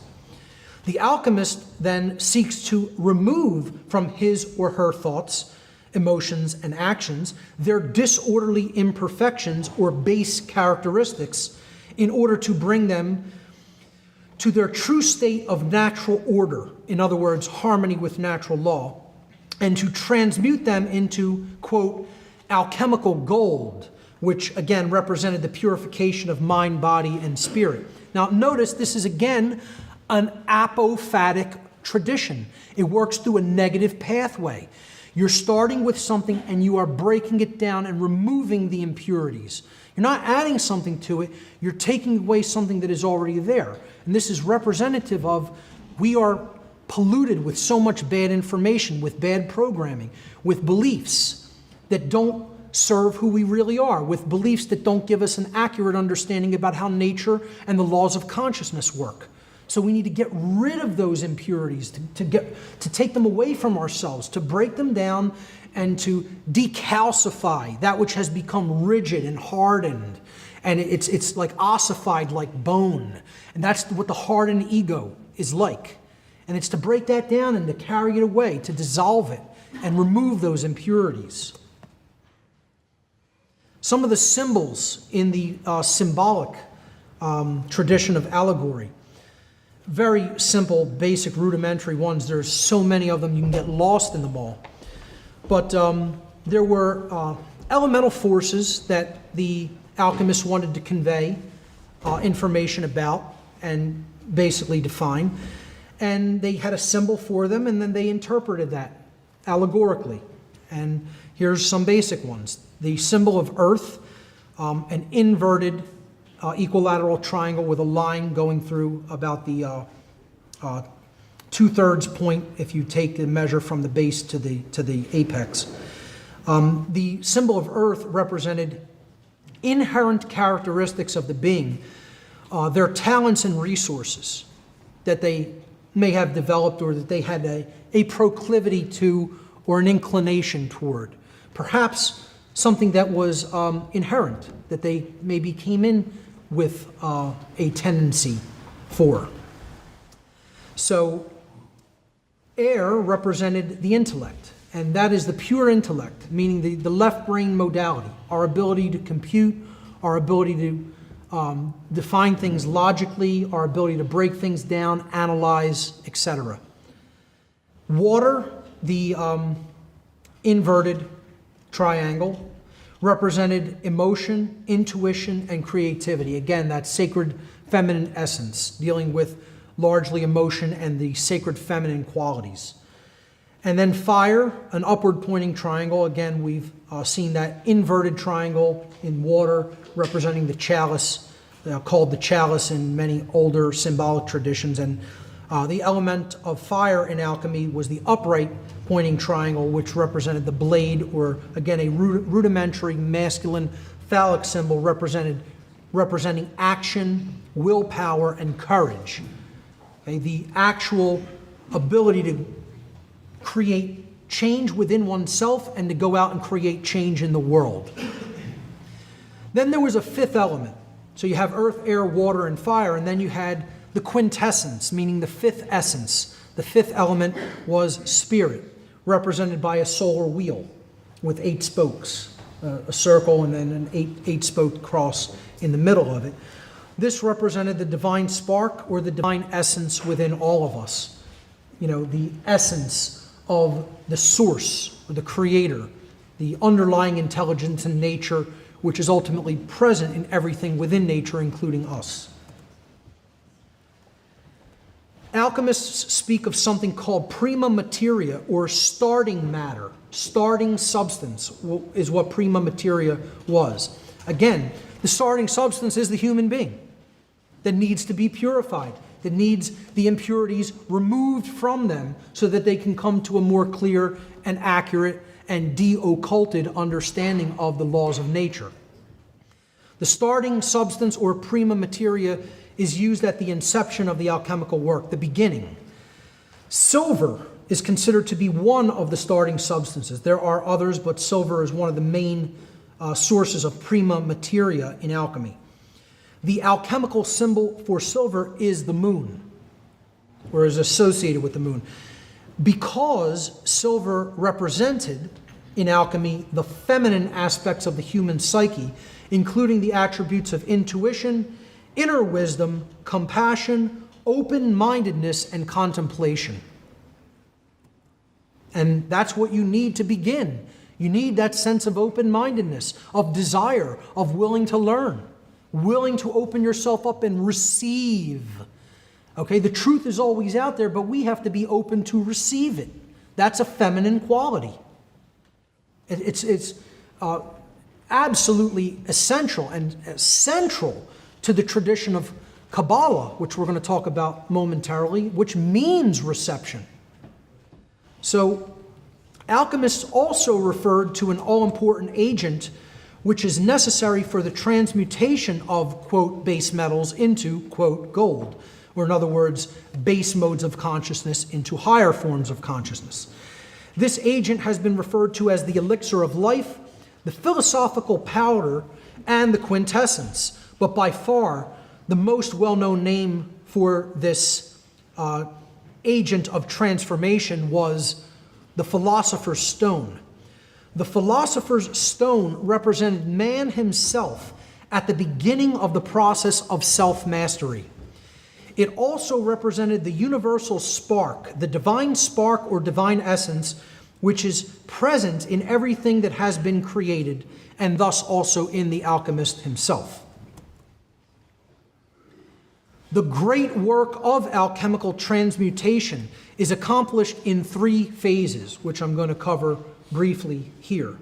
The alchemist then seeks to remove from his or her thoughts, emotions, and actions their disorderly imperfections or base characteristics in order to bring them to their true state of natural order, in other words, harmony with natural law, and to transmute them into, quote, alchemical gold, which again represented the purification of mind, body, and spirit. Now notice this is again an apophatic tradition. It works through a negative pathway. You're starting with something and you are breaking it down and removing the impurities. You're not adding something to it, you're taking away something that is already there. And this is representative of we are polluted with so much bad information, with bad programming, with beliefs that don't serve who we really are, with beliefs that don't give us an accurate understanding about how nature and the laws of consciousness work. So we need to get rid of those impurities, to take them away from ourselves, to break them down and to decalcify that which has become rigid and hardened. And it's like ossified like bone. And that's what the hardened ego is like. And it's to break that down and to carry it away, to dissolve it and remove those impurities. Some of the symbols in the symbolic tradition of allegory, very simple, basic, rudimentary ones. There's so many of them, you can get lost in them all. But there were elemental forces that the alchemists wanted to convey information about and basically define. And they had a symbol for them, and then they interpreted that allegorically. And here's some basic ones. The symbol of earth, an inverted equilateral triangle with a line going through about the 2/3 point if you take the measure from the base to the apex. The symbol of earth represented inherent characteristics of the being, their talents and resources that they may have developed or that they had a proclivity to or an inclination toward. Perhaps something that was inherent, that they maybe came in with a tendency for. So air represented the intellect, and that is the pure intellect, meaning the left brain modality, our ability to compute, our ability to define things logically, our ability to break things down, analyze, etc. Water, the inverted triangle, represented emotion, intuition, and creativity. Again, that sacred feminine essence, dealing with largely emotion and the sacred feminine qualities. And then fire, an upward pointing triangle. Again, we've seen that inverted triangle in water representing the chalice, called the chalice in many older symbolic traditions. And the element of fire in alchemy was the upright pointing triangle, which represented the blade, or again, a rudimentary masculine phallic symbol representing action, willpower, and courage. Okay, the actual ability to create change within oneself and to go out and create change in the world. Then there was a fifth element. So you have earth, air, water, and fire, and then you had the quintessence, meaning the fifth essence. The fifth element was spirit, represented by a solar wheel with 8 spokes, a circle and then an eight-spoked cross in the middle of it. This represented the divine spark or the divine essence within all of us. You know, the essence of the source, or the creator, the underlying intelligence in nature, which is ultimately present in everything within nature, including us. Alchemists speak of something called prima materia, or starting matter. Starting substance is what prima materia was. Again, the starting substance is the human being that needs to be purified, that needs the impurities removed from them so that they can come to a more clear and accurate and de-occulted understanding of the laws of nature. The starting substance, or prima materia, is used at the inception of the alchemical work, the beginning. Silver is considered to be one of the starting substances. There are others, but silver is one of the main sources of prima materia in alchemy. The alchemical symbol for silver is the moon, or is associated with the moon. Because silver represented, in alchemy, the feminine aspects of the human psyche, including the attributes of intuition, inner wisdom, compassion, open-mindedness, and contemplation. And that's what you need to begin. You need that sense of open-mindedness, of desire, of willing to learn, willing to open yourself up and receive. Okay, the truth is always out there, but we have to be open to receive it. That's a feminine quality. It's absolutely essential and central to the tradition of Kabbalah, which we're going to talk about momentarily, which means reception. So alchemists also referred to an all-important agent which is necessary for the transmutation of, quote, base metals into, quote, gold, or in other words, base modes of consciousness into higher forms of consciousness. This agent has been referred to as the elixir of life, the philosophical powder, and the quintessence. But by far, the most well-known name for this agent of transformation was the philosopher's stone. The philosopher's stone represented man himself at the beginning of the process of self-mastery. It also represented the universal spark, the divine spark or divine essence, which is present in everything that has been created, and thus also in the alchemist himself. The great work of alchemical transmutation is accomplished in 3 phases, which I'm going to cover briefly here.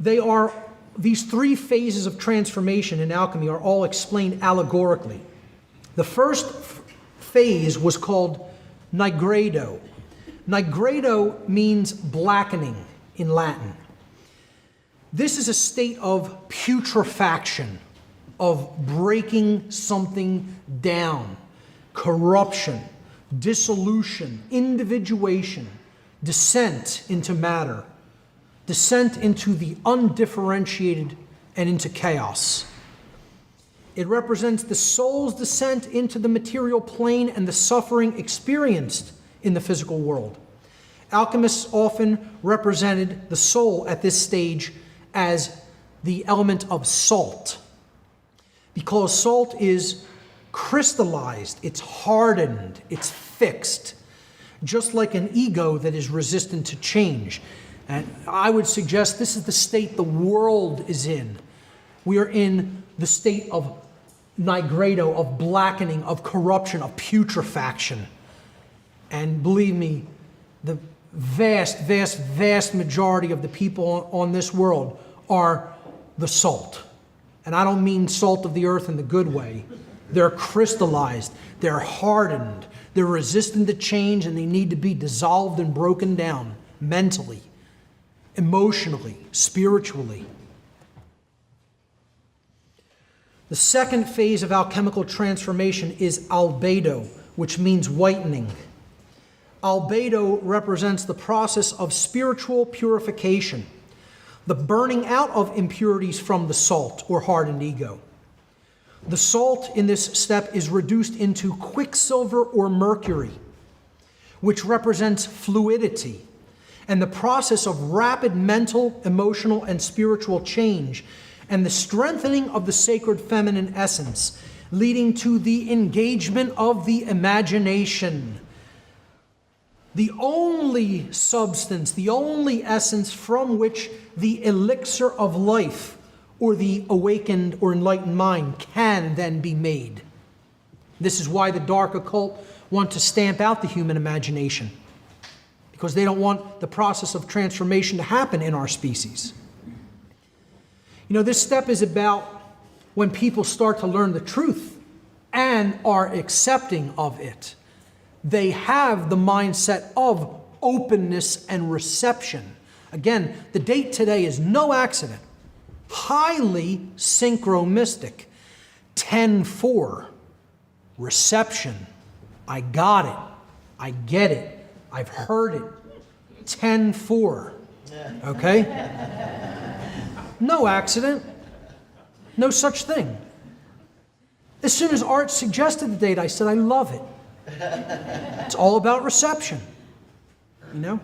These 3 phases of transformation in alchemy are all explained allegorically. The first phase was called nigredo. Nigredo means blackening in Latin. This is a state of putrefaction, of breaking something down, corruption, dissolution, individuation, descent into matter, descent into the undifferentiated and into chaos. It represents the soul's descent into the material plane and the suffering experienced in the physical world. Alchemists often represented the soul at this stage as the element of salt, because salt is crystallized, it's hardened, it's fixed, just like an ego that is resistant to change. And I would suggest this is the state the world is in. We are in the state of nigredo, of blackening, of corruption, of putrefaction. And believe me, the vast majority of the people on this world are the salt. And I don't mean salt of the earth in the good way. They're crystallized, they're hardened, they're resistant to change, and they need to be dissolved and broken down mentally, emotionally, spiritually. The second phase of alchemical transformation is albedo, which means whitening. Albedo represents the process of spiritual purification, the burning out of impurities from the salt or hardened ego. The salt in this step is reduced into quicksilver or mercury, which represents fluidity and the process of rapid mental, emotional, and spiritual change, and the strengthening of the sacred feminine essence, leading to the engagement of the imagination. The only substance, the only essence from which the elixir of life or the awakened or enlightened mind can then be made. This is why the dark occult want to stamp out the human imagination, because they don't want the process of transformation to happen in our species. You know, this step is about when people start to learn the truth and are accepting of it. They have the mindset of openness and reception. Again, the date today is no accident. Highly synchromistic. 10-4. Reception. I got it. I get it. I've heard it. 10-4. Okay? No accident. No such thing. As soon as Art suggested the date, I said, I love it. It's all about reception. You know?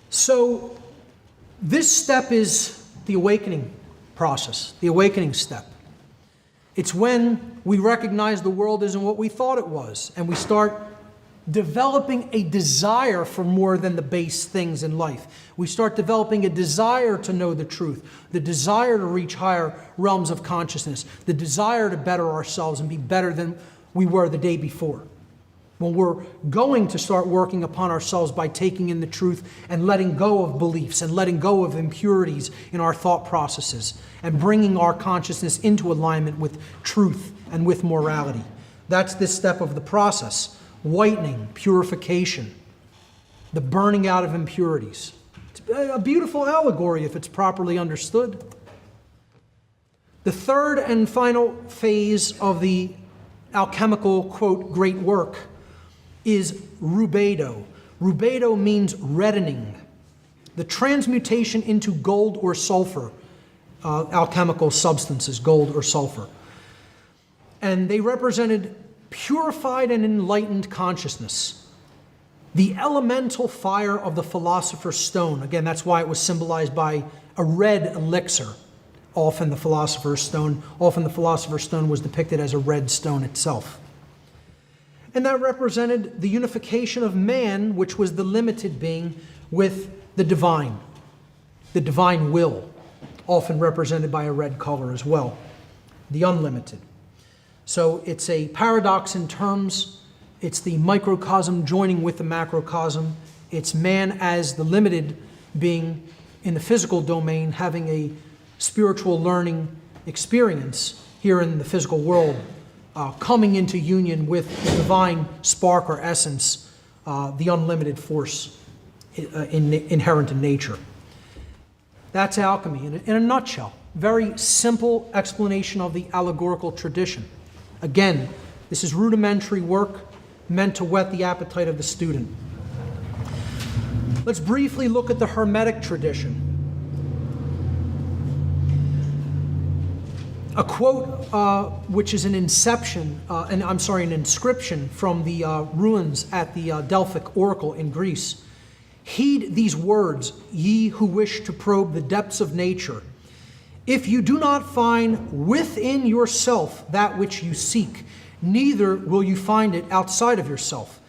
So, this step is the awakening process, the awakening step. It's when we recognize the world isn't what we thought it was, and we start developing a desire for more than the base things in life. We start developing a desire to know the truth, the desire to reach higher realms of consciousness, the desire to better ourselves and be better than we were the day before. when we're going to start working upon ourselves by taking in the truth and letting go of beliefs and letting go of impurities in our thought processes and bringing our consciousness into alignment with truth and with morality. That's this step of the process: whitening, purification, the burning out of impurities. It's a beautiful allegory if it's properly understood. The third and final phase of the alchemical, quote, great work is rubedo. Rubedo means reddening, the transmutation into gold or sulfur, alchemical substances, gold or sulfur. And they represented purified and enlightened consciousness. The elemental fire of the philosopher's stone. Again, that's why it was symbolized by a red elixir. Often the philosopher's stone was depicted as a red stone itself. And that represented the unification of man, which was the limited being, with the divine will, often represented by a red color as well, the unlimited. So it's a paradox in terms. It's the microcosm joining with the macrocosm. It's man as the limited being in the physical domain having a spiritual learning experience here in the physical world, coming into union with the divine spark or essence, the unlimited force inherent in nature. That's alchemy in a nutshell. Very simple explanation of the allegorical tradition. Again, this is rudimentary work meant to whet the appetite of the student. Let's briefly look at the Hermetic tradition. A quote, which is an inscription from the ruins at the Delphic Oracle in Greece. Heed these words, ye who wish to probe the depths of nature. If you do not find within yourself that which you seek, neither will you find it outside of yourself.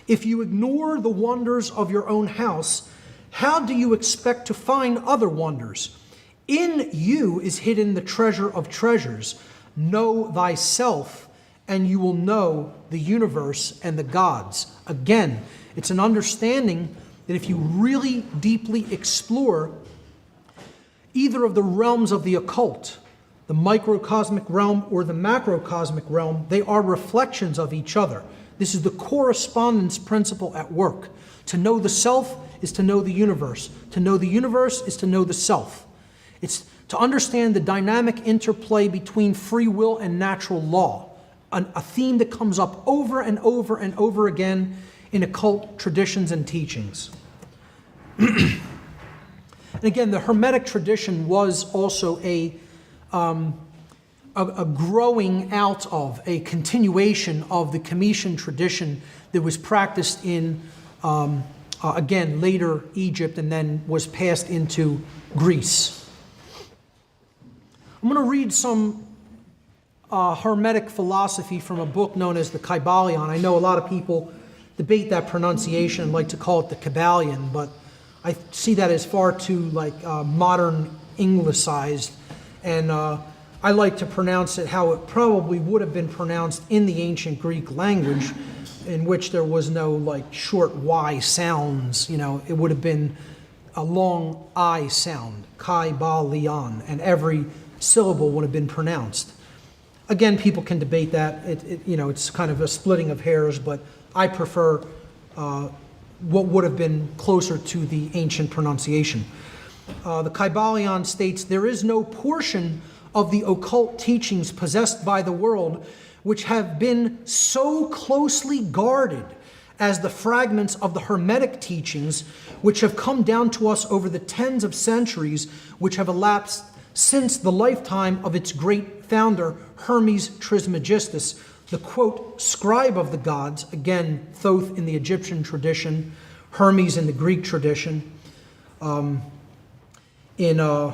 If you ignore the wonders of your own house, how do you expect to find other wonders? In you is hidden the treasure of treasures. Know thyself, and you will know the universe and the gods. Again, it's an understanding that if you really deeply explore either of the realms of the occult, the microcosmic realm or the macrocosmic realm, they are reflections of each other. This is the correspondence principle at work. To know the self is to know the universe. To know the universe is to know the self. It's to understand the dynamic interplay between free will and natural law, a theme that comes up over and over and over again in occult traditions and teachings. And again, the Hermetic tradition was also a growing out of, a continuation of the Comitian tradition that was practiced in, again, later Egypt and then was passed into Greece. I'm going to read some Hermetic philosophy from a book known as the Kybalion. I know a lot of people debate that pronunciation and like to call it the Kybalion, but I see that as far too modern Anglicized, and I like to pronounce it how it probably would have been pronounced in the ancient Greek language, in which there was no short Y sounds. It would have been a long I sound, Kybalion, and every syllable would have been pronounced. Again, people can debate that. It's kind of a splitting of hairs, but I prefer what would have been closer to the ancient pronunciation. The Kybalion states, there is no portion of the occult teachings possessed by the world which have been so closely guarded as the fragments of the Hermetic teachings which have come down to us over the tens of centuries which have elapsed since the lifetime of its great founder, Hermes Trismegistus, the, quote, scribe of the gods, again, Thoth in the Egyptian tradition, Hermes in the Greek tradition. In the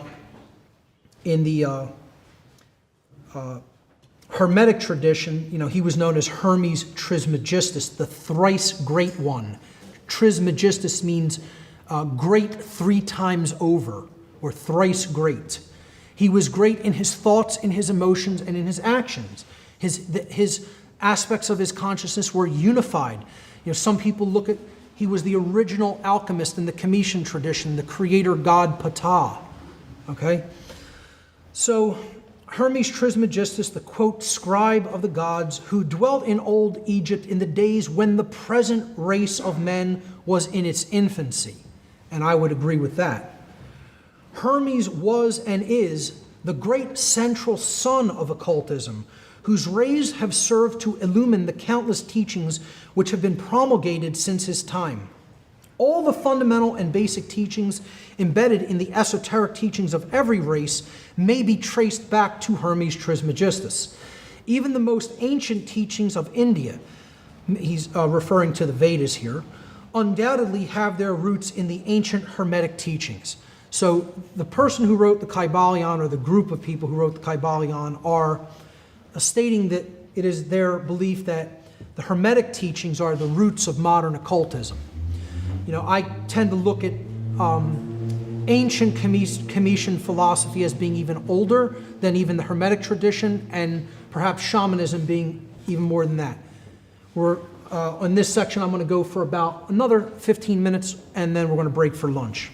Hermetic tradition, he was known as Hermes Trismegistus, the thrice great one. Trismegistus means great 3 times over, or thrice great. He was great in his thoughts, in his emotions, and in his actions. His aspects of his consciousness were unified. Some people look at, he was the original alchemist in the Cometian tradition, the creator god Ptah. Okay? So, Hermes Trismegistus, the quote, scribe of the gods, who dwelt in old Egypt in the days when the present race of men was in its infancy. And I would agree with that. Hermes was and is the great central sun of occultism, whose rays have served to illumine the countless teachings which have been promulgated since his time. All the fundamental and basic teachings embedded in the esoteric teachings of every race may be traced back to Hermes Trismegistus. Even the most ancient teachings of India, he's referring to the Vedas here, undoubtedly have their roots in the ancient Hermetic teachings. So the person who wrote the Kybalion, or the group of people who wrote the Kybalion, are stating that it is their belief that the Hermetic teachings are the roots of modern occultism. I tend to look at ancient Cometian philosophy as being even older than even the Hermetic tradition, and perhaps shamanism being even more than that. In this section, I'm going to go for about another 15 minutes, and then we're going to break for lunch.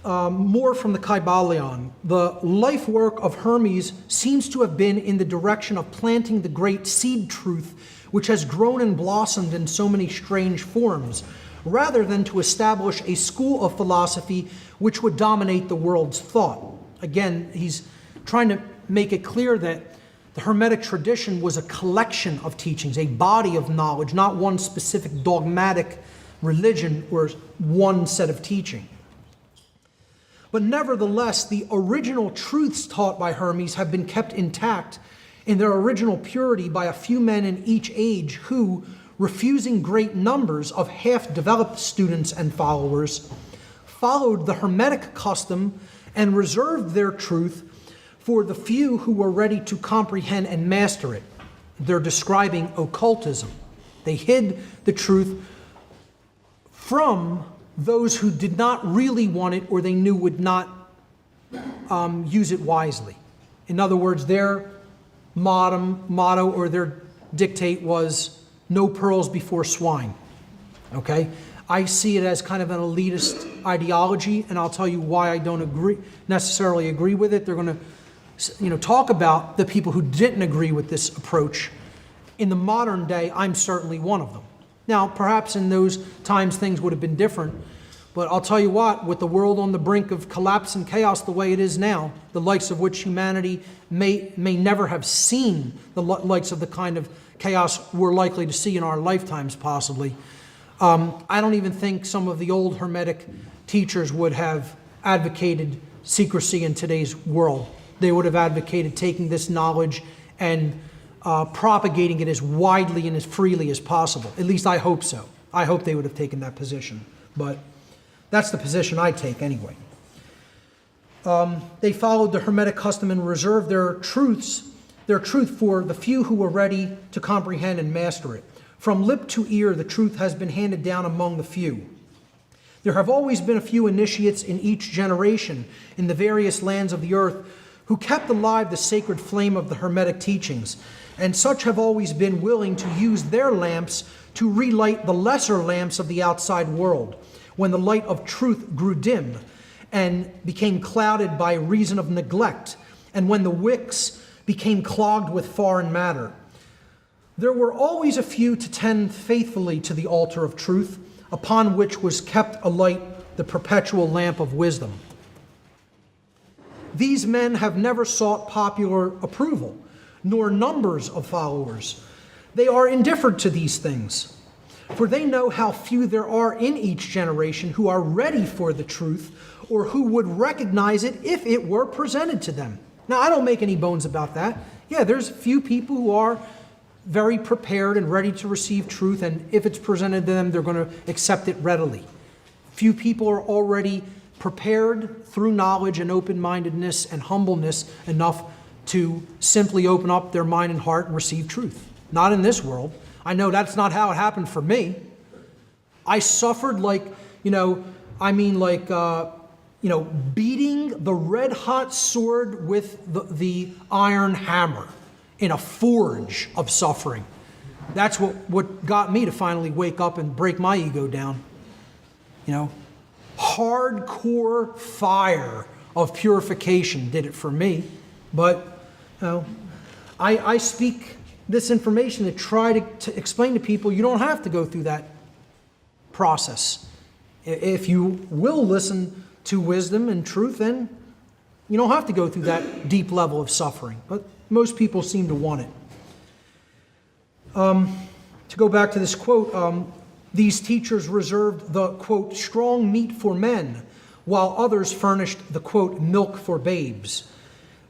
More from the Kybalion. The life work of Hermes seems to have been in the direction of planting the great seed truth which has grown and blossomed in so many strange forms, rather than to establish a school of philosophy which would dominate the world's thought. Again, he's trying to make it clear that the Hermetic tradition was a collection of teachings, a body of knowledge, not one specific dogmatic religion or one set of teaching. But nevertheless, the original truths taught by Hermes have been kept intact in their original purity by a few men in each age who, refusing great numbers of half-developed students and followers, followed the Hermetic custom and reserved their truth for the few who were ready to comprehend and master it. They're describing occultism. They hid the truth from those who did not really want it, or they knew would not use it wisely. In other words, their motto or their dictate was no pearls before swine. Okay? I see it as kind of an elitist ideology, and I'll tell you why I don't necessarily agree with it. They're going to talk about the people who didn't agree with this approach. In the modern day, I'm certainly one of them. Now, perhaps in those times things would have been different, but I'll tell you what, with the world on the brink of collapse and chaos the way it is now, the likes of which humanity may never have seen, the likes of the kind of chaos we're likely to see in our lifetimes possibly, I don't even think some of the old Hermetic teachers would have advocated secrecy in today's world. They would have advocated taking this knowledge and propagating it as widely and as freely as possible. At least I hope so. I hope they would have taken that position. But that's the position I take anyway. They followed the Hermetic custom and reserved their truth for the few who were ready to comprehend and master it. From lip to ear, the truth has been handed down among the few. There have always been a few initiates in each generation in the various lands of the earth who kept alive the sacred flame of the Hermetic teachings, and such have always been willing to use their lamps to relight the lesser lamps of the outside world, when the light of truth grew dim and became clouded by reason of neglect, and when the wicks became clogged with foreign matter. There were always a few to tend faithfully to the altar of truth, upon which was kept alight the perpetual lamp of wisdom. These men have never sought popular approval, nor numbers of followers. They are indifferent to these things, for they know how few there are in each generation who are ready for the truth, or who would recognize it if it were presented to them. Now, I don't make any bones about that. Yeah, there's few people who are very prepared and ready to receive truth, and if it's presented to them, they're going to accept it readily. Few people are already prepared through knowledge and open-mindedness and humbleness enough to simply open up their mind and heart and receive truth. Not in this world. I know that's not how it happened for me. I suffered beating the red-hot sword with the iron hammer. in a forge of suffering. That's what got me to finally wake up and break my ego down. You know, hardcore fire of purification did it for me. But, you know, I speak this information to try to explain to people you don't have to go through that process. If you will listen to wisdom and truth, then you don't have to go through that deep level of suffering. But most people seem to want it. To go back to this quote, these teachers reserved the, quote, strong meat for men, while others furnished the, quote, milk for babes.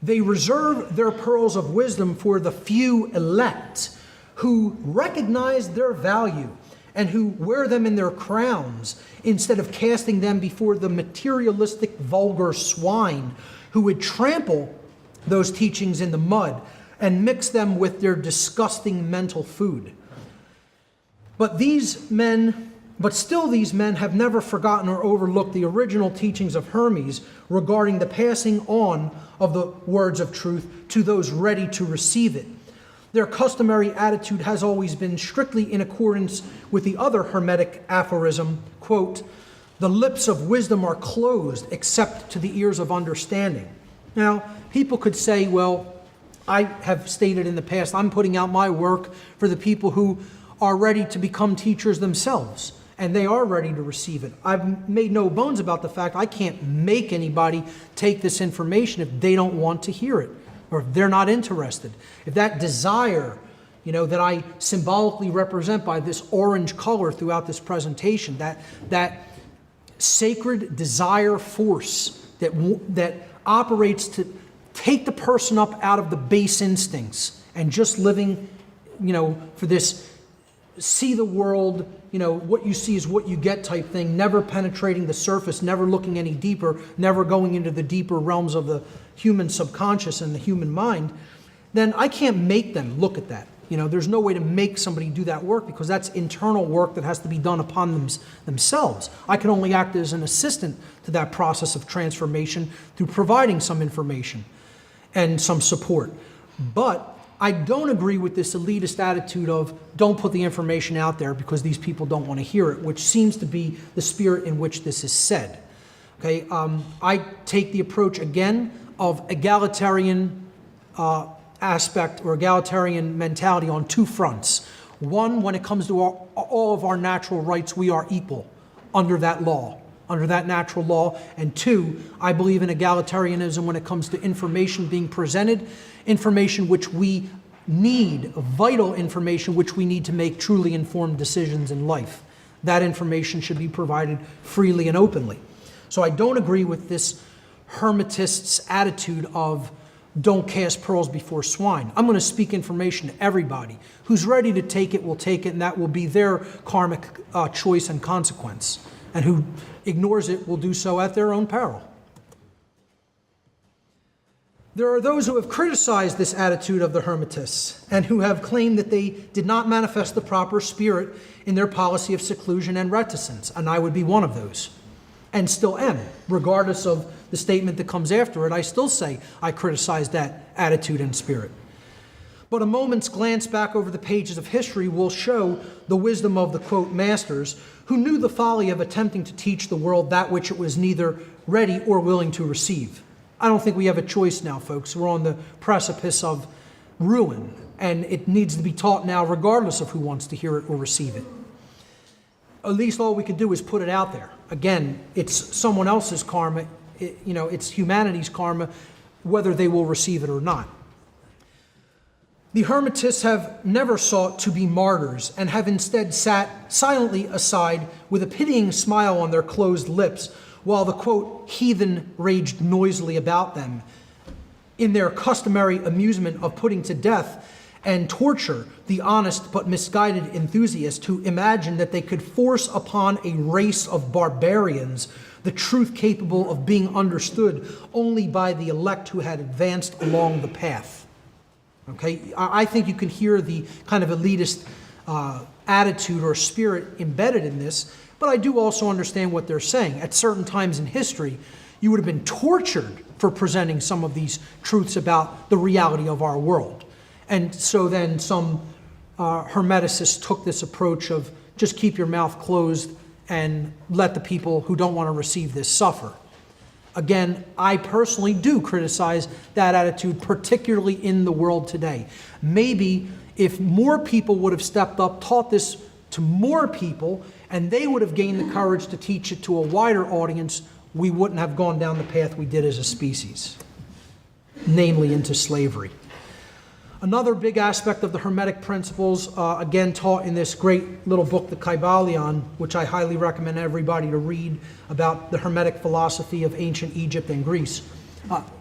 They reserve their pearls of wisdom for the few elect who recognize their value and who wear them in their crowns instead of casting them before the materialistic, vulgar swine who would trample those teachings in the mud and mix them with their disgusting mental food. But still these men have never forgotten or overlooked the original teachings of Hermes regarding the passing on of the words of truth to those ready to receive it. Their customary attitude has always been strictly in accordance with the other Hermetic aphorism, quote, the lips of wisdom are closed except to the ears of understanding. Now, people could say, well, I have stated in the past, I'm putting out my work for the people who are ready to become teachers themselves, and they are ready to receive it. I've made no bones about the fact I can't make anybody take this information if they don't want to hear it, or if they're not interested. If that desire, that I symbolically represent by this orange color throughout this presentation, that sacred desire force that operates to take the person up out of the base instincts and just living, for this see the world, what you see is what you get type thing, never penetrating the surface, never looking any deeper, never going into the deeper realms of the human subconscious and the human mind, then I can't make them look at that. There's no way to make somebody do that work because that's internal work that has to be done upon themselves. I can only act as an assistant to that process of transformation through providing some information and some support. But I don't agree with this elitist attitude of don't put the information out there because these people don't want to hear it, which seems to be the spirit in which this is said. Okay, I take the approach again of egalitarian aspect or egalitarian mentality on two fronts. One, when it comes to all of our natural rights, we are equal under that law, under that natural law. And two, I believe in egalitarianism when it comes to information being presented, information which we need, vital information which we need to make truly informed decisions in life. That information should be provided freely and openly. So I don't agree with this Hermetist's attitude of don't cast pearls before swine. I'm going to speak information to everybody. Who's ready to take it will take it, and that will be their karmic choice and consequence. And who ignores it will do so at their own peril. There are those who have criticized this attitude of the Hermetists and who have claimed that they did not manifest the proper spirit in their policy of seclusion and reticence, and I would be one of those, and still am. Regardless of the statement that comes after it, I still say I criticize that attitude and spirit. But a moment's glance back over the pages of history will show the wisdom of the, quote, masters who knew the folly of attempting to teach the world that which it was neither ready or willing to receive. I don't think we have a choice now, folks. We're on the precipice of ruin, and it needs to be taught now regardless of who wants to hear it or receive it. At least all we can do is put it out there. Again, it's someone else's karma, it's humanity's karma, whether they will receive it or not. The Hermetists have never sought to be martyrs and have instead sat silently aside with a pitying smile on their closed lips while the, quote, heathen raged noisily about them in their customary amusement of putting to death and torture the honest but misguided enthusiast who imagined that they could force upon a race of barbarians the truth capable of being understood only by the elect who had advanced along the path. Okay, I think you can hear the kind of elitist attitude or spirit embedded in this, but I do also understand what they're saying. At certain times in history, you would have been tortured for presenting some of these truths about the reality of our world. And so then some hermeticists took this approach of just keep your mouth closed and let the people who don't want to receive this suffer. Again, I personally do criticize that attitude, particularly in the world today. Maybe if more people would have stepped up, taught this to more people, and they would have gained the courage to teach it to a wider audience, we wouldn't have gone down the path we did as a species, namely into slavery. Another big aspect of the Hermetic principles, again taught in this great little book, the Kybalion, which I highly recommend everybody to read, about the Hermetic philosophy of ancient Egypt and Greece.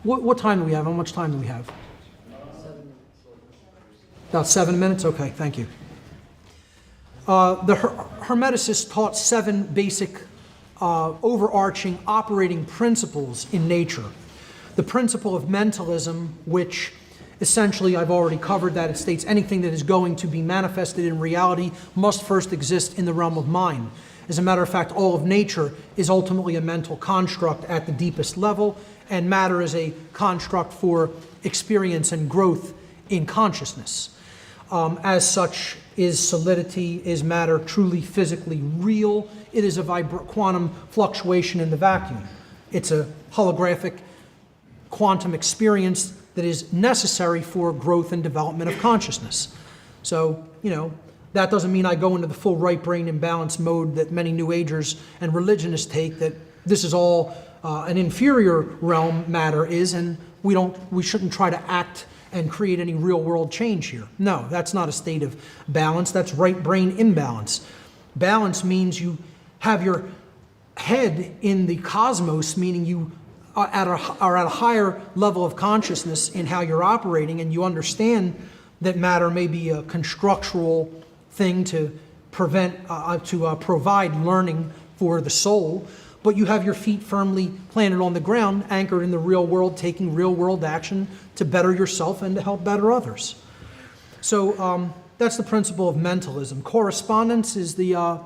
What time do we have? How much time do we have? 7 minutes. About 7 minutes? Okay, thank you. The Hermeticists taught 7 basic overarching operating principles in nature. The principle of mentalism, which essentially, I've already covered that. It states anything that is going to be manifested in reality must first exist in the realm of mind. As a matter of fact, all of nature is ultimately a mental construct at the deepest level, and matter is a construct for experience and growth in consciousness. As such, is solidity, is matter truly physically real? It is a quantum fluctuation in the vacuum. It's a holographic quantum experience that is necessary for growth and development of consciousness. So, that doesn't mean I go into the full right brain imbalance mode that many New Agers and religionists take, that this is all an inferior realm matter is, and we shouldn't try to act and create any real world change here. No, that's not a state of balance, that's right brain imbalance. Balance means you have your head in the cosmos, meaning you are at a higher level of consciousness in how you're operating, and you understand that matter may be a constructural thing to provide learning for the soul, but you have your feet firmly planted on the ground, anchored in the real world, taking real world action to better yourself and to help better others. So that's the principle of mentalism. Correspondence is the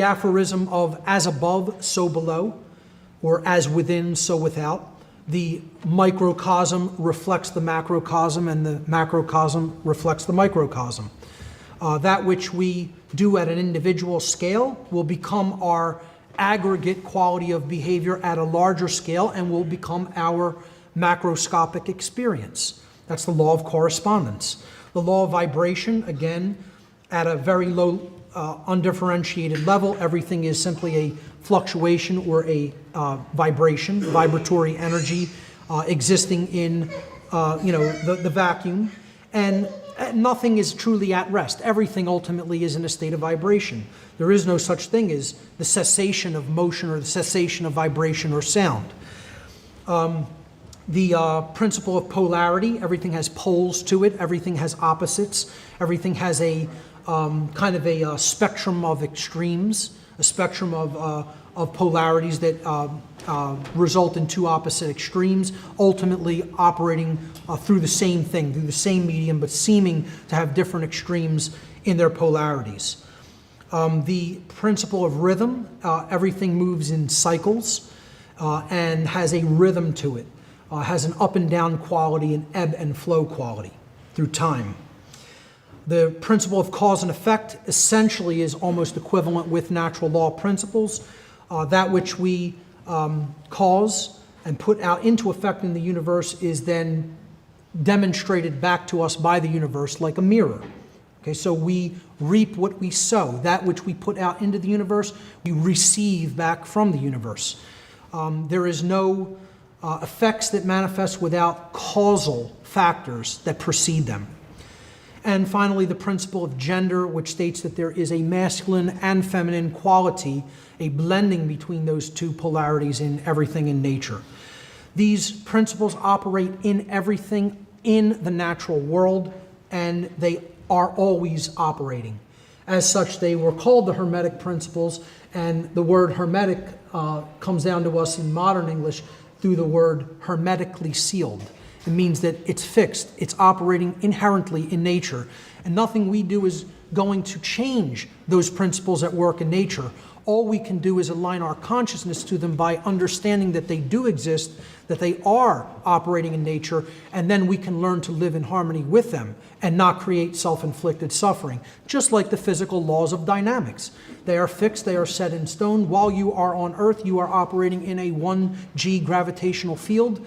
aphorism of as above, so below, or as within, so without. The microcosm reflects the macrocosm, and the macrocosm reflects the microcosm. That which we do at an individual scale will become our aggregate quality of behavior at a larger scale and will become our macroscopic experience. That's the law of correspondence. The law of vibration, again, at a very low undifferentiated level, everything is simply a fluctuation or a vibration, vibratory energy existing in the vacuum, and nothing is truly at rest. Everything ultimately is in a state of vibration. There is no such thing as the cessation of motion or the cessation of vibration or sound. The principle of polarity, everything has poles to it, everything has opposites, everything has a kind of a spectrum of extremes, a spectrum of polarities that result in two opposite extremes, ultimately operating through the same thing, through the same medium, but seeming to have different extremes in their polarities. The principle of rhythm, everything moves in cycles and has a rhythm to it, has an up and down quality, an ebb and flow quality through time. The principle of cause and effect essentially is almost equivalent with natural law principles. That which we cause and put out into effect in the universe is then demonstrated back to us by the universe like a mirror. Okay, so we reap what we sow. That which we put out into the universe, we receive back from the universe. There is no effects that manifest without causal factors that precede them. And finally, the principle of gender, which states that there is a masculine and feminine quality, a blending between those two polarities in everything in nature. These principles operate in everything in the natural world, and they are always operating. As such, they were called the Hermetic principles, and the word Hermetic comes down to us in modern English through the word hermetically sealed. It means that it's fixed, it's operating inherently in nature, and nothing we do is going to change those principles at work in nature. All we can do is align our consciousness to them by understanding that they do exist, that they are operating in nature, and then we can learn to live in harmony with them and not create self-inflicted suffering, just like the physical laws of dynamics. They are fixed, they are set in stone. While you are on Earth, you are operating in a 1G gravitational field.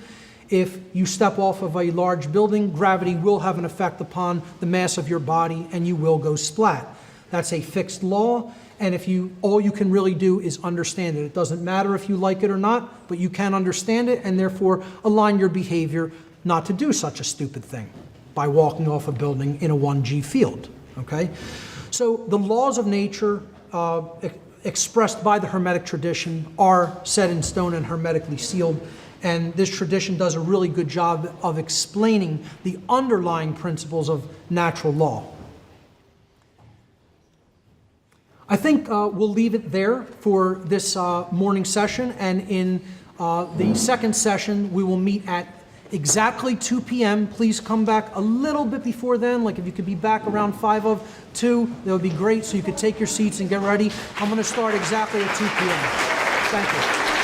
If you step off of a large building, gravity will have an effect upon the mass of your body and you will go splat. That's a fixed law, and all you can really do is understand it. It doesn't matter if you like it or not, but you can understand it and therefore align your behavior not to do such a stupid thing by walking off a building in a 1G field, okay? So the laws of nature expressed by the Hermetic tradition are set in stone and hermetically sealed, and this tradition does a really good job of explaining the underlying principles of natural law. I think we'll leave it there for this morning session, and in the second session we will meet at exactly 2 p.m. Please come back a little bit before then, like if you could be back around 5:02, that would be great, so you could take your seats and get ready. I'm going to start exactly at 2 p.m. Thank you.